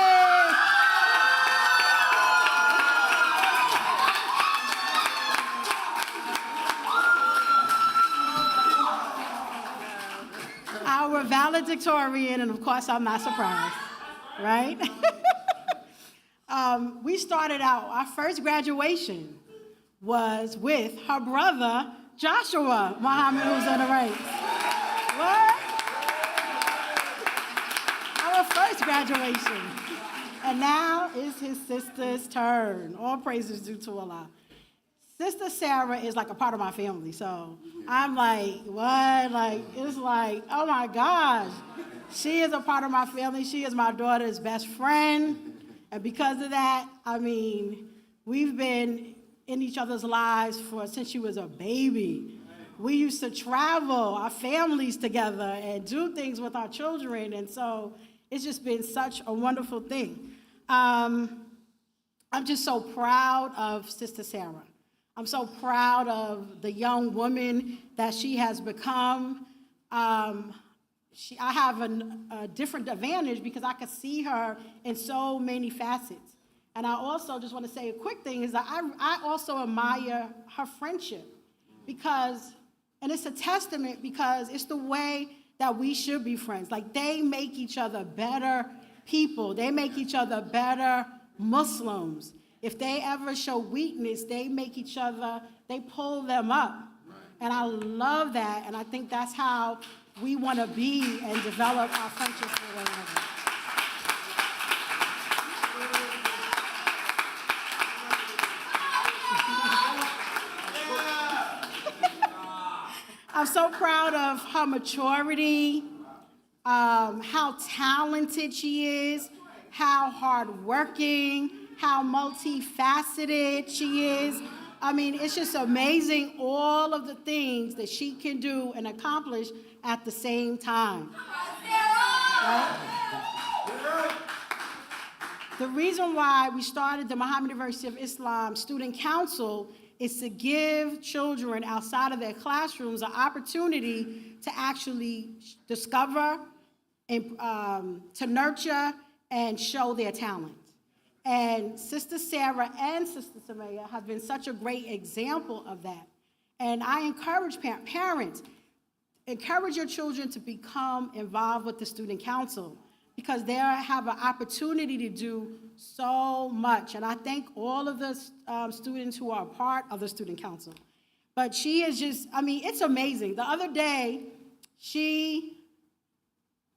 Our valedictorian, and of course I'm not surprised, right? We started out, our first graduation was with her brother, Joshua Muhammad, who's in the ranks. What? Our first graduation. And now is his sister's turn. All praises due to Allah. Sister Sarah is like a part of my family, so I'm like, what? Like, it's like, oh my gosh. She is a part of my family. She is my daughter's best friend. And because of that, I mean, we've been in each other's lives since she was a baby. We used to travel, our families together, and do things with our children. And so it's just been such a wonderful thing. I'm just so proud of Sister Sarah. I'm so proud of the young woman that she has become. I have a different advantage because I could see her in so many facets. And I also just want to say a quick thing is that I also admire her friendship because, and it's a testament because it's the way that we should be friends. Like, they make each other better people. They make each other better Muslims. If they ever show weakness, they make each other, they pull them up. Right. And I love that, and I think that's how we want to be and develop our friendship for one another. I'm so proud of her maturity, how talented she is, how hardworking, how multifaceted she is. I mean, it's just amazing all of the things that she can do and accomplish at the same time. Right? The reason why we started the Muhammad University of Islam Student Council is to give children outside of their classrooms an opportunity to actually discover, and to nurture, and show their talent. And Sister Sarah and Sister Samaya have been such a great example of that. And I encourage parents, encourage your children to become involved with the Student Council. because they have an opportunity to do so much. And I thank all of the students who are part of the student council. But she is just, I mean, it's amazing. The other day,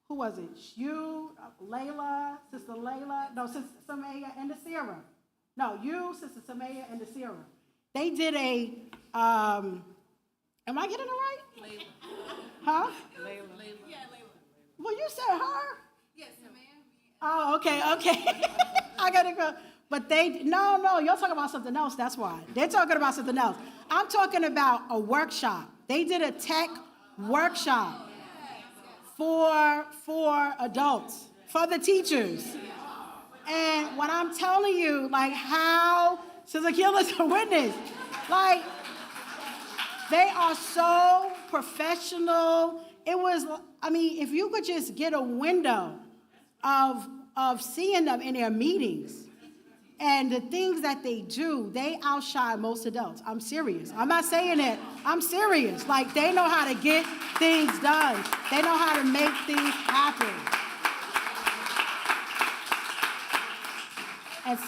who was it? You, Layla, Sister Layla, no, Sister Samaya and the Sierra. No, you, Sister Samaya and the Sierra. They did a, am I getting it right? Layla. Huh? Layla. Yeah, Layla. Well, you said her? Yes, Samaya. Oh, okay. I gotta go. But no, you're talking about something else, that's why. They're talking about something else. I'm talking about a workshop. They did a tech workshop for adults, for the teachers. And what I'm telling you, like how, Sister Akila's a witness, like they are so professional. It was, I mean, if you could just get a window of seeing them in their meetings and the things that they do, they outshine most adults. I'm serious. I'm not saying it. I'm serious. Like, they know how to get things done. They know how to make things happen. And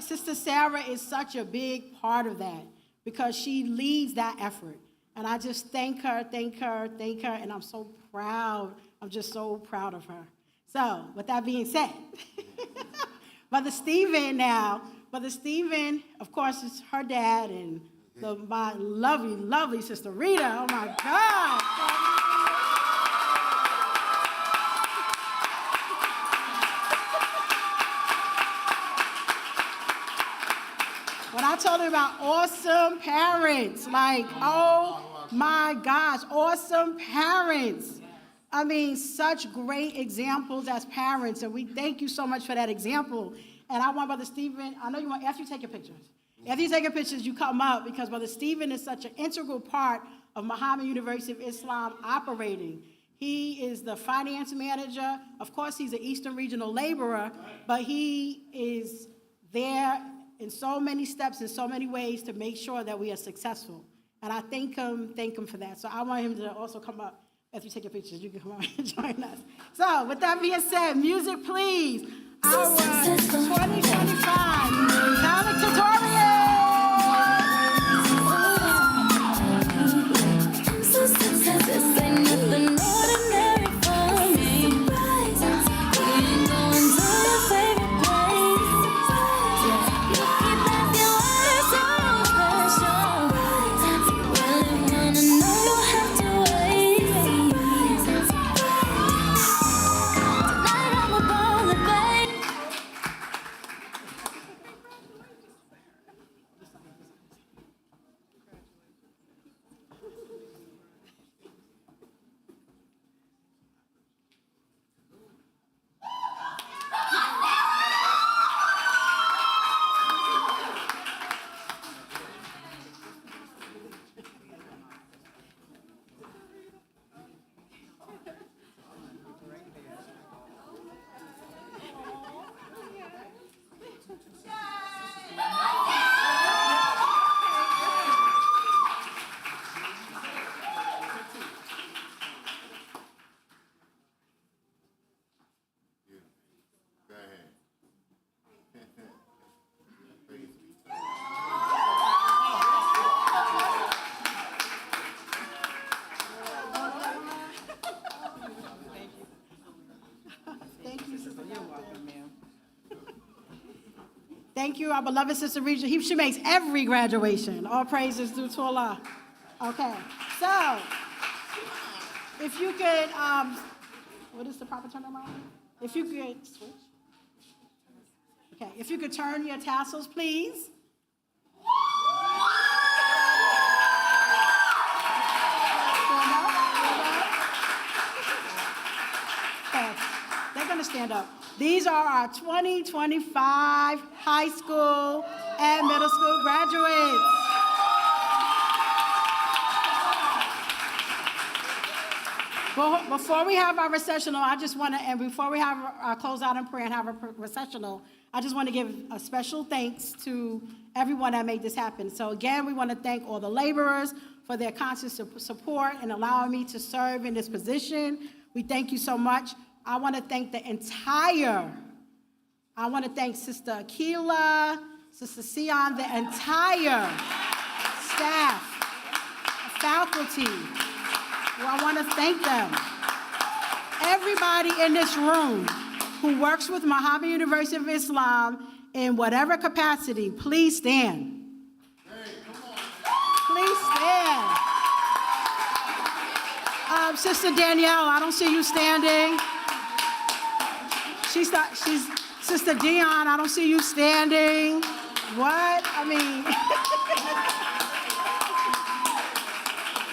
Sister Sarah is such a big part of that because she leads that effort. And I just thank her, and I'm so proud. I'm just so proud of her. So, with that being said, Brother Stephen, of course, is her dad, and my lovely, lovely Sister Rita. Oh, my God. When I told her about awesome parents, like, oh, my gosh, awesome parents. I mean, such great examples as parents, and we thank you so much for that example. And I want Brother Stephen, I know you want, after you take your pictures, you come up, because Brother Stephen is such an integral part of Muhammad University of Islam operating. He is the finance manager. Of course, he's an Eastern Regional laborer, but he is there in so many steps, in so many ways to make sure that we are successful. And I thank him for that. So I want him to also come up. After you take your pictures, you can come out and join us. So, with that being said, music, please. Our 2025 valedictorian. This ain't nothing ordinary for me. We ain't going to your favorite place. You keep asking why it's so special. You really wanna know, you have to wait. Tonight I'm upon the bay. Thank you, our beloved Sister Regina. She makes every graduation. All praises due to Allah. Okay, so if you could, what is the proper turn around? If you could switch. Okay, if you could turn your tassels, please. Okay, they're going to stand up. These are our 2025 high school and middle school graduates. Before we have our recessional, I just want to, and before we have our close out in prayer and have a recessional, I just want to give a special thanks to everyone that made this happen. So again, we want to thank all the laborers for their constant support and allowing me to serve in this position. We thank you so much. I want to thank I want to thank Sister Akila, Sister Sion, the entire staff, faculty. Well, I want to thank them. Everybody in this room who works with Muhammad University of Islam in whatever capacity, please stand. Please stand. Sister Danielle, I don't see you standing. She's Sister Dion, I don't see you standing. What? I mean,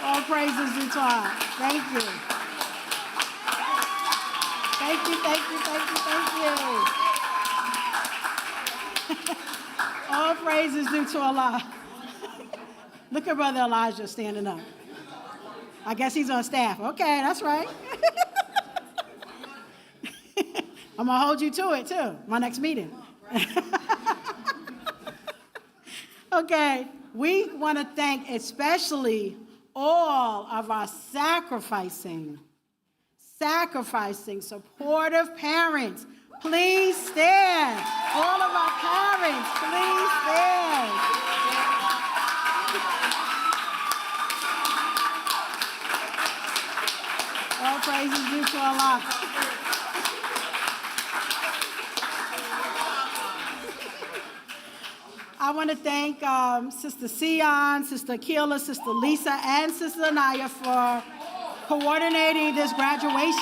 all praises due to Allah. Thank you. Thank you, thank you, thank you, thank you. All praises due to Allah. Look at Brother Elijah standing up. I guess he's on staff. Okay, that's right. I'm going to hold you to it, too, my next meeting. Okay, we want to thank especially all of our sacrificing, supportive parents. Please stand. All of our parents, please stand. All praises due to Allah. I want to thank Sister Sion, Sister Akila, Sister Lisa, and Sister Anaya for coordinating this graduation.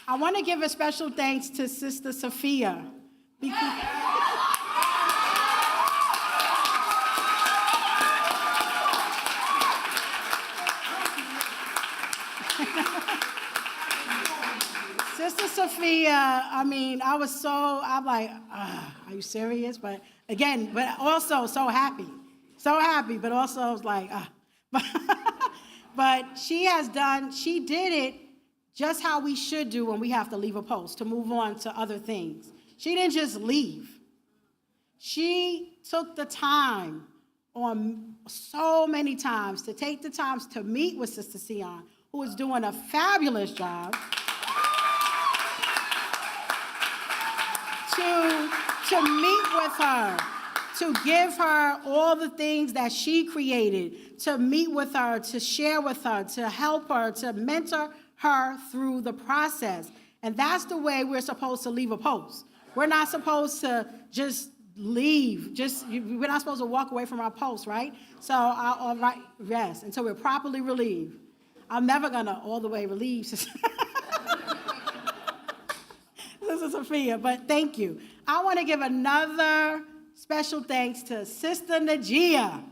I want to give a special thanks to Sister Sophia. Sister Sophia, I mean, I'm like, are you serious? But again, but also so happy, but also I was like, but she did it just how we should do when we have to leave a post to move on to other things. She didn't just leave. She took the time on so many times to take the times to meet with Sister Sion, who is doing a fabulous job, to meet with her, to give her all the things that she created, to meet with her, to share with her, to help her, to mentor her through the process. And that's the way we're supposed to leave a post. We're not supposed to just leave. We're not supposed to walk away from our post, right? So, yes, until we're properly relieved. I'm never going to all the way relieve Sister Sophia, but thank you. I want to give another special thanks to Sister Najia.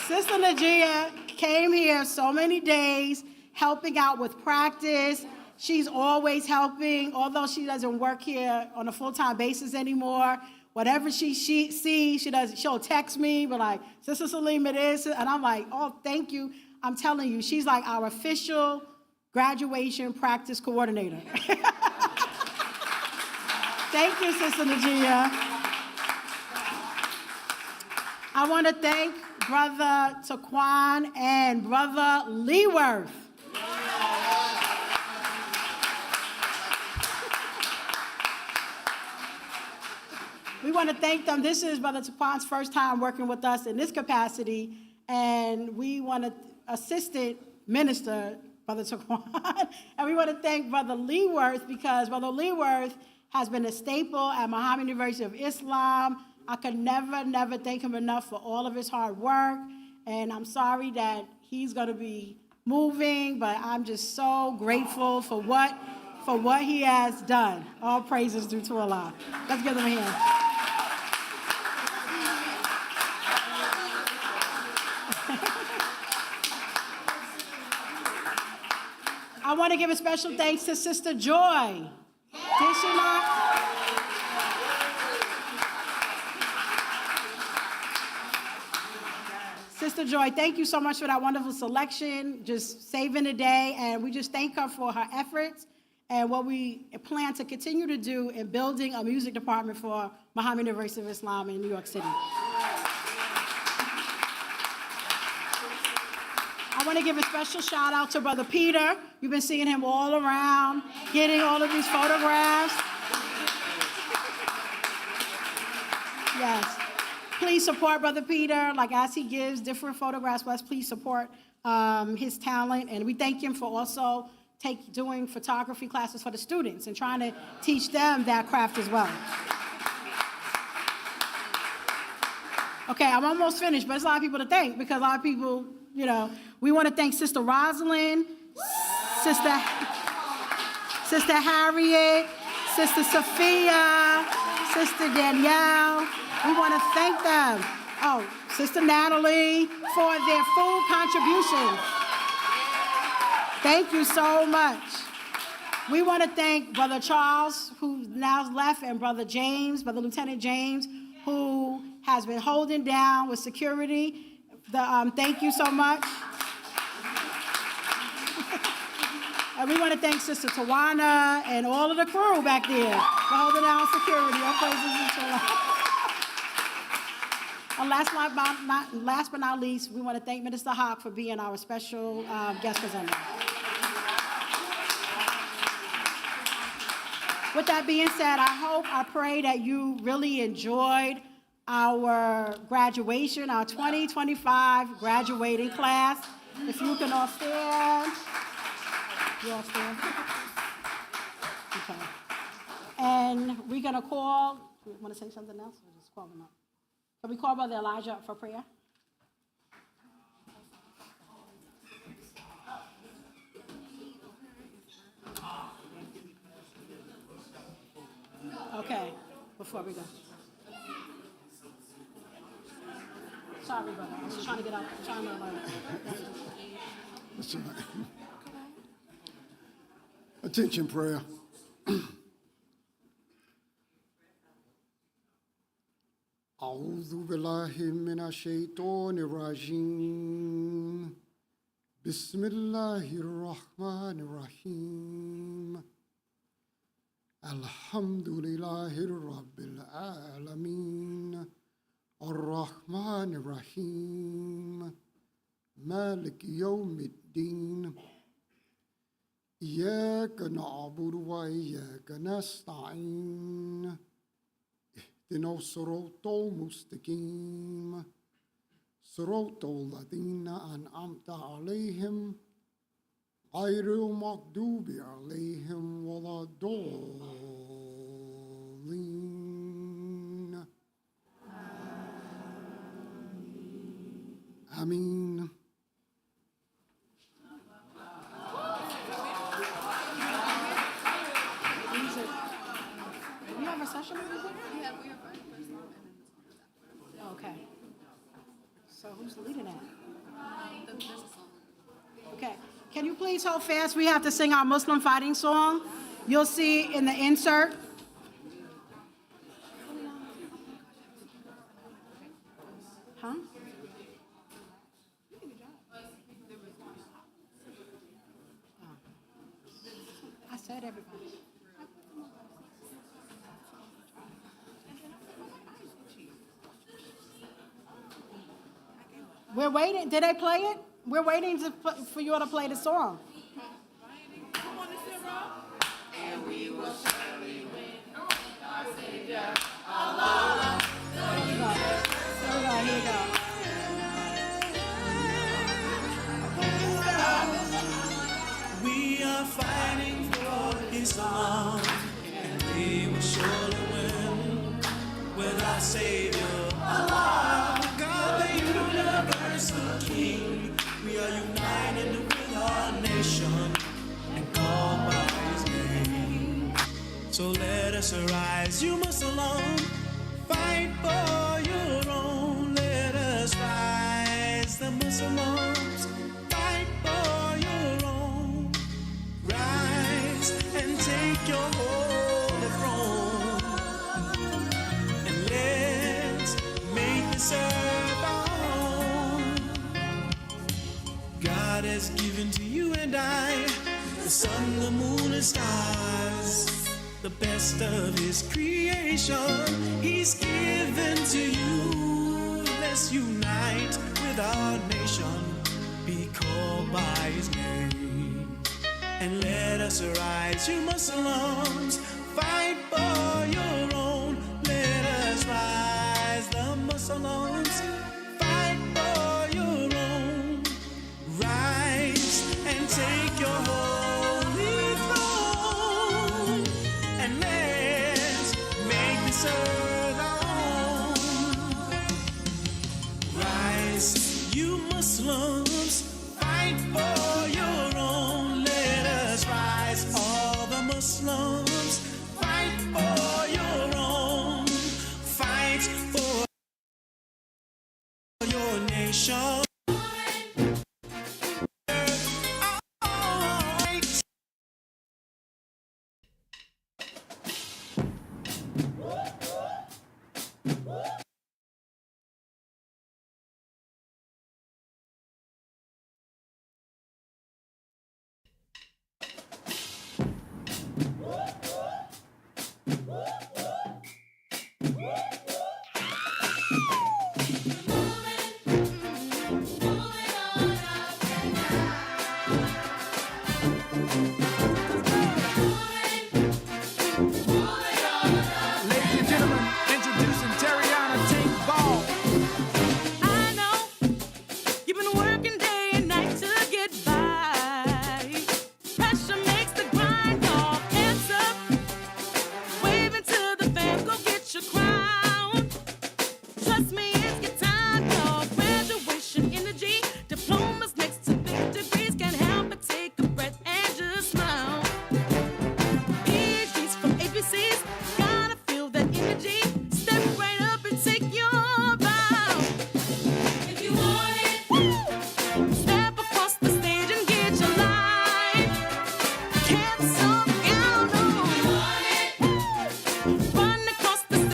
Sister Najia came here so many days, helping out with practice. She's always helping, although she doesn't work here on a full-time basis anymore. Whatever she sees, she'll text me, but like, Sister Salim, it is. And I'm like, oh, thank you. I'm telling you, she's like our official graduation practice coordinator. Thank you, Sister Najia. I want to thank Brother Taquan and Brother Leaworth. We want to thank them. This is Brother Taquan's first time working with us in this capacity, and we want to assistant minister Brother Taquan. And we want to thank Brother Leaworth because Brother Leaworth has been a staple at Muhammad University of Islam. I could never thank him enough for all of his hard work, and I'm sorry that he's going to be moving, but I'm just so grateful for what he has done. All praises due to Allah. Let's give them a hand. I want to give a special thanks to Sister Joy. Did she not? Sister Joy, thank you so much for that wonderful selection, just saving the day, and we just thank her for her efforts and what we plan to continue to do in building a music department for Muhammad University of Islam in New York City. I want to give a special shout out to Brother Peter. You've been seeing him all around, getting all of these photographs. Yes. Please support Brother Peter. Like as he gives different photographs, let's please support his talent. And we thank him for also doing photography classes for the students and trying to teach them that craft as well. Okay, I'm almost finished, but there's a lot of people to thank because a lot of people, you know, we want to thank Sister Rosalind, Sister Harriet, Sister Sophia, Sister Danielle. We want to thank them. Oh, Sister Natalie for their full contribution. Thank you so much. We want to thank Brother Charles, who now left, and Brother James, Brother Lieutenant James, who has been holding down with security. Thank you so much. And we want to thank Sister Tawana and all of the crew back there for holding down security. All praises to Allah. And last but not least, we want to thank Minister Hawk for being our special guest presenter. With that being said, I pray that you really enjoyed our graduation, our 2025 graduating class. If you can all stand. You all stand? Okay. And we're going to call, you want to say something else or just call them up? Can we call Brother Elijah up for prayer? Okay, before we go. Sorry, brother. I was just trying to get out. Trying to That's all right. Attention prayer. أعوذ بالله من الشيطان الرجيم بسم الله الرحمن الرحيم الحمد لله رب العالمين الرحمن الرحيم مالك يوم الدين إياك نعبد وإياك نستعين اهدنا الصراط المستقيم صراط الذين أنعمت عليهم غير المغضوب عليهم ولا الضالين آمين. You have a session over there? Yeah, we have first Okay. So who's leading that? Okay. Can you please hold fast? We have to sing our Muslim fighting song. You'll see in the insert. Huh? I said everybody. We're waiting. Did they play it? We're waiting for you all to play the song. And we will surely win. Our Savior, Allah. Here we go. Here we go. We are fighting for Islam, and we will surely win with our Savior, Allah. God, the universal King. We are united with our nation and called by His name. So let us arise, you Muslim, fight for your own. Let us rise, the Muslims, fight for your own. Rise and take your holy throne, and let's make this earth our home. God has given to you and I the sun, the moon, and stars, the best of his creation, he's given to you. Let's unite with our nation, be called by his name, and let us rise, you Muslims, fight for your own. Let us rise, the Muslims, fight for your own. Rise and take your holy throne, and let's make this earth our own. Rise, you Muslims, fight for